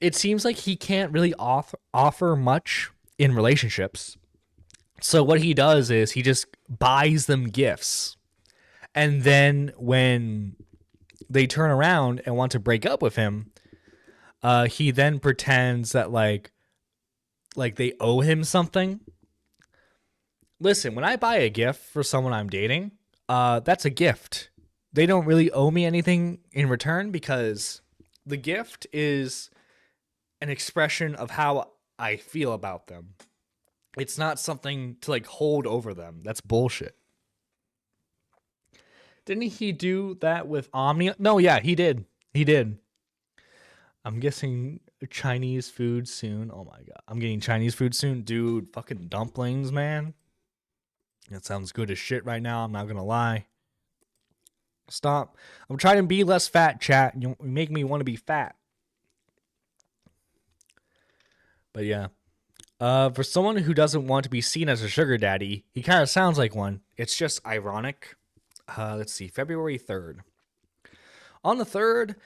C: it seems like he can't really offer much in relationships. So what he does is he just buys them gifts. And then when they turn around and want to break up with him, he then pretends that like they owe him something. Listen, when I buy a gift for someone I'm dating, that's a gift. They don't really owe me anything in return because the gift is an expression of how I feel about them. It's not something to like hold over them. That's bullshit. Didn't he do that with Omnia? No, yeah, he did. He did. I'm guessing Chinese food soon. Oh my god. I'm getting Chinese food soon. Dude, fucking dumplings, man. That sounds good as shit right now. I'm not gonna lie. Stop. I'm trying to be less fat, chat. You make me want to be fat. But yeah. For someone who doesn't want to be seen as a sugar daddy, he kind of sounds like one. It's just ironic. Let's see, February 3rd. On the 3rd,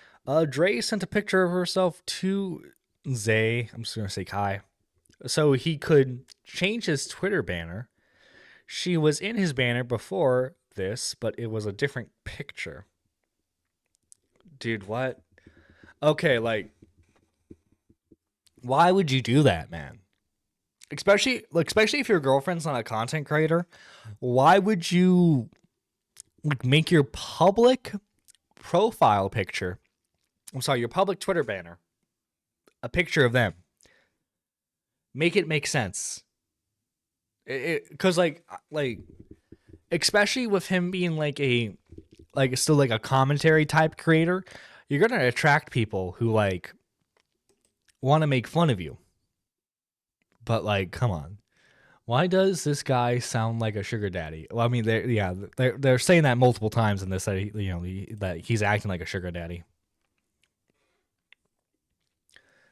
C: Dre sent a picture of herself to Zay, I'm just going to say Kai, so he could change his Twitter banner. She was in his banner before this, but it was a different picture. Dude, what? Okay, like, why would you do that, man? Especially if your girlfriend's not a content creator, why would you make your public profile picture, your public Twitter banner, a picture of them? Make it make sense. Because like especially with him being still a commentary type creator, you're gonna attract people who want to make fun of you. But come on, why does this guy sound like a sugar daddy? Well, I mean, they're saying that multiple times in this, that he's acting like a sugar daddy.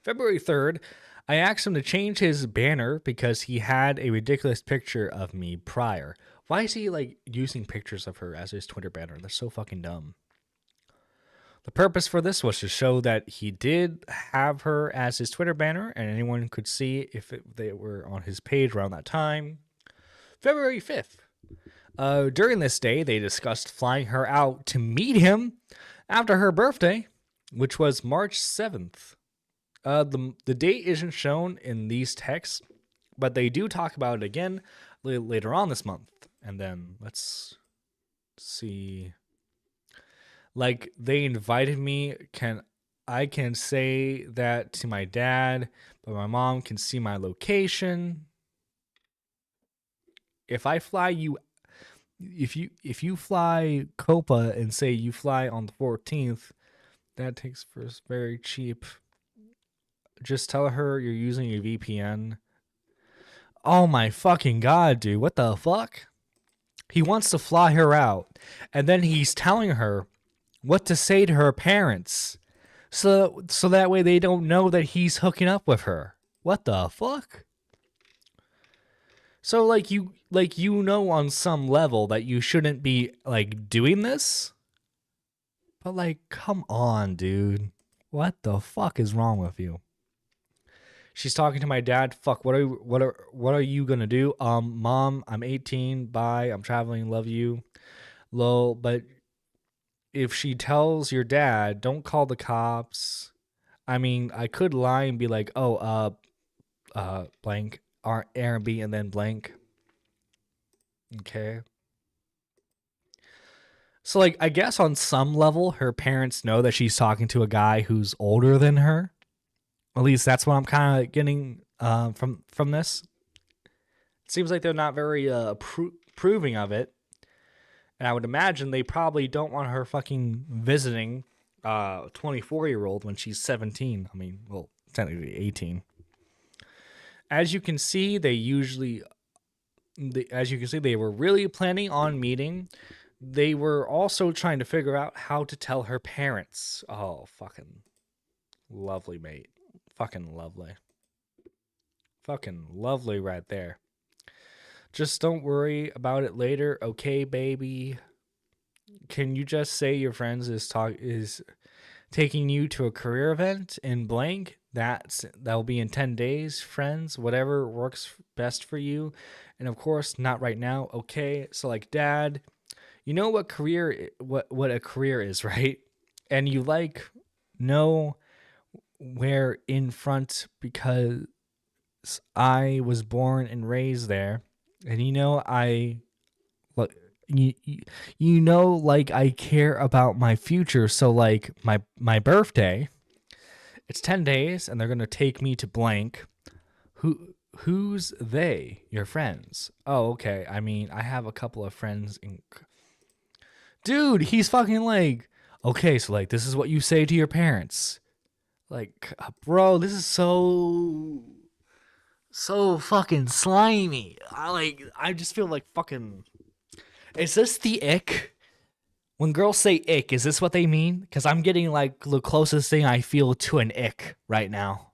C: February 3rd, I asked him to change his banner because he had a ridiculous picture of me prior. Why is he using pictures of her as his Twitter banner? That's so fucking dumb. The purpose for this was to show that he did have her as his Twitter banner, and anyone could see if they were on his page around that time. February 5th. During this day, they discussed flying her out to meet him after her birthday, which was March 7th. The date isn't shown in these texts, but they do talk about it again later on this month. And then let's see. They invited me. I can say that to my dad, but my mom can see my location. If I fly you, if you fly Copa and say you fly on the 14th, that takes first very cheap. Just tell her you're using your VPN. Oh my fucking god, dude. What the fuck? He wants to fly her out, and then he's telling her what to say to her parents, so that way they don't know that he's hooking up with her. What the fuck? So you know on some level that you shouldn't be doing this, but come on, dude. What the fuck is wrong with you? She's talking to my dad. Fuck, what are you gonna do? Mom, I'm 18. Bye. I'm traveling. Love you. Lol. But if she tells your dad, don't call the cops. I mean, I could lie and be like, oh, blank, Airbnb, and then blank. Okay. So I guess on some level, her parents know that she's talking to a guy who's older than her. At least that's what I'm kind of getting from this. It seems like they're not very approving of it. And I would imagine they probably don't want her fucking visiting a 24-year-old when she's 17. I mean, well, technically 18. As you can see, they were really planning on meeting. They were also trying to figure out how to tell her parents. Oh, fucking lovely, mate. Fucking lovely. Fucking lovely right there. Just don't worry about it later, okay, baby? Can you just say your friends is taking you to a career event in blank? That'll be in 10 days, friends. Whatever works best for you, and of course, not right now. Okay, so Dad, you know what a career is, right? And you know where in front because I was born and raised there. And I care about my future. So my birthday, it's 10 days and they're going to take me to blank. Who's they? Your friends? Oh, okay. I mean, I have a couple of friends dude, he's fucking okay, so this is what you say to your parents. Bro, this is so fucking slimy. I just feel fucking. Is this the ick? When girls say ick, is this what they mean? Because I'm getting the closest thing I feel to an ick right now.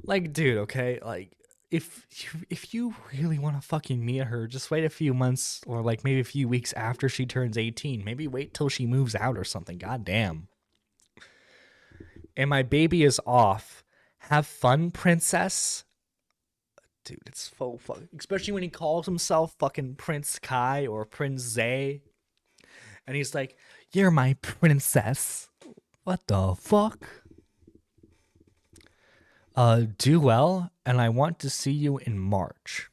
C: Like, dude, okay, like if you really want to fucking meet her, just wait a few months or like maybe a few weeks after she turns 18. Maybe wait till she moves out or something. God damn. And my baby is off. Have fun, princess. Dude, it's so fucking, especially when he calls himself fucking Prince Kai or Prince Zay. And he's like, "You're my princess." What the fuck? Do well, and I want to see you in March.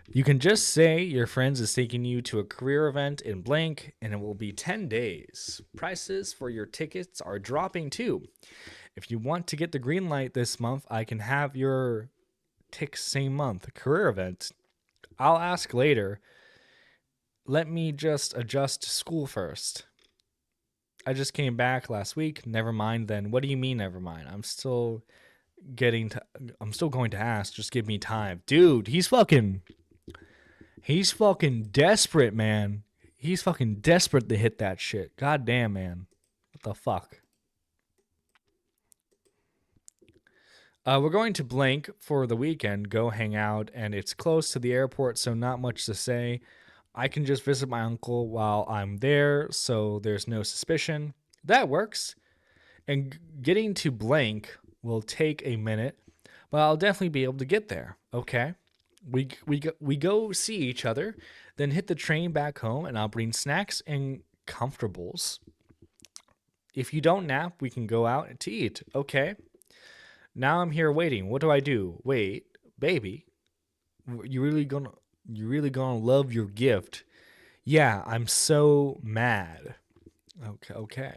C: You can just say your friends is taking you to a career event in blank, and it will be 10 days. Prices for your tickets are dropping too. If you want to get the green light this month, I can have your tickets same month. Career event. I'll ask later. Let me just adjust to school first. I just came back last week. Never mind then. What do you mean never mind? I'm still going to ask. Just give me time. Dude, he's fucking desperate, man. He's fucking desperate to hit that shit. God damn, man. What the fuck? We're going to blank for the weekend, go hang out, and it's close to the airport, so not much to say. I can just visit my uncle while I'm there, so there's no suspicion. That works. And getting to blank will take a minute, but I'll definitely be able to get there. Okay. We go see each other, then hit the train back home, and I'll bring snacks and comfortables. If you don't nap, we can go out to eat. Okay. Now I'm here waiting. What do I do? Wait, baby. You really gonna love your gift. Yeah, I'm so mad. Okay.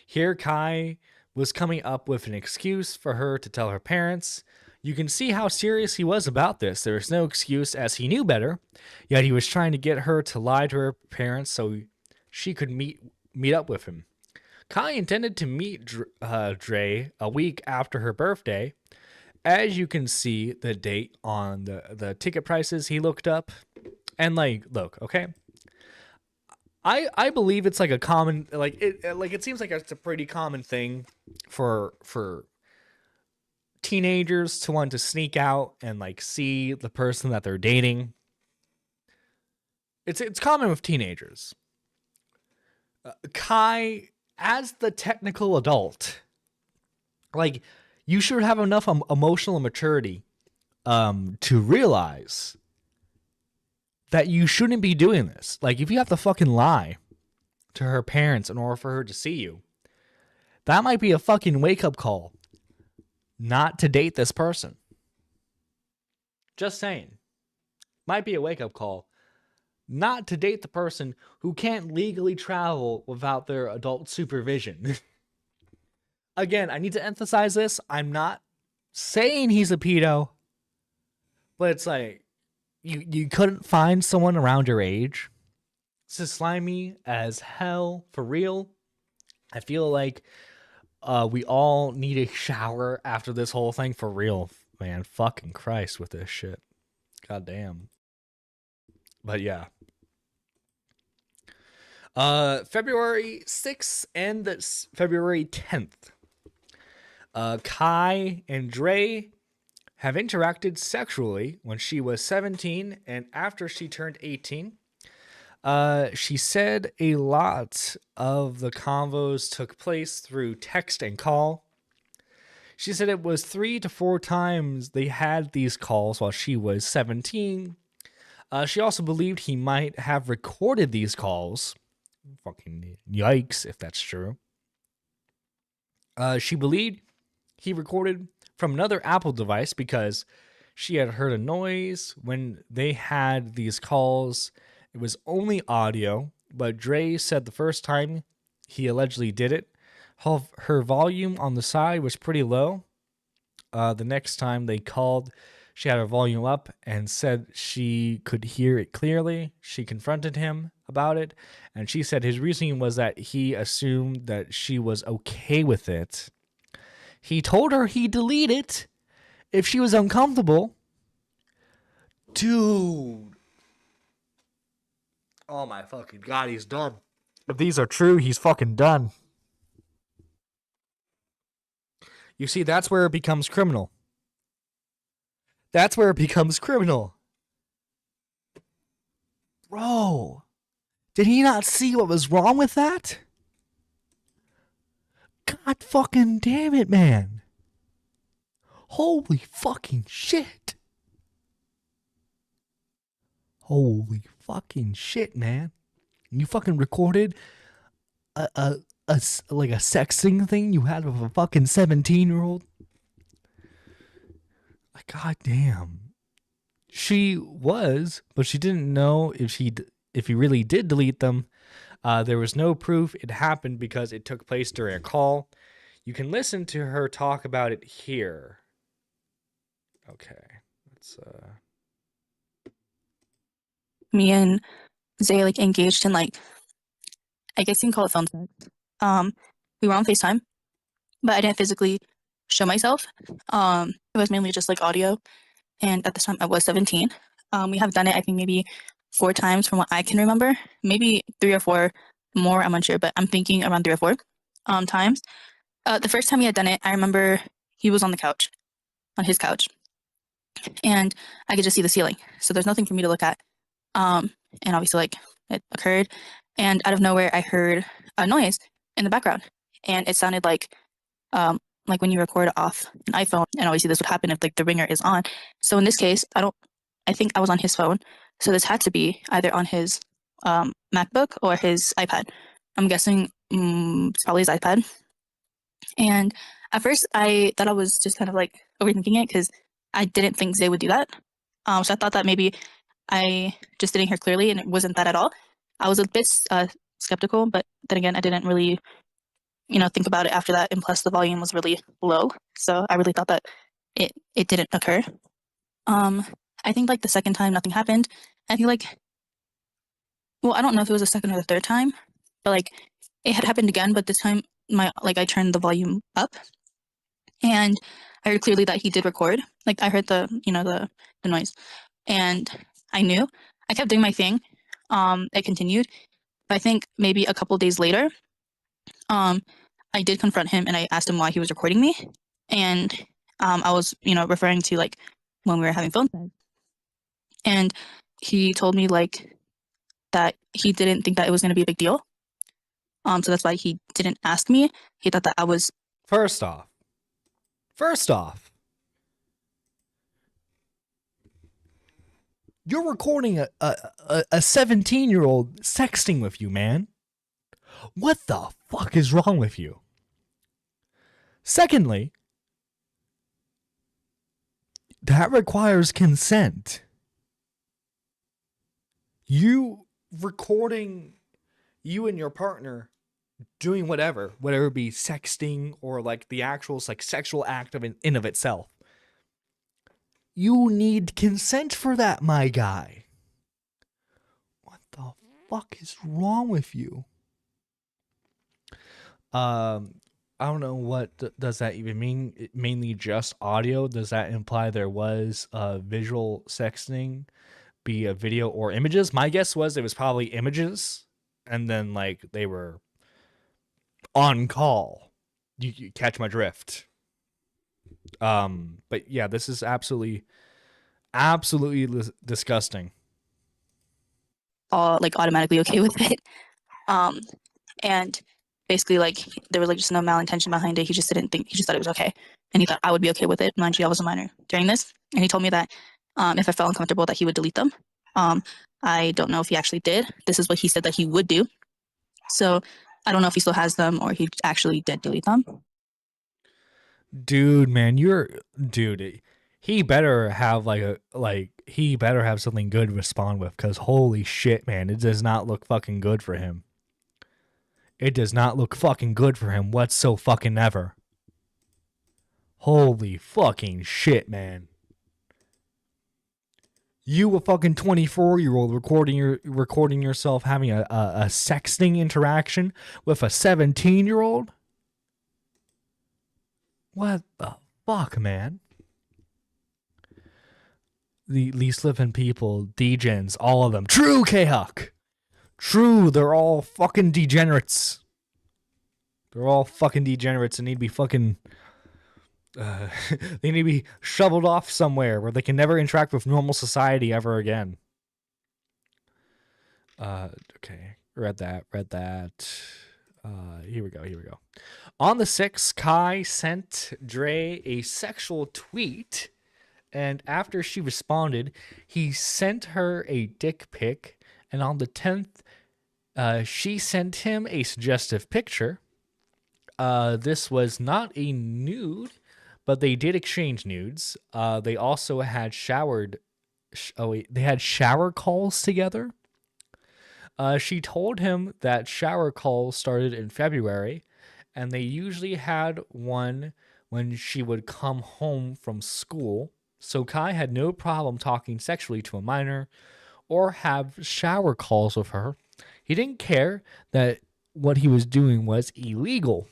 C: Here Kai was coming up with an excuse for her to tell her parents. You can see how serious he was about this. There was no excuse as he knew better, yet he was trying to get her to lie to her parents so she could meet up with him. Kai intended to meet Dre a week after her birthday. As you can see the date on the ticket prices he looked up. And like, look, okay. I believe it's like a common, it seems like it's a pretty common thing for teenagers to want to sneak out and like see the person that they're dating. It's common with teenagers. Kai, as the technical adult, like, you should have enough emotional maturity to realize that you shouldn't be doing this. Like, if you have to fucking lie to her parents in order for her to see you, that might be a fucking wake-up call not to date this person. Just saying. Might be a wake-up call not to date the person who can't legally travel without their adult supervision. Again, I need to emphasize this. I'm not saying he's a pedo, but it's like, you couldn't find someone around your age. This is slimy as hell, for real. I feel like we all need a shower after this whole thing, for real, man. Fucking Christ with this shit. God damn. But yeah. February 6th and February 10th. Kai and Dre have interacted sexually when she was 17 and after she turned 18. She said a lot of the convos took place through text and call. She said it was 3 to 4 times they had these calls while she was 17. She also believed he might have recorded these calls. Fucking yikes, if that's true. She believed he recorded from another Apple device because she had heard a noise when they had these calls. It was only audio, but Dre said the first time he allegedly did it, her volume on the side was pretty low. The next time they called, she had her volume up and said she could hear it clearly. She confronted him about it, and she said his reasoning was that he assumed that she was okay with it. He told her he'd delete it if she was uncomfortable. Dude. Oh my fucking God, he's done. If these are true, he's fucking done. You see, that's where it becomes criminal. That's where it becomes criminal. Bro, did he not see what was wrong with that? God fucking damn it, man. Holy fucking shit. Holy fucking shit, man. You fucking recorded a like a sexting thing you had with a fucking 17-year-old? God damn. She was, but she didn't know if he really did delete them. There was no proof it happened because it took place during a call. You can listen to her talk about it here. Okay. Let's
P: Me and Zay like engaged in like, I guess you can call it phone sex. We were on FaceTime, but I didn't physically show myself. It was mainly just like audio. And at the time I was 17. We have done it, I think maybe 4 times from what I can remember, maybe 3 or 4 more. I'm unsure, but I'm thinking around 3 or 4 times. The first time he had done it, I remember he was on the couch, on his couch, and I could just see the ceiling. So there's nothing for me to look at. And obviously like it occurred, and out of nowhere I heard a noise in the background, and it sounded like when you record off an iPhone, and obviously this would happen if like the ringer is on. So in this case, I think I was on his phone. So this had to be either on his MacBook or his iPad. I'm guessing it's probably his iPad. And at first I thought I was just kind of like overthinking it because I didn't think Zay would do that. So I thought that maybe I just didn't hear clearly and it wasn't that at all. I was a bit skeptical, but then again, I didn't really think about it after that, and plus the volume was really low, so I really thought that it didn't occur. I think like the second time nothing happened. I think like, well, I don't know if it was the second or the third time, but like it had happened again, but this time I turned the volume up, and I heard clearly that he did record. Like I heard the the noise, and I knew. I kept doing my thing. It continued, but I think maybe a couple days later, I did confront him and I asked him why he was recording me. And I was, referring to like when we were having phone sex. And he told me like that he didn't think that it was going to be a big deal. So that's why he didn't ask me. He thought that I was.
C: First off, you're recording a 17-year-old sexting with you, man. What the fuck is wrong with you? Secondly, that requires consent. You recording you and your partner doing whatever it be sexting or like the actual like sexual act of in of itself. You need consent for that, my guy. What the fuck is wrong with you? I don't know what does that even mean. Mainly just audio. Does that imply there was visual sexting, be a video or images? My guess was it was probably images, and then like they were on call. You catch my drift. But yeah, this is absolutely disgusting.
P: All like automatically okay with it. And basically like there was like just no malintention behind it. He just thought it was okay. And he thought I would be okay with it. Mind you, I was a minor during this. And he told me that if I felt uncomfortable that he would delete them. I don't know if he actually did. This is what he said that he would do. So I don't know if he still has them or he actually did delete them.
C: Dude, man, he better have he better have something good to respond with, because holy shit, man, it does not look fucking good for him. It does not look fucking good for him whatsoever. Holy fucking shit, man. You a fucking 24-year-old recording yourself having a sexting interaction with a 17-year-old? What the fuck, man? The least living people, degens, all of them. True, K-Huck. True, they're all fucking degenerates. They're all fucking degenerates and need to be fucking they need to be shoveled off somewhere where they can never interact with normal society ever again. Okay, read that. Here we go. On the 6th, Kai sent Dre a sexual tweet, and after she responded, he sent her a dick pic, and on the 10th, she sent him a suggestive picture. This was not a nude, but they did exchange nudes. They also had they had shower calls together. She told him that shower calls started in February, and they usually had one when she would come home from school. So Kai had no problem talking sexually to a minor or have shower calls with her. He didn't care that what he was doing was illegal.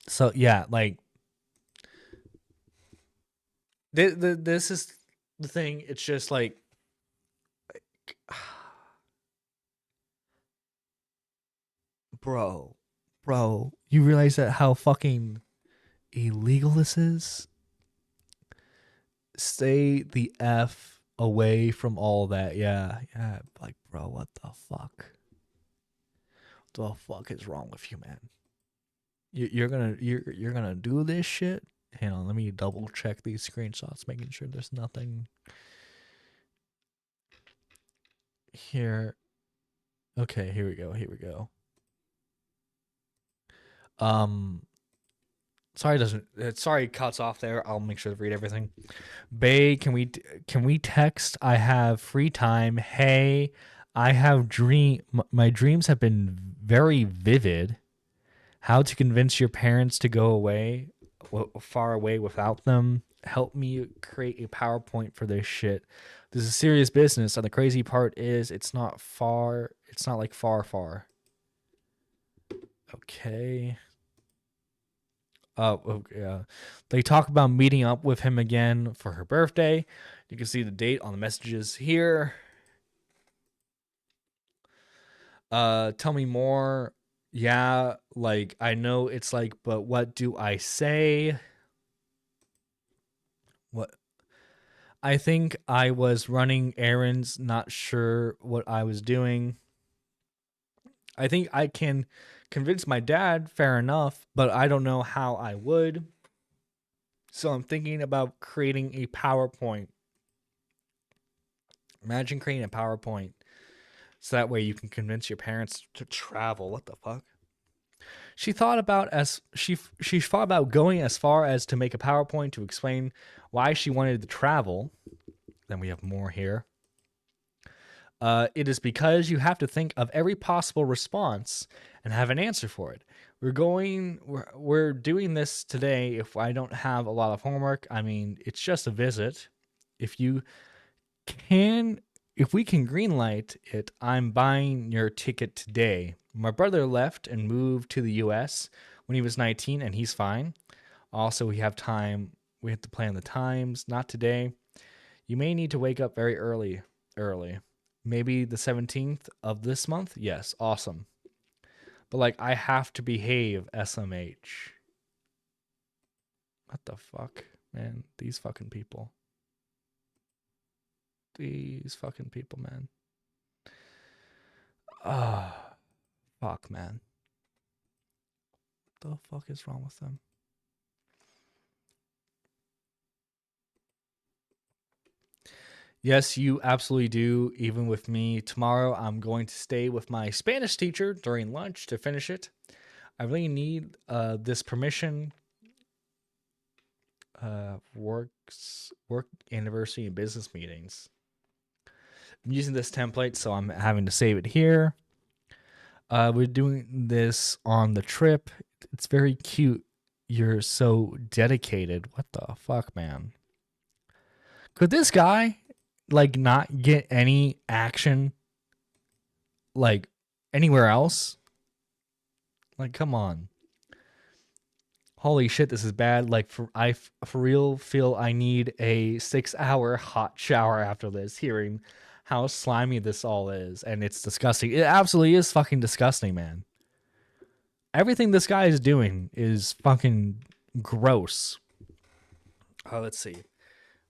C: So yeah, like this is the thing. It's just like bro, you realize that how fucking illegal this is? Stay the F away from all that. Yeah, like bro, what the fuck? What the fuck is wrong with you, man? You're gonna do this shit? Hang on, let me double check these screenshots, making sure there's nothing here. Okay, here we go. Sorry it cuts off there. I'll make sure to read everything. Bae, can we text? I have free time. Hey, I have my dreams have been very vivid. How to convince your parents to go far away without them. Help me create a PowerPoint for this shit. This is serious business, and the crazy part is it's not far. It's not like far. Okay. They talk about meeting up with him again for her birthday. You can see the date on the messages here. Tell me more. Yeah, like I know it's like, but what do I say? What? I think I was running errands, not sure what I was doing. I think I can convince my dad, fair enough, but I don't know how I would. So I'm thinking about creating a PowerPoint. Imagine creating a PowerPoint so that way you can convince your parents to travel. What the fuck? She thought about going as far as to make a PowerPoint to explain why she wanted to travel. Then we have more here. It is because you have to think of every possible response and have an answer for it. We're doing this today if I don't have a lot of homework. I mean, it's just a visit. If we can greenlight it, I'm buying your ticket today. My brother left and moved to the US when he was 19 and he's fine. Also, we have time. We have to plan the times. Not today. You may need to wake up very early. Maybe the 17th of this month? Yes, awesome. But like, I have to behave, SMH. What the fuck, man? These fucking people. Man. Fuck, man. What the fuck is wrong with them? Yes, you absolutely do. Even with me, tomorrow I'm going to stay with my Spanish teacher during lunch to finish it. I really need this permission. Work anniversary and business meetings. I'm using this template, so I'm having to save it here. We're doing this on the trip. It's very cute. You're so dedicated. What the fuck, man? Could this guy like not get any action like anywhere else? Like, come on. Holy shit, this is bad. Like, for real feel I need a 6-hour hot shower after this, hearing how slimy this all is. And it's disgusting. It absolutely is fucking disgusting, man. Everything this guy is doing is fucking gross. Let's see.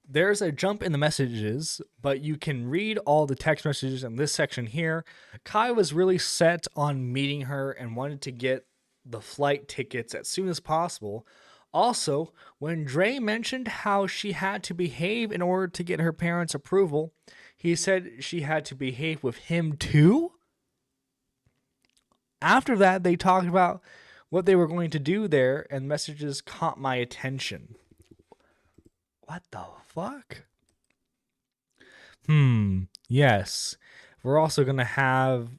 C: There's a jump in the messages, but you can read all the text messages in this section here. Kai was really set on meeting her and wanted to get the flight tickets as soon as possible. Also, when Dre mentioned how she had to behave in order to get her parents' approval, he said she had to behave with him too? After that, they talked about what they were going to do there, and messages caught my attention. What the fuck? Yes. We're going to have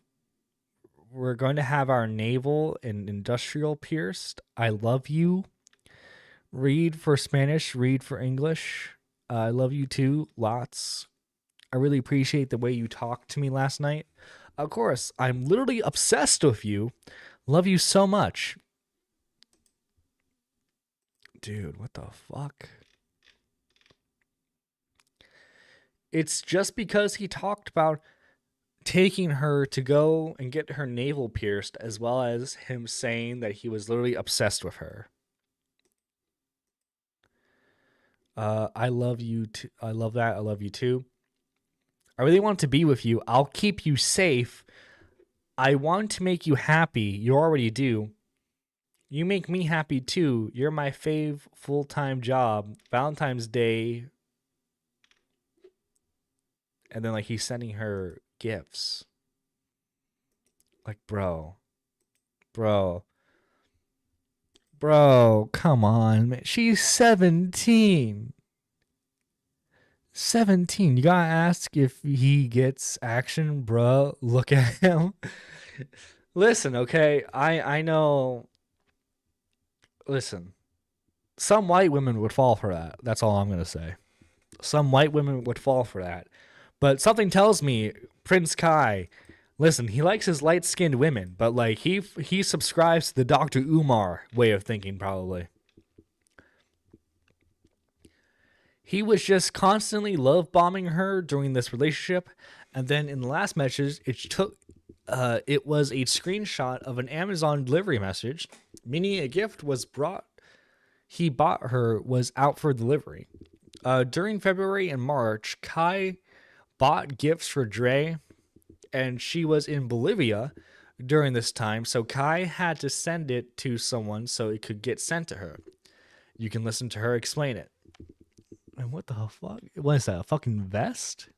C: our naval and industrial pierced. I love you. Read for Spanish, read for English. I love you too, lots. I really appreciate the way you talked to me last night. Of course, I'm literally obsessed with you. Love you so much. Dude, what the fuck? It's just because he talked about taking her to go and get her navel pierced, as well as him saying that he was literally obsessed with her. I love you too. I love that. I love you too. I really want to be with you. I'll keep you safe. I want to make you happy. You already do. You make me happy too. You're my fave full-time job. Valentine's Day. And then, like, he's sending her gifts. Like, bro, come on, man. She's 17. 17. You gotta ask if he gets action, bro. Look at him. Listen, okay? I know. Listen. Some white women would fall for that. That's all I'm gonna say. Some white women would fall for that. But something tells me Prince Kai, listen, he likes his light-skinned women, but like he subscribes to the Dr. Umar way of thinking, probably. He was just constantly love bombing her during this relationship, and then in the last message, it was a screenshot of an Amazon delivery message, meaning a gift was he bought her was out for delivery. During February and March, Kai bought gifts for Dre, and she was in Bolivia during this time, so Kai had to send it to someone so it could get sent to her. You can listen to her explain it. And what the fuck? What is that, a fucking vest?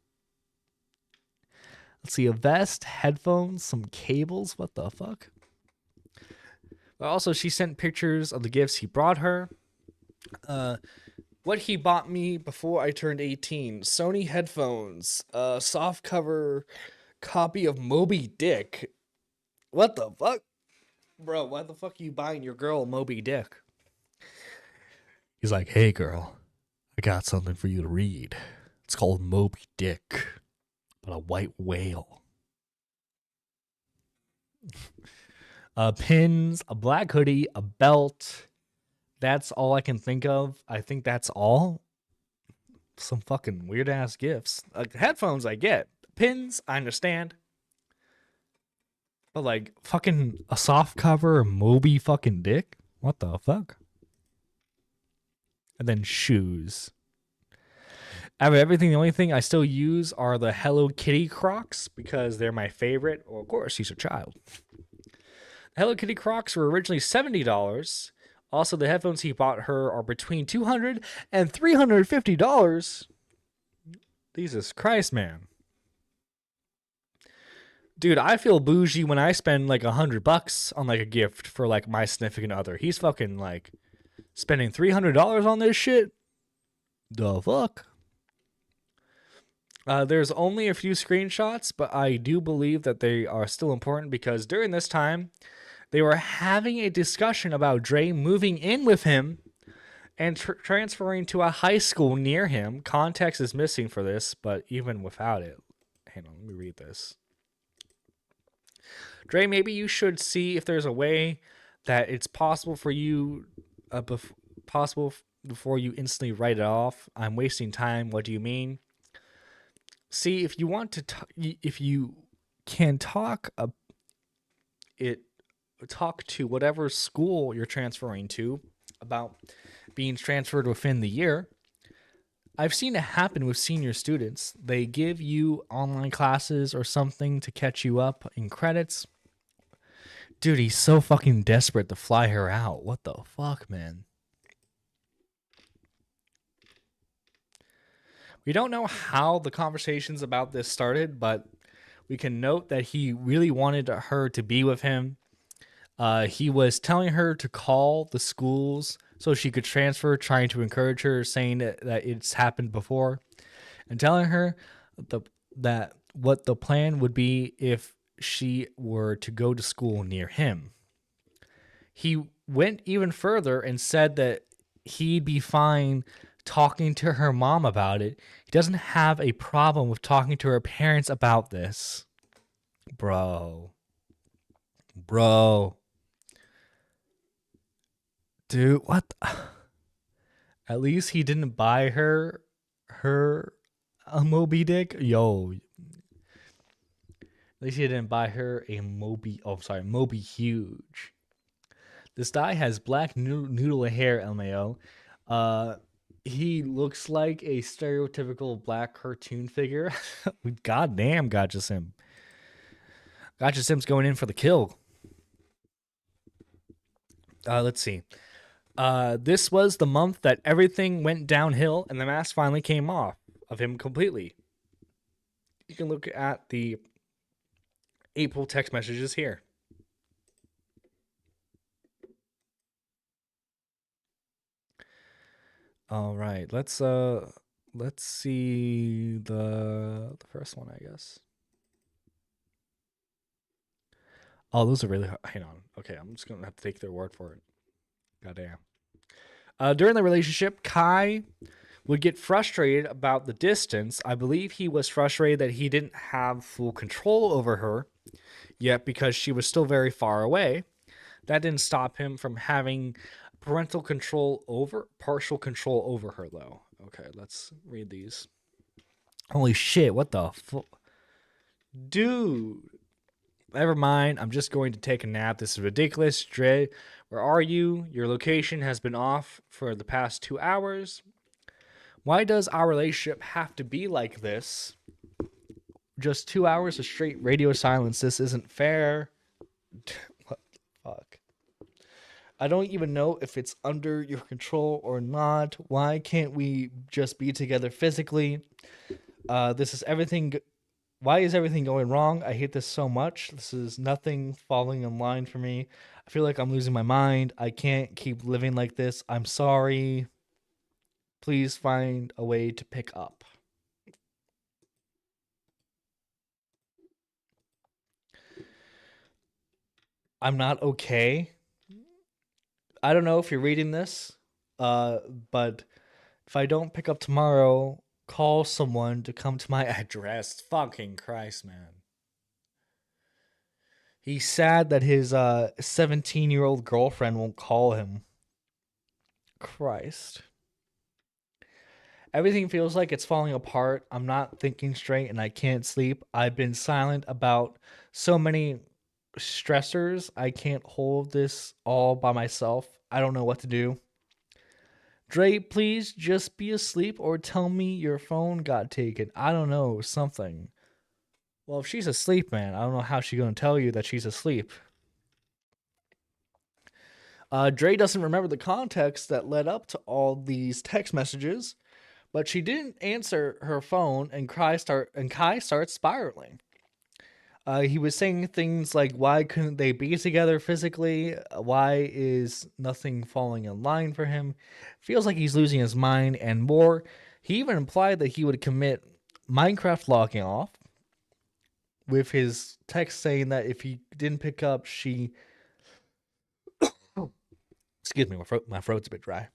C: Let's see, a vest, headphones, some cables, what the fuck? But also, she sent pictures of the gifts he brought her. What he bought me before I turned 18. Sony headphones. Soft cover copy of Moby Dick. What the fuck? Bro, why the fuck are you buying your girl Moby Dick? He's like, hey girl, I got something for you to read. It's called Moby Dick, but a white whale. Pins, a black hoodie, a belt. That's all I can think of. I think that's all. Some fucking weird ass gifts. Like headphones, I get. Pins, I understand. But like fucking a soft cover, Moby fucking Dick. What the fuck? And then shoes. Out of everything, the only thing I still use are the Hello Kitty Crocs because they're my favorite. Well, of course, she's a child. Hello Kitty Crocs were originally $70. Also, the headphones he bought her are between $200 and $350. Jesus Christ, man. Dude, I feel bougie when I spend like $100 on like a gift for like my significant other. He's fucking like spending $300 on this shit. The fuck? There's only a few screenshots, but I do believe that they are still important because during this time, they were having a discussion about Dre moving in with him and transferring to a high school near him. Context is missing for this, but even without it. Hang on, let me read this. Dre, maybe you should see if there's a way that it's possible for you, before you instantly write it off. I'm wasting time. What do you mean? See, if you want to, if you can talk to whatever school you're transferring to about being transferred within the year, I've seen it happen with senior students. They give you online classes or something to catch you up in credits. Dude, he's so fucking desperate to fly her out. What the fuck, man? We don't know how the conversations about this started, but we can note that he really wanted her to be with him. He was telling her to call the schools so she could transfer, trying to encourage her, saying that it's happened before, and telling her that what the plan would be if she were to go to school near him. He went even further and said that he'd be fine talking to her mom about it. He doesn't have a problem with talking to her parents about this. Bro. Dude, what? At least he didn't buy her a Moby Dick. Yo. At least he didn't buy her a Moby Huge. This guy has black noodle hair, LMAO. He looks like a stereotypical black cartoon figure. Goddamn, Gotcha Sim. Gotcha Sim's going in for the kill. Let's see. This was the month that everything went downhill and the mask finally came off of him completely. You can look at the April text messages here. All right, let's see the first one, I guess. Oh, those are really hard. Hang on. Okay, I'm just gonna have to take their word for it. Goddamn. During the relationship, Kai would get frustrated about the distance. I believe he was frustrated that he didn't have full control over her yet because she was still very far away. That didn't stop him from having partial control over her, though. Okay, let's read these. Holy shit, what the fuck? Dude. Never mind, I'm just going to take a nap. This is ridiculous. Dre, where are you? Your location has been off for the past 2 hours. Why does our relationship have to be like this? Just 2 hours of straight radio silence. This isn't fair. What the fuck? I don't even know if it's under your control or not. Why can't we just be together physically? This is everything. Why is everything going wrong? I hate this so much. This is nothing falling in line for me. I feel like I'm losing my mind. I can't keep living like this. I'm sorry. Please find a way to pick up. I'm not okay. I don't know if you're reading this, but if I don't pick up tomorrow, call someone to come to my address. Fucking Christ, man. He's sad that his 17-year-old girlfriend won't call him. Christ. Everything feels like it's falling apart. I'm not thinking straight and I can't sleep. I've been silent about so many stressors. I can't hold this all by myself. I don't know what to do. Dre, please just be asleep or tell me your phone got taken. I don't know, something. Well, if she's asleep, man, I don't know how she's going to tell you that she's asleep. Dre doesn't remember the context that led up to all these text messages, but she didn't answer her phone, and Kai starts spiraling. He was saying things like, why couldn't they be together physically? Why is nothing falling in line for him? Feels like he's losing his mind and more. He even implied that he would commit Minecraft logging off, with his text saying that if he didn't pick up, she... Excuse me, my throat's a bit dry.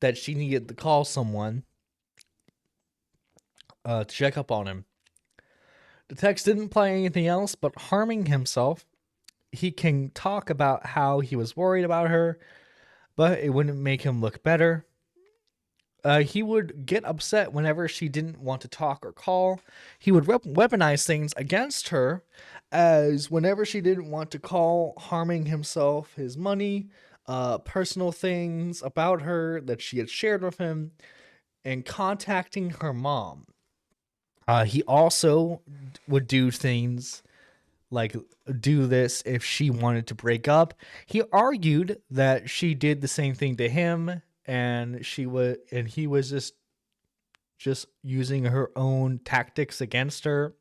C: That she needed to call someone to check up on him. The text didn't imply anything else but harming himself. He can talk about how he was worried about her, but it wouldn't make him look better. He would get upset whenever she didn't want to talk or call. He would weaponize things against her, as whenever she didn't want to call, harming himself, his money, personal things about her that she had shared with him. and contacting her mom. He also would do things like do this if she wanted to break up. He argued that she did the same thing to him, and he was just using her own tactics against her.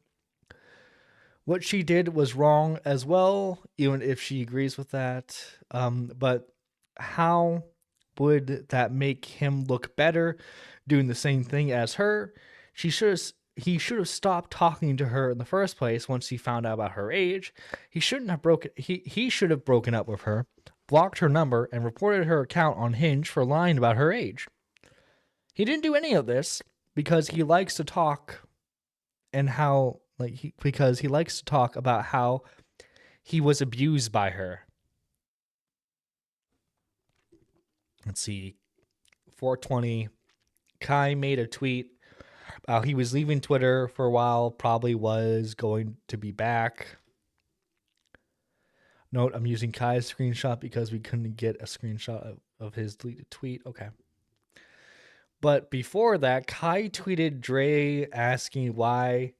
C: What she did was wrong as well, even if she agrees with that. But how would that make him look better doing the same thing as her? He should have stopped talking to her in the first place once he found out about her age. He should have broken up with her, blocked her number, and reported her account on Hinge for lying about her age. He didn't do any of this because he likes to talk because he likes to talk about how he was abused by her. Let's see. 420. Kai made a tweet. He was leaving Twitter for a while, probably was going to be back. Note, I'm using Kai's screenshot because we couldn't get a screenshot of his deleted tweet. Okay. But before that, Kai tweeted Dre asking why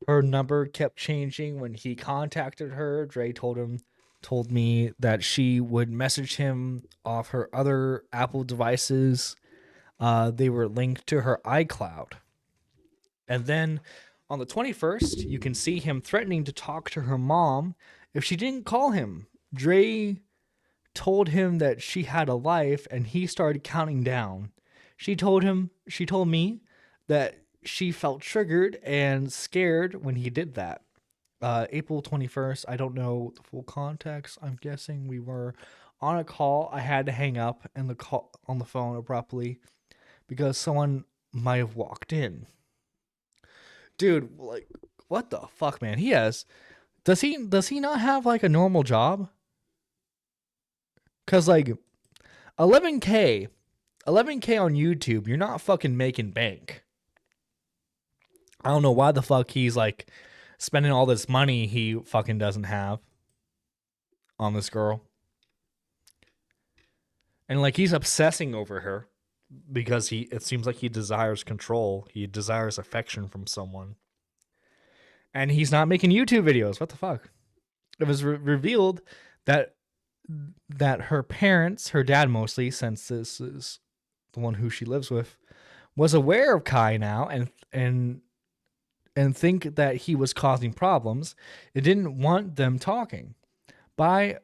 C: her number kept changing when he contacted her. Dre told me that she would message him off her other Apple devices. They were linked to her iCloud. And then on the 21st, you can see him threatening to talk to her mom if she didn't call him. Dre told him that she had a life, and he started counting down. She told me that she felt triggered and scared when he did that. April 21st, I don't know the full context. I'm guessing we were on a call. I had to hang up on the phone abruptly because someone might have walked in. Dude, like, what the fuck, man? Does he not have like a normal job? Cause like 11K on YouTube, you're not fucking making bank. I don't know why the fuck he's like spending all this money he fucking doesn't have on this girl. And like he's obsessing over her because it seems like he desires control. He desires affection from someone. And he's not making YouTube videos. What the fuck? It was revealed that her parents, her dad mostly, since this is the one who she lives with, was aware of Kai now and think that he was causing problems. It didn't want them talking. By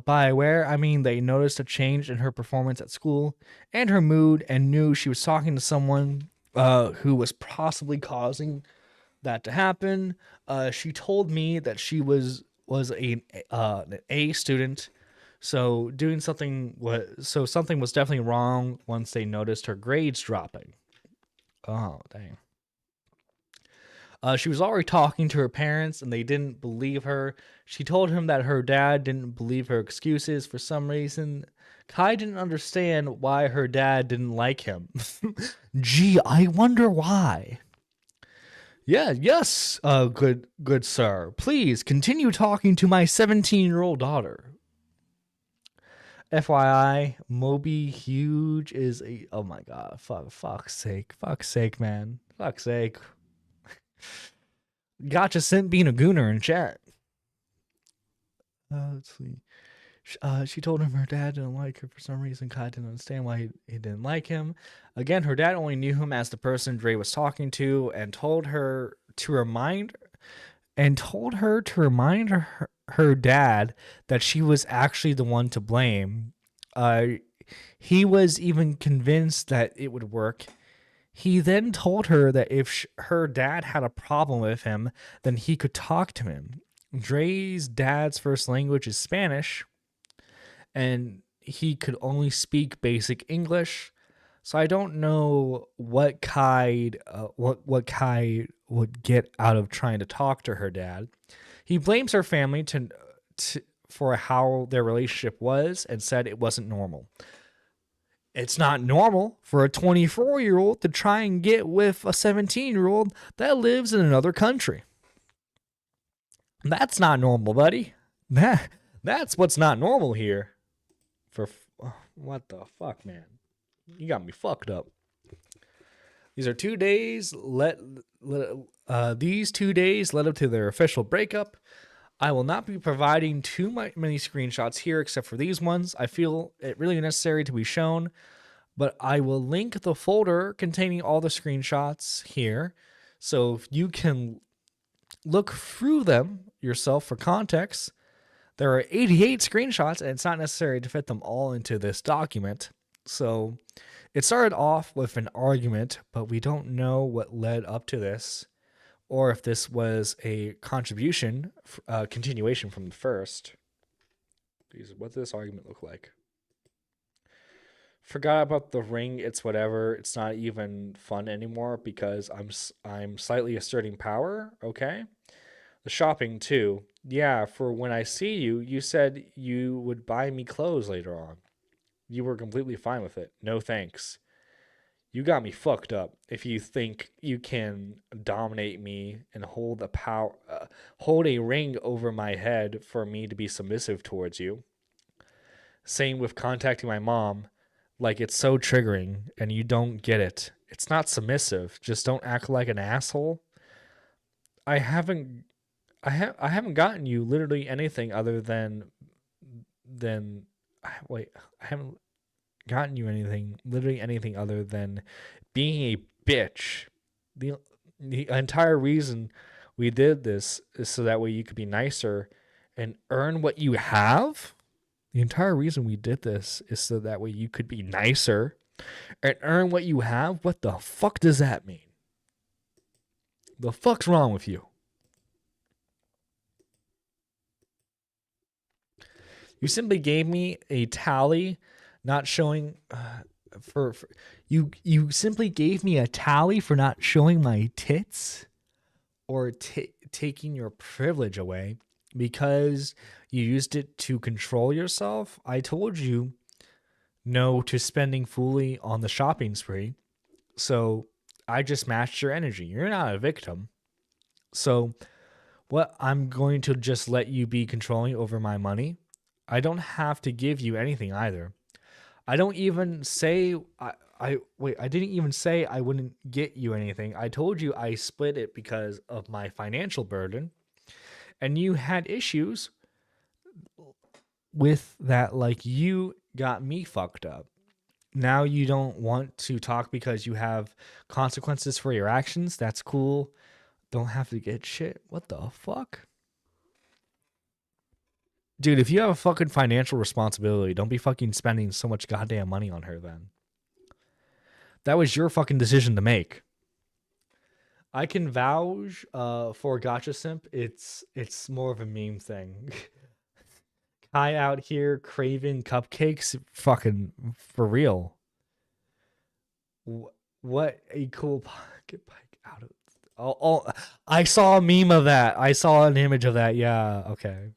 C: aware, I mean they noticed a change in her performance at school and her mood and knew she was talking to someone who was possibly causing that to happen. She told me that she was an A student, so something was definitely wrong once they noticed her grades dropping. Oh, dang. She was already talking to her parents, and they didn't believe her. She told him that her dad didn't believe her excuses for some reason. Kai didn't understand why her dad didn't like him. Gee, I wonder why. Yes, good sir. Please continue talking to my 17-year-old daughter. FYI, Moby Huge is a... Oh my god, fuck's sake, man. Fuck's sake. Gotcha sent being a gooner in chat. Let's see. She told him her dad didn't like her for some reason. Kai didn't understand why he didn't like him. Again, her dad only knew him as the person Dre was talking to, and told her to remind her dad that she was actually the one to blame. He was even convinced that it would work. He then told her that if her dad had a problem with him, then he could talk to him. Dre's dad's first language is Spanish, and he could only speak basic English. So I don't know what Kai would get out of trying to talk to her dad. He blames her family for how their relationship was and said it wasn't normal. It's not normal for a 24-year-old to try and get with a 17-year-old that lives in another country. That's not normal, buddy. That's what's not normal here. What the fuck, man? You got me fucked up. These are 2 days. These 2 days led up to their official breakup. I will not be providing too many screenshots here, except for these ones. I feel it really necessary to be shown, but I will link the folder containing all the screenshots here, so you can look through them yourself for context. There are 88 screenshots, and it's not necessary to fit them all into this document. So it started off with an argument, but we don't know what led up to this, or if this was a continuation from the first. What does this argument look like? Forgot about the ring. It's whatever. It's not even fun anymore because I'm slightly asserting power. Okay. The shopping too. Yeah, for when I see you, you said you would buy me clothes later on. You were completely fine with it. No thanks. You got me fucked up if you think you can dominate me and hold a ring over my head for me to be submissive towards you. Same with contacting my mom. Like, it's so triggering and you don't get it. It's not submissive. Just don't act like an asshole. I haven't gotten you literally anything other than I haven't gotten you literally anything other than being a bitch. The entire reason we did this is so that way you could be nicer and earn what you have. The entire reason we did this is so that way you could be nicer and earn what you have. What the fuck does that mean? The fuck's wrong with you? You simply gave me a tally, not showing you simply gave me a tally for not showing my tits or taking your privilege away because you used it to control yourself. I told you no to spending fully on the shopping spree. So I just matched your energy. You're not a victim. So what, I'm going to just let you be controlling over my money? I don't have to give you anything either. I don't even say I didn't even say I wouldn't get you anything. I told you I split it because of my financial burden, and you had issues with that, like you got me fucked up. Now you don't want to talk because you have consequences for your actions. That's cool. Don't have to get shit. What the fuck? Dude, if you have a fucking financial responsibility, don't be fucking spending so much goddamn money on her then. That was your fucking decision to make. I can vouch for Gotcha Simp. It's more of a meme thing. Kai out here craving cupcakes, fucking for real. What a cool pocket bike out of. Oh, I saw a meme of that. I saw an image of that. Yeah, okay.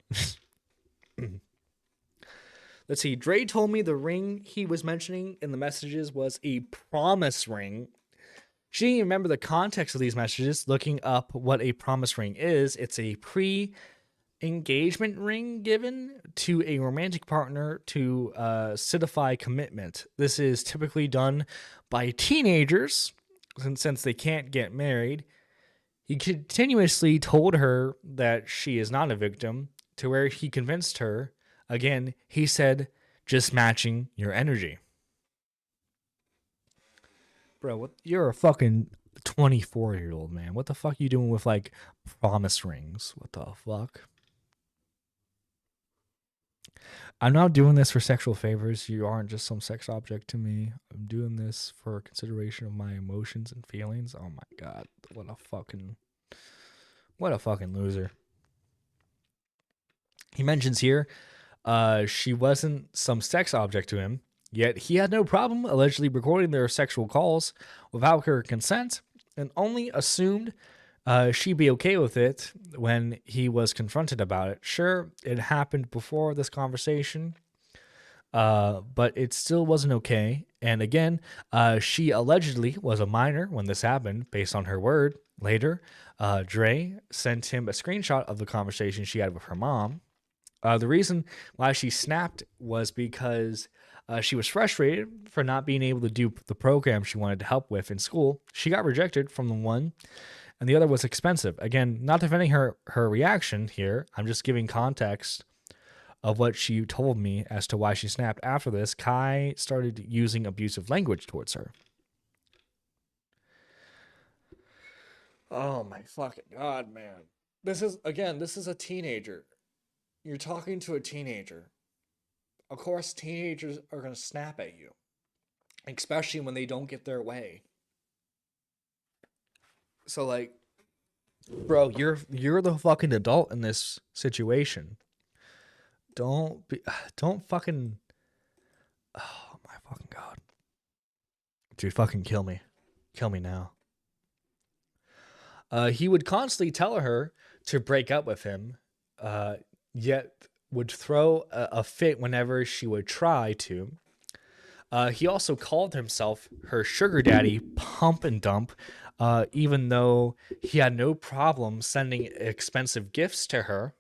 C: Let's see. Dre told me the ring he was mentioning in the messages was a promise ring. She didn't even remember the context of these messages. Looking up what a promise ring is, it's a pre-engagement ring given to a romantic partner to signify commitment. This is typically done by teenagers since they can't get married. He continuously told her that she is not a victim, to where he convinced her. Again, he said, just matching your energy. Bro, what? You're a fucking 24-year-old man. What the fuck you doing with, like, promise rings? What the fuck? I'm not doing this for sexual favors. You aren't just some sex object to me. I'm doing this for consideration of my emotions and feelings. Oh my god. What a fucking loser. He mentions here, she wasn't some sex object to him, yet he had no problem allegedly recording their sexual calls without her consent, and only assumed she'd be okay with it when he was confronted about it. Sure, it happened before this conversation, but it still wasn't okay. And again, she allegedly was a minor when this happened, based on her word. Later, Dre sent him a screenshot of the conversation she had with her mom. The reason why she snapped was because She was frustrated for not being able to do the program she wanted to help with in school. She got rejected from the one, and the other was expensive. Again, not defending her reaction here. I'm just giving context of what she told me as to why she snapped. After this, Kai started using abusive language towards her. Oh my fucking god, man. This is a teenager. You're talking to a teenager. Of course, teenagers are going to snap at you, especially when they don't get their way. So, like, bro, you're the fucking adult in this situation. Don't fucking. Oh my fucking god, dude, fucking kill me now. He would constantly tell her to break up with him, yet would throw a fit whenever she would try to. He also called himself her sugar daddy, pump and dump, even though he had no problem sending expensive gifts to her.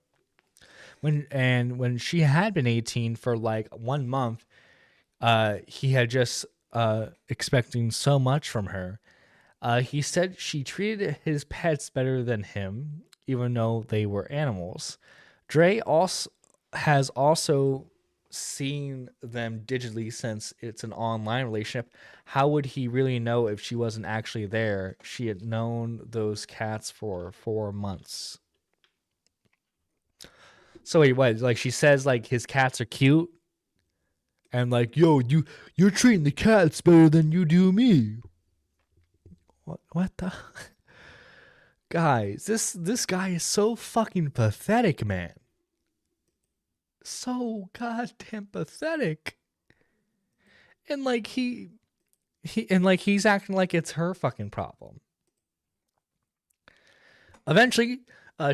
C: When she had been 18 for like 1 month, he had just expecting so much from her. He said she treated his pets better than him, even though they were animals. Dre has also seen them digitally since it's an online relationship. How would he really know if she wasn't actually there? She had known those cats for 4 months. So wait, what? Like, she says like his cats are cute, and like, yo, you're treating the cats better than you do me. What the? Guys, this guy is so fucking pathetic, man. So goddamn pathetic. And like he's acting like it's her fucking problem. Eventually,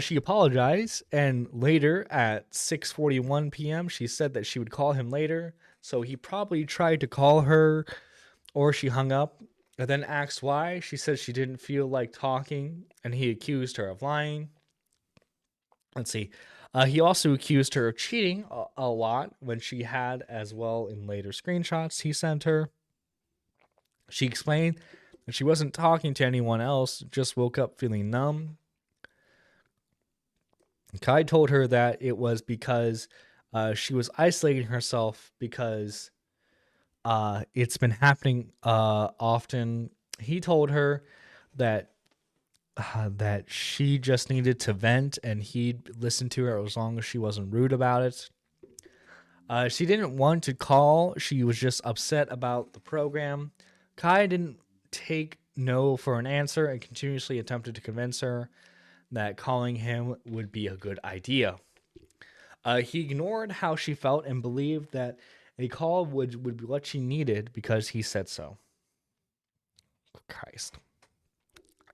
C: she apologized, and later at 6:41 p.m., she said that she would call him later. So he probably tried to call her, or she hung up, and then asked why. She said she didn't feel like talking, and he accused her of lying. Let's see. He also accused her of cheating a lot, when she had as well in later screenshots he sent her. She explained that she wasn't talking to anyone else, just woke up feeling numb. Kai told her that it was because she was isolating herself because it's been happening often. He told her that she just needed to vent, and he'd listen to her as long as she wasn't rude about it. She didn't want to call. She was just upset about the program. Kai didn't take no for an answer and continuously attempted to convince her that calling him would be a good idea. He ignored how she felt and believed that a call would be what she needed because he said so. Christ.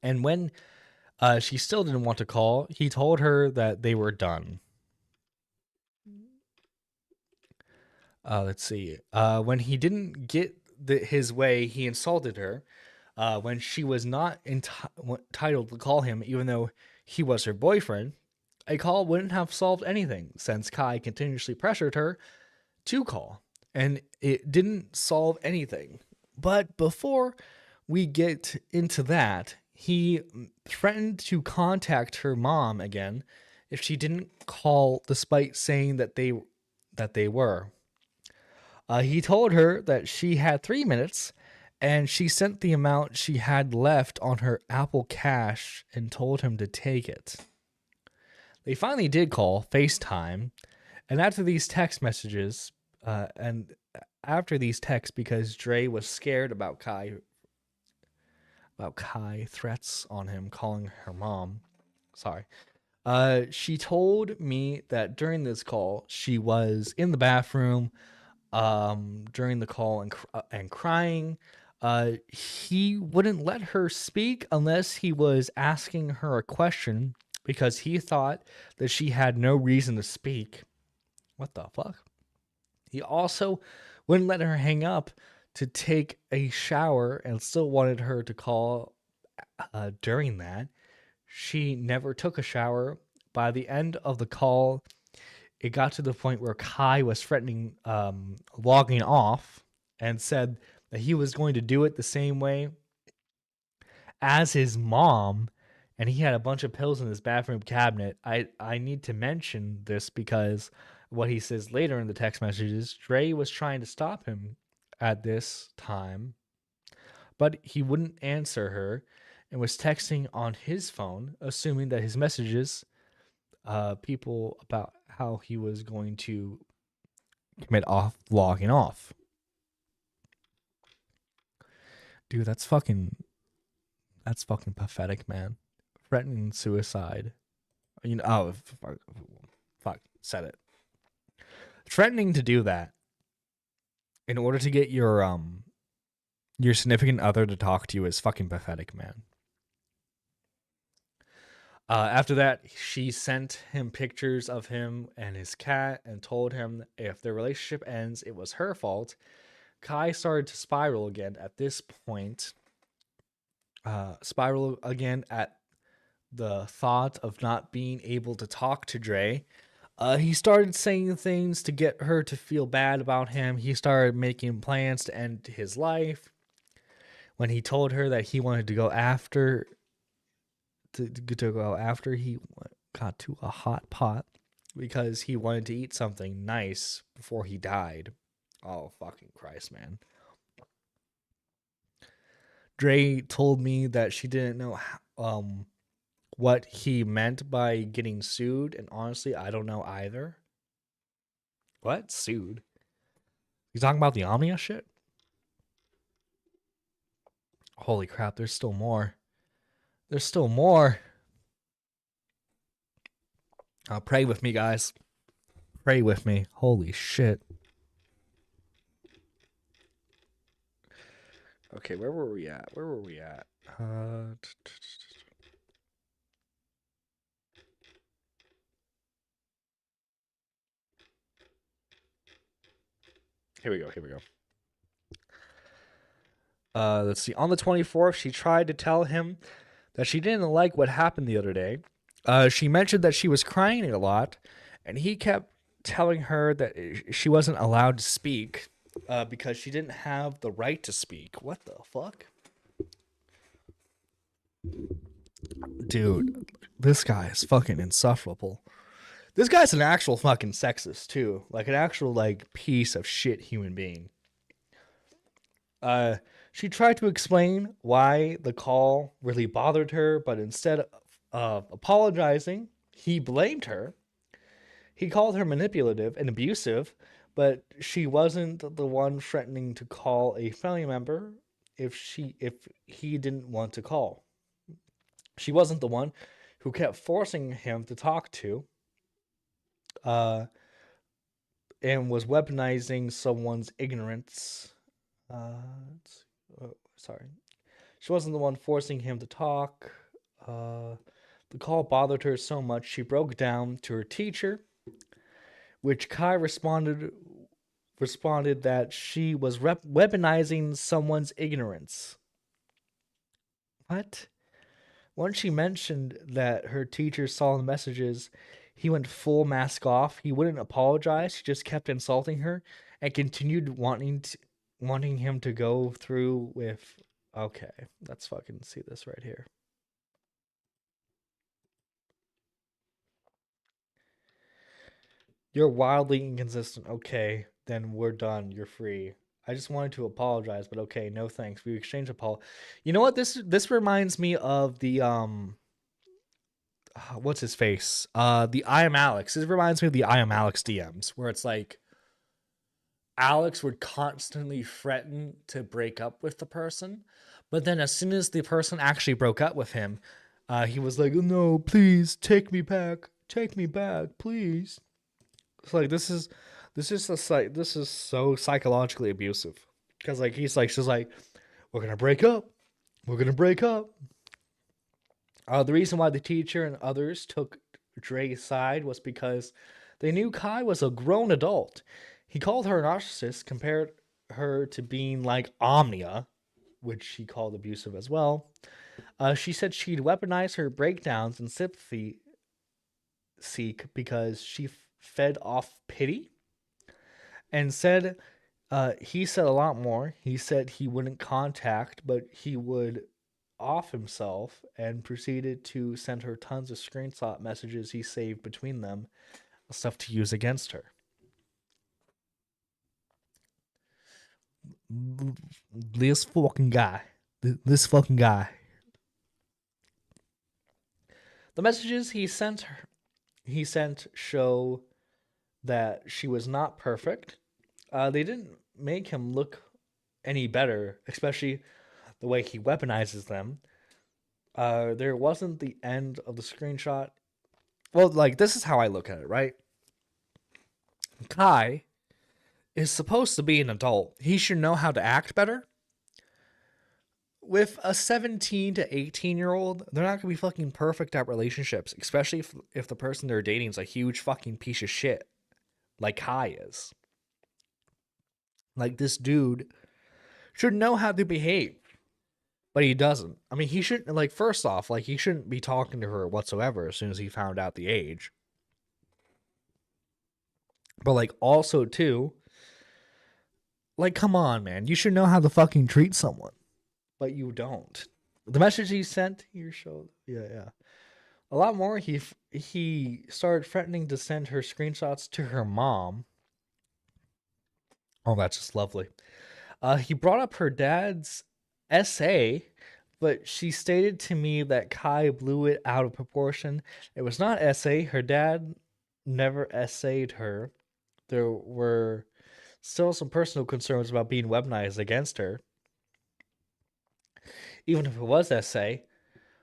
C: And when she still didn't want to call, he told her that they were done. Let's see. When he didn't get his way, he insulted her. When she was not entitled to call him, even though he was her boyfriend, a call wouldn't have solved anything, since Kai continuously pressured her to call, and it didn't solve anything. But before we get into that, he threatened to contact her mom again if she didn't call, despite saying that they were. He told her that she had 3 minutes, and she sent the amount she had left on her Apple Cash and told him to take it. They finally did call FaceTime, and after these text messages, because Dre was scared about Kai threats on him calling her mom. Sorry. She told me that during this call, she was in the bathroom during the call and crying. He wouldn't let her speak unless he was asking her a question because he thought that she had no reason to speak. What the fuck? He also wouldn't let her hang up to take a shower and still wanted her to call during that. She never took a shower. By the end of the call, it got to the point where Kai was threatening logging off and said that he was going to do it the same way as his mom, and he had a bunch of pills in his bathroom cabinet. I need to mention this because what he says later in the text messages, Dre was trying to stop him at this time, but he wouldn't answer her and was texting on his phone, assuming that his messages, people about how he was going to commit logging off. Dude, that's fucking pathetic, man. Threatening suicide. You know, oh, fuck, said it. Threatening to do that in order to get your significant other to talk to you is fucking pathetic, man. After that, she sent him pictures of him and his cat and told him if their relationship ends, it was her fault. Kai started to spiral again at this point. Spiral again at the thought of not being able to talk to Dre. He started saying things to get her to feel bad about him. He started making plans to end his life. When he told her that he wanted to go after, he got to a hot pot because he wanted to eat something nice before he died. Oh, fucking Christ, man. Dre told me that she didn't know what he meant by getting sued, and honestly, I don't know either. What? Sued? You talking about the Omnia shit? Holy crap, there's still more. There's still more. Pray with me, guys. Pray with me. Holy shit. Okay, where were we at? Here we go. Let's see. On the 24th, she tried to tell him that she didn't like what happened the other day. She mentioned that she was crying a lot, and he kept telling her that she wasn't allowed to speak because she didn't have the right to speak. What the fuck? Dude, this guy is fucking insufferable. This guy's an actual fucking sexist, too. Like, an actual, like, piece of shit human being. She tried to explain why the call really bothered her, but instead of apologizing, he blamed her. He called her manipulative and abusive, but she wasn't the one threatening to call a family member if he didn't want to call. She wasn't the one who kept forcing him to talk to, and was weaponizing someone's ignorance. She wasn't the one forcing him to talk. The call bothered her so much she broke down to her teacher, which Kai responded that she was weaponizing someone's ignorance. What? Once she mentioned that her teacher saw the messages, he went full mask off. He wouldn't apologize. He just kept insulting her and continued wanting him to go through with... Okay, let's fucking see this right here. You're wildly inconsistent. Okay, then we're done. You're free. I just wanted to apologize, but okay, no thanks. We exchanged apology. You know what? This reminds me of the what's his face? The I Am Alex. This reminds me of the I Am Alex DMs, where it's like Alex would constantly threaten to break up with the person, but then as soon as the person actually broke up with him, he was like, "No, please take me back, please." It's like this is so psychologically abusive, because like she's like, we're gonna break up. The reason why the teacher and others took Dre's side was because they knew Kai was a grown adult. He called her a narcissist, compared her to being like Omnia, which she called abusive as well. She said she'd weaponize her breakdowns and sympathy seek because she fed off pity and said he said a lot more. He said he wouldn't contact, but he would off himself, and proceeded to send her tons of screenshot messages he saved between them, stuff to use against her. This fucking guy. This fucking guy. The messages he sent show that she was not perfect. They didn't make him look any better, especially the way he weaponizes them. There wasn't the end of the screenshot. Well, like, this is how I look at it, right? Kai is supposed to be an adult. He should know how to act better. With a 17 to 18-year-old, they're not going to be fucking perfect at relationships, especially if the person they're dating is a huge fucking piece of shit, like Kai is. Like, this dude should know how to behave, but he doesn't. I mean, he shouldn't, like, first off, like, he shouldn't be talking to her whatsoever as soon as he found out the age. But, like, also, too, like, come on, man. You should know how to fucking treat someone. But you don't. The message he sent here showed, yeah. A lot more. He started threatening to send her screenshots to her mom. Oh, that's just lovely. He brought up her dad's essay, but she stated to me that Kai blew it out of proportion. It was not essay. Her dad never essayed her. There were still some personal concerns about being weaponized against her. Even if it was essay,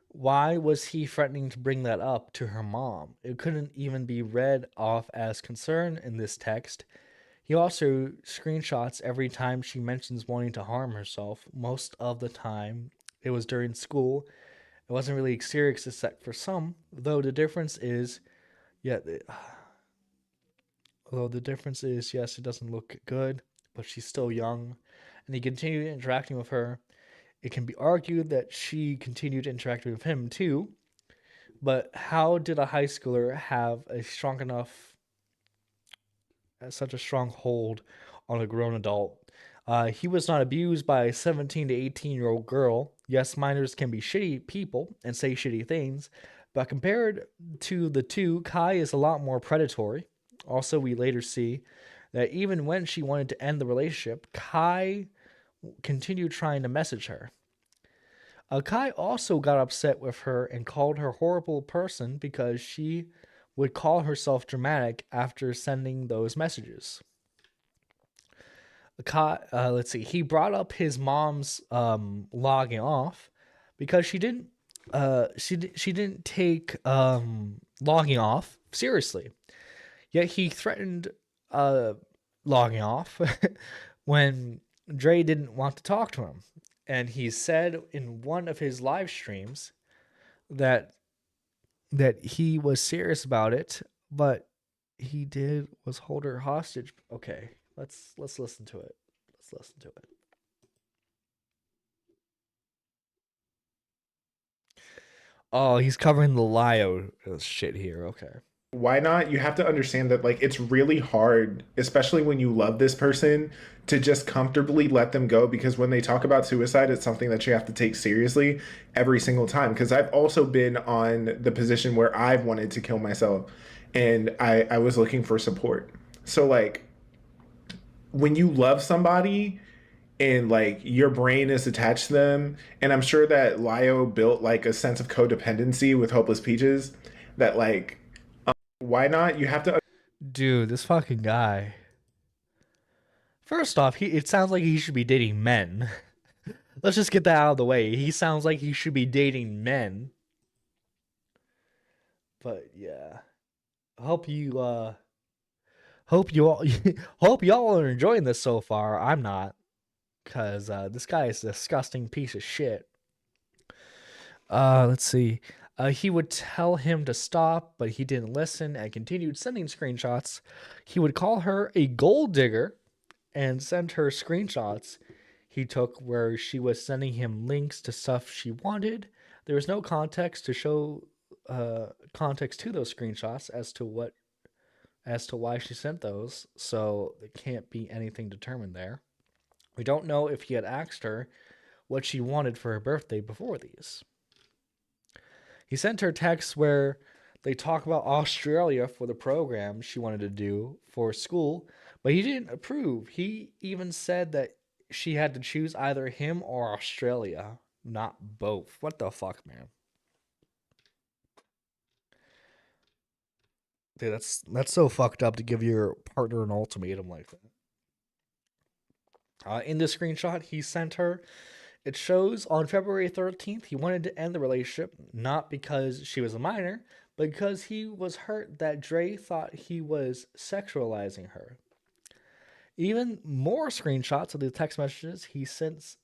C: why was he threatening to bring that up to her mom? It couldn't even be read off as concern in this text. He also screenshots every time she mentions wanting to harm herself. Most of the time, it was during school. It wasn't really serious except for some, though the difference is, yes, it doesn't look good, but she's still young, and he continued interacting with her. It can be argued that she continued interacting with him too, but how did a high schooler have such a strong hold on a grown adult? He was not abused by a 17 to 18-year-old girl. Yes, minors can be shitty people and say shitty things, but compared to the two, Kai is a lot more predatory. Also, we later see that even when she wanted to end the relationship, Kai continued trying to message her. Kai also got upset with her and called her a horrible person because she would call herself dramatic after sending those messages. Kai, he brought up his mom's logging off because she didn't take logging off seriously. Yet he threatened logging off when Dre didn't want to talk to him. And he said in one of his live streams that he was serious about it, but he did was hold her hostage. Okay, let's listen to it. Let's listen to it. Oh, he's covering the Lio shit here. Okay.
I: Why not? You have to understand that, like, it's really hard, especially when you love this person, to just comfortably let them go, because when they talk about suicide, it's something that you have to take seriously every single time. Because I've also been on the position where I've wanted to kill myself and I was looking for support. So, like, when you love somebody and, like, your brain is attached to them, and I'm sure that Lio built, like, a sense of codependency with Hopeless Peaches that, like, why not? You have to.
C: Dude, this fucking guy. First off, it sounds like he should be dating men. Let's just get that out of the way. He sounds like he should be dating men. But yeah, hope y'all are enjoying this so far. I'm not, cause this guy is a disgusting piece of shit. Let's see. He would tell him to stop, but he didn't listen and continued sending screenshots. He would call her a gold digger and send her screenshots he took where she was sending him links to stuff she wanted. There was no context to show context to those screenshots as as to why she sent those, so there can't be anything determined there. We don't know if he had asked her what she wanted for her birthday before these. He sent her texts where they talk about Australia for the program she wanted to do for school, but he didn't approve. He even said that she had to choose either him or Australia, not both. What the fuck, man? Dude, that's so fucked up to give your partner an ultimatum like that. In this screenshot he sent her, it shows on February 13th he wanted to end the relationship, not because she was a minor, but because he was hurt that Dre thought he was sexualizing her. Even more screenshots of the text messages he sent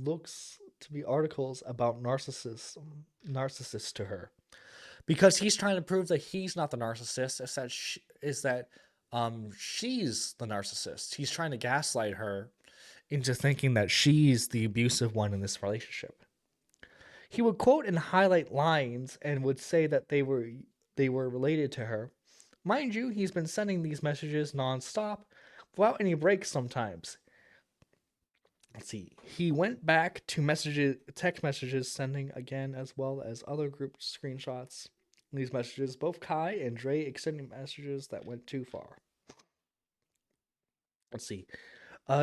C: looks to be articles about narcissists to her. Because he's trying to prove that he's not the narcissist, is that she's the narcissist. He's trying to gaslight her into thinking that she's the abusive one in this relationship. He would quote and highlight lines and would say that they were related to her. Mind you, he's been sending these messages nonstop without any breaks sometimes. Let's see. He went back to text messages sending again, as well as other group screenshots. In these messages, both Kai and Dre extending messages that went too far. Let's see.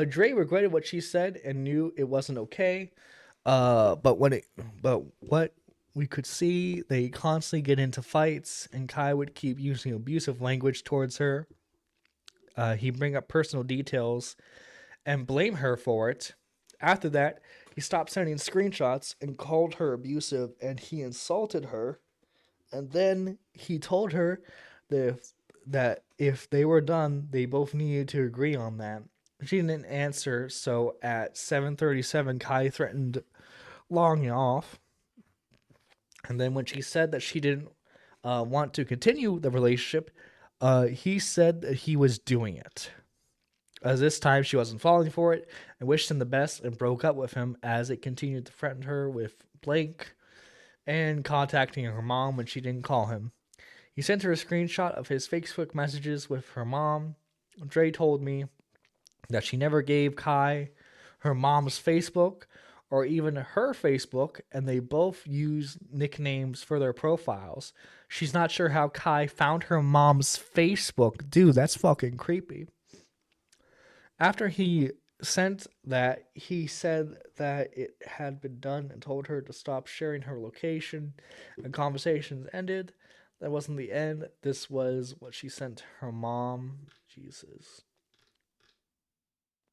C: Dre regretted what she said and knew it wasn't okay. But what we could see, they constantly get into fights, and Kai would keep using abusive language towards her. He'd bring up personal details and blame her for it. After that, he stopped sending screenshots and called her abusive, and he insulted her. And then he told her that if they were done, they both needed to agree on that. She didn't answer, so at 7:37, Kai threatened logging off. And then when she said that she didn't want to continue the relationship, he said that he was doing it. As this time she wasn't falling for it and wished him the best and broke up with him as it continued to threaten her with Blake and contacting her mom when she didn't call him. He sent her a screenshot of his Facebook messages with her mom. Dre told me that she never gave Kai her mom's Facebook or even her Facebook, and they both use nicknames for their profiles. She's not sure how Kai found her mom's Facebook. Dude, that's fucking creepy. After he sent that, he said that it had been done and told her to stop sharing her location, and conversations ended. That wasn't the end. This was what she sent her mom. Jesus.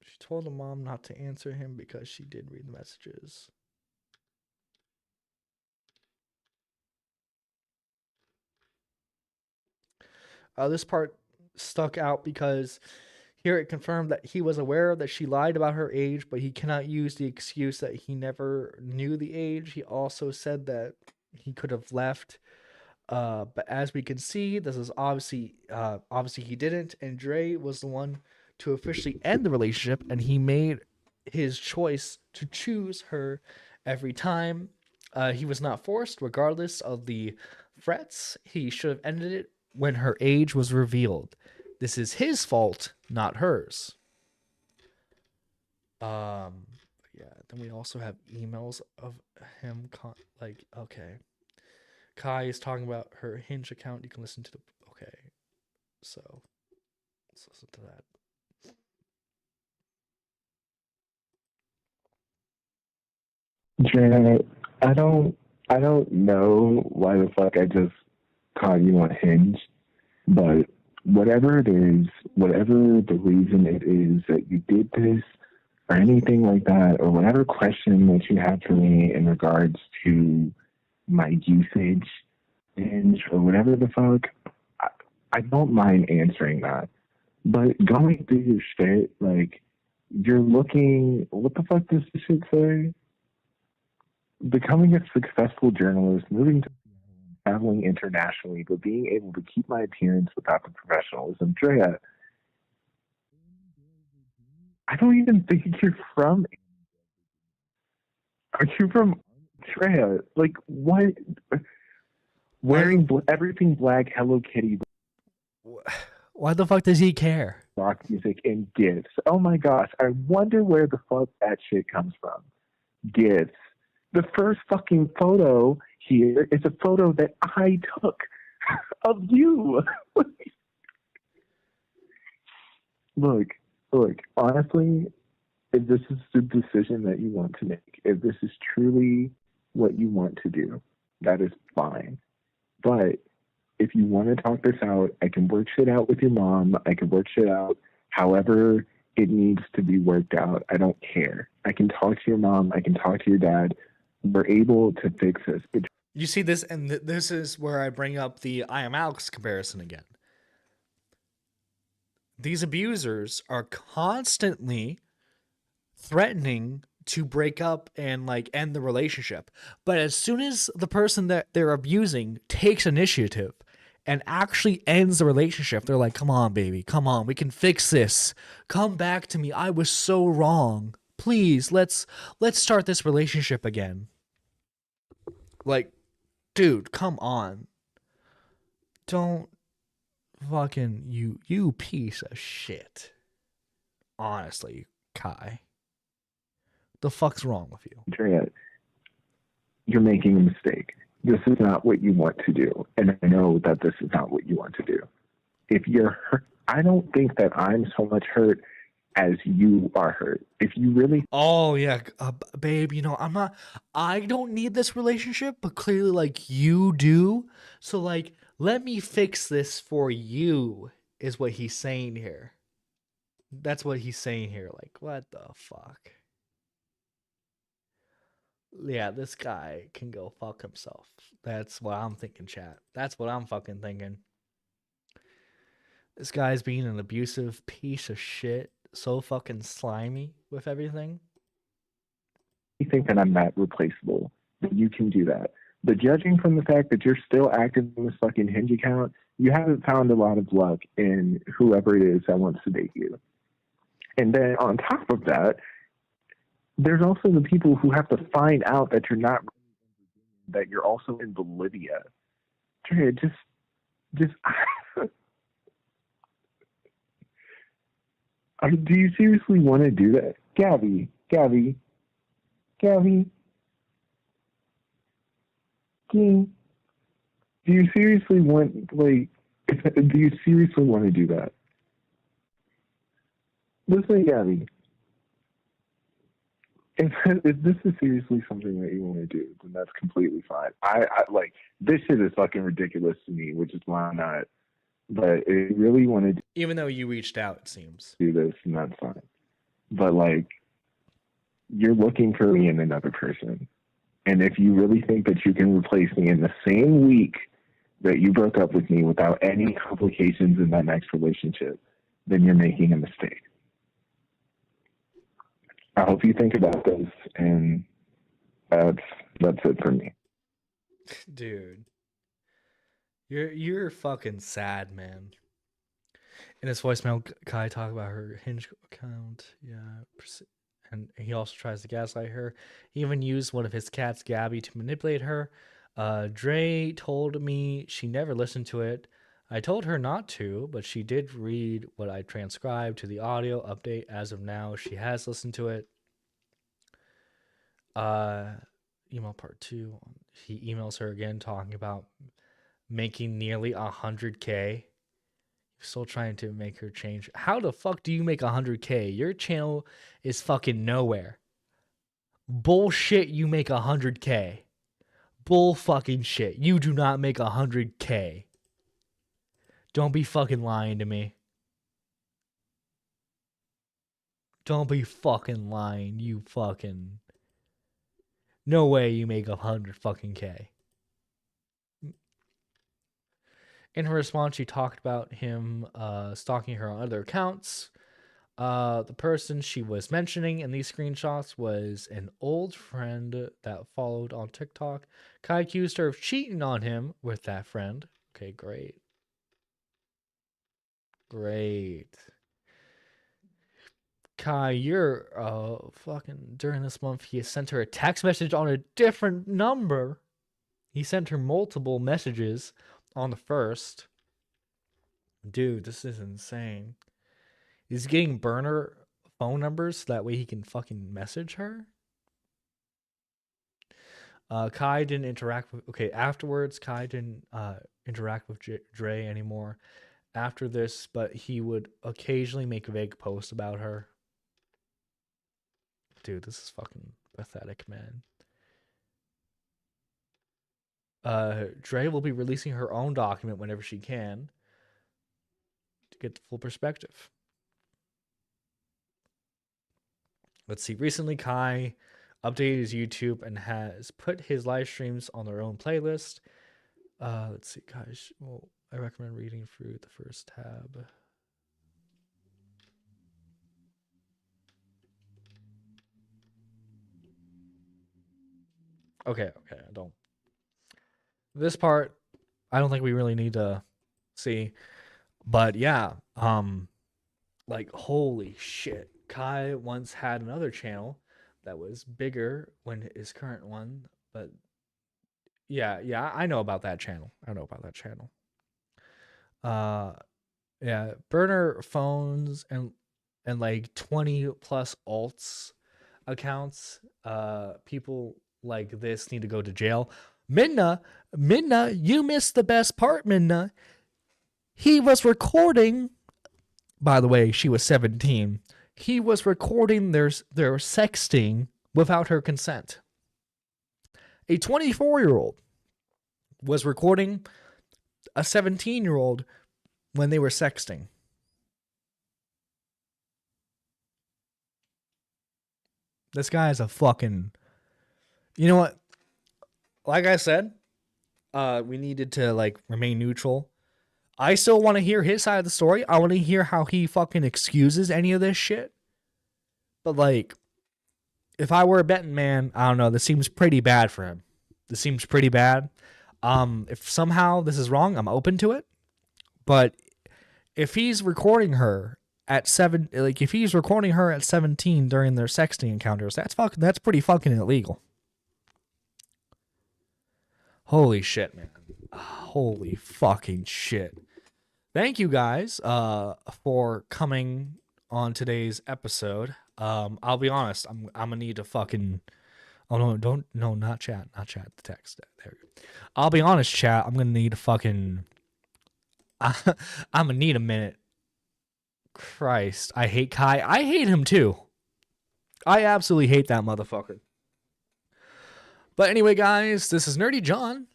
C: She told the mom not to answer him because she did read the messages. This part stuck out because here it confirmed that he was aware that she lied about her age, but he cannot use the excuse that he never knew the age. He also said that he could have left, but as we can see, this is obviously he didn't, and Dre was the one to officially end the relationship, and he made his choice to choose her every time. He was not forced, regardless of the threats. He should have ended it when her age was revealed. This is his fault, not hers. Yeah, then we also have emails of him, okay. Kai is talking about her Hinge account. You can listen to okay. So, let's listen to that.
Q: Janet, I don't know why the fuck I just caught you on Hinge, but whatever it is, whatever the reason it is that you did this, or anything like that, or whatever question that you have for me in regards to my usage, Hinge, or whatever the fuck, I don't mind answering that. But going through your shit, like, you're looking, what the fuck does this shit say? Becoming a successful journalist, moving to traveling internationally, but being able to keep my appearance without the professionalism. Drea, I don't even think you're from. Are you from Drea? Like, what? Wearing everything black, Hello Kitty.
C: Why the fuck does he care?
Q: Rock music and gifts. Oh my gosh, I wonder where the fuck that shit comes from. Gifts. The first fucking photo here is a photo that I took of you. Look, honestly, if this is the decision that you want to make, if this is truly what you want to do, that is fine. But if you want to talk this out, I can work shit out with your mom. I can work shit out however it needs to be worked out. I don't care. I can talk to your mom. I can talk to your dad. We're able to fix this. But
C: You see this, and this is where I bring up the I Am Alex comparison again. These abusers are constantly threatening to break up and like end the relationship. But as soon as the person that they're abusing takes initiative and actually ends the relationship, they're like, come on, baby, come on, we can fix this. Come back to me. I was so wrong. Please, let's start this relationship again. Like, dude, come on. Don't fucking you piece of shit. Honestly, Kai. The fuck's wrong with you?
Q: Andrea, you're making a mistake. This is not what you want to do. And I know that this is not what you want to do. If you're hurt, I don't think that I'm so much hurt as you are hurt. If you really...
C: Oh, yeah, babe, you know, I don't need this relationship, but clearly, like, you do. So, like, let me fix this for you, is what he's saying here. That's what he's saying here. Like, what the fuck? Yeah, this guy can go fuck himself. That's what I'm thinking, chat. That's what I'm fucking thinking. This guy's being an abusive piece of shit. So fucking slimy with everything.
Q: You think that I'm that replaceable, that you can do that. But judging from the fact that you're still active in this fucking Hinge account, you haven't found a lot of luck in whoever it is that wants to date you. And then on top of that, there's also the people who have to find out that you're not, that you're also in Bolivia. Trey, just do you seriously want to do that? Gabby. Do you seriously want, like, do you seriously want to do that? Listen, Gabby. If this is seriously something that you want to do, then that's completely fine. I like, this shit is fucking ridiculous to me, which is why I'm not. But if you really want to
C: even though you reached out, it seems.
Q: Do this, and that's fine. But, like, you're looking for me in another person. And if you really think that you can replace me in the same week that you broke up with me without any complications in that next relationship, then you're making a mistake. I hope you think about this, and that's it for me.
C: Dude. You're fucking sad, man. In his voicemail, Kai talked about her Hinge account. Yeah. And he also tries to gaslight her. He even used one of his cats, Gabby, to manipulate her. Dre told me she never listened to it. I told her not to, but she did read what I transcribed to the audio update. As of now, she has listened to it. Email part 2. He emails her again talking about making nearly 100K. Still trying to make her change. How the fuck do you make 100K? Your channel is fucking nowhere. Bullshit, you make 100K. Bull fucking shit. You do not make 100K. Don't be fucking lying to me. Don't be fucking lying, you fucking... No way you make 100 fucking K. In her response, she talked about him stalking her on other accounts. The person she was mentioning in these screenshots was an old friend that followed on TikTok. Kai accused her of cheating on him with that friend. Okay, great. Great. Kai, you're fucking... During this month, he sent her a text message on a different number. He sent her multiple messages on the 1st. Dude, this is insane. He's getting burner phone numbers so that way he can fucking message her. Kai didn't interact with. Okay, afterwards, Kai didn't interact with Dre anymore after this, but he would occasionally make vague posts about her. Dude, this is fucking pathetic, man. Dre will be releasing her own document whenever she can to get the full perspective. Let's see. Recently, Kai updated his YouTube and has put his live streams on their own playlist. Let's see, guys. Well, I recommend reading through the first tab. Okay, I don't. This part, I don't think we really need to see. But yeah, like, holy shit. Kai once had another channel that was bigger than his current one, but yeah, I know about that channel. Yeah, burner phones and like 20 plus alts accounts. People like this need to go to jail. Minna, you missed the best part, Minna. He was recording. By the way, she was 17. He was recording their sexting without her consent. A 24-year-old was recording a 17-year-old when they were sexting. This guy is a fucking... You know what? Like I said, we needed to like remain neutral. I still want to hear his side of the story. I want to hear how he fucking excuses any of this shit. But like, if I were a betting man, I don't know. This seems pretty bad for him. This seems pretty bad. If somehow this is wrong, I'm open to it. But if he's recording her at if he's recording her at 17 during their sexting encounters, that's pretty fucking illegal. Holy shit, man. Holy fucking shit. Thank you guys for coming on today's episode. I'll be honest, I'm gonna need to fucking... Oh no, not chat, the text. There we go. I'll be honest, chat, I'm gonna need to fucking... I'm gonna need a minute. Christ, I hate Kai. I hate him too. I absolutely hate that motherfucker. But anyway, guys, this is Nerdy John.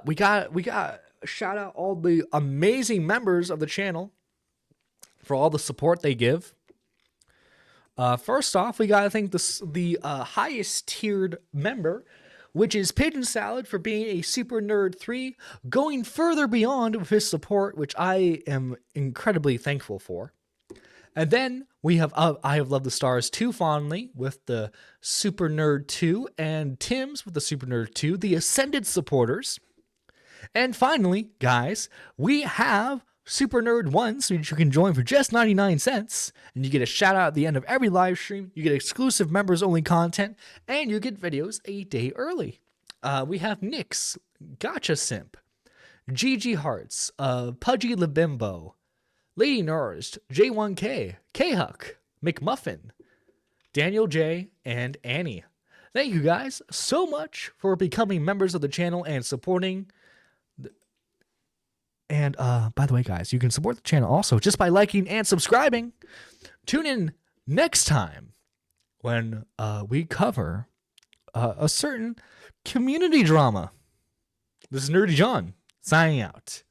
C: We got shout out all the amazing members of the channel for all the support they give. First off, we gotta thank the highest tiered member, which is Pigeon Salad, for being a Super Nerd 3, going further beyond with his support, which I am incredibly thankful for. And then we have I Have Loved the Stars Too Fondly with the Super Nerd 2, and Tim's with the Super Nerd 2, the Ascended supporters. And finally, guys, we have Super Nerd 1, so that you can join for just 99 cents, and you get a shout out at the end of every live stream, you get exclusive members only content, and you get videos a day early. We have Nyx, Gotcha Simp, GG Hearts, Pudgy Labimbo, Lady Nourished, J1K, K-Huck, McMuffin, Daniel J, and Annie. Thank you guys so much for becoming members of the channel and supporting. And by the way, guys, you can support the channel also just by liking and subscribing. Tune in next time when we cover a certain community drama. This is Nerdy John signing out.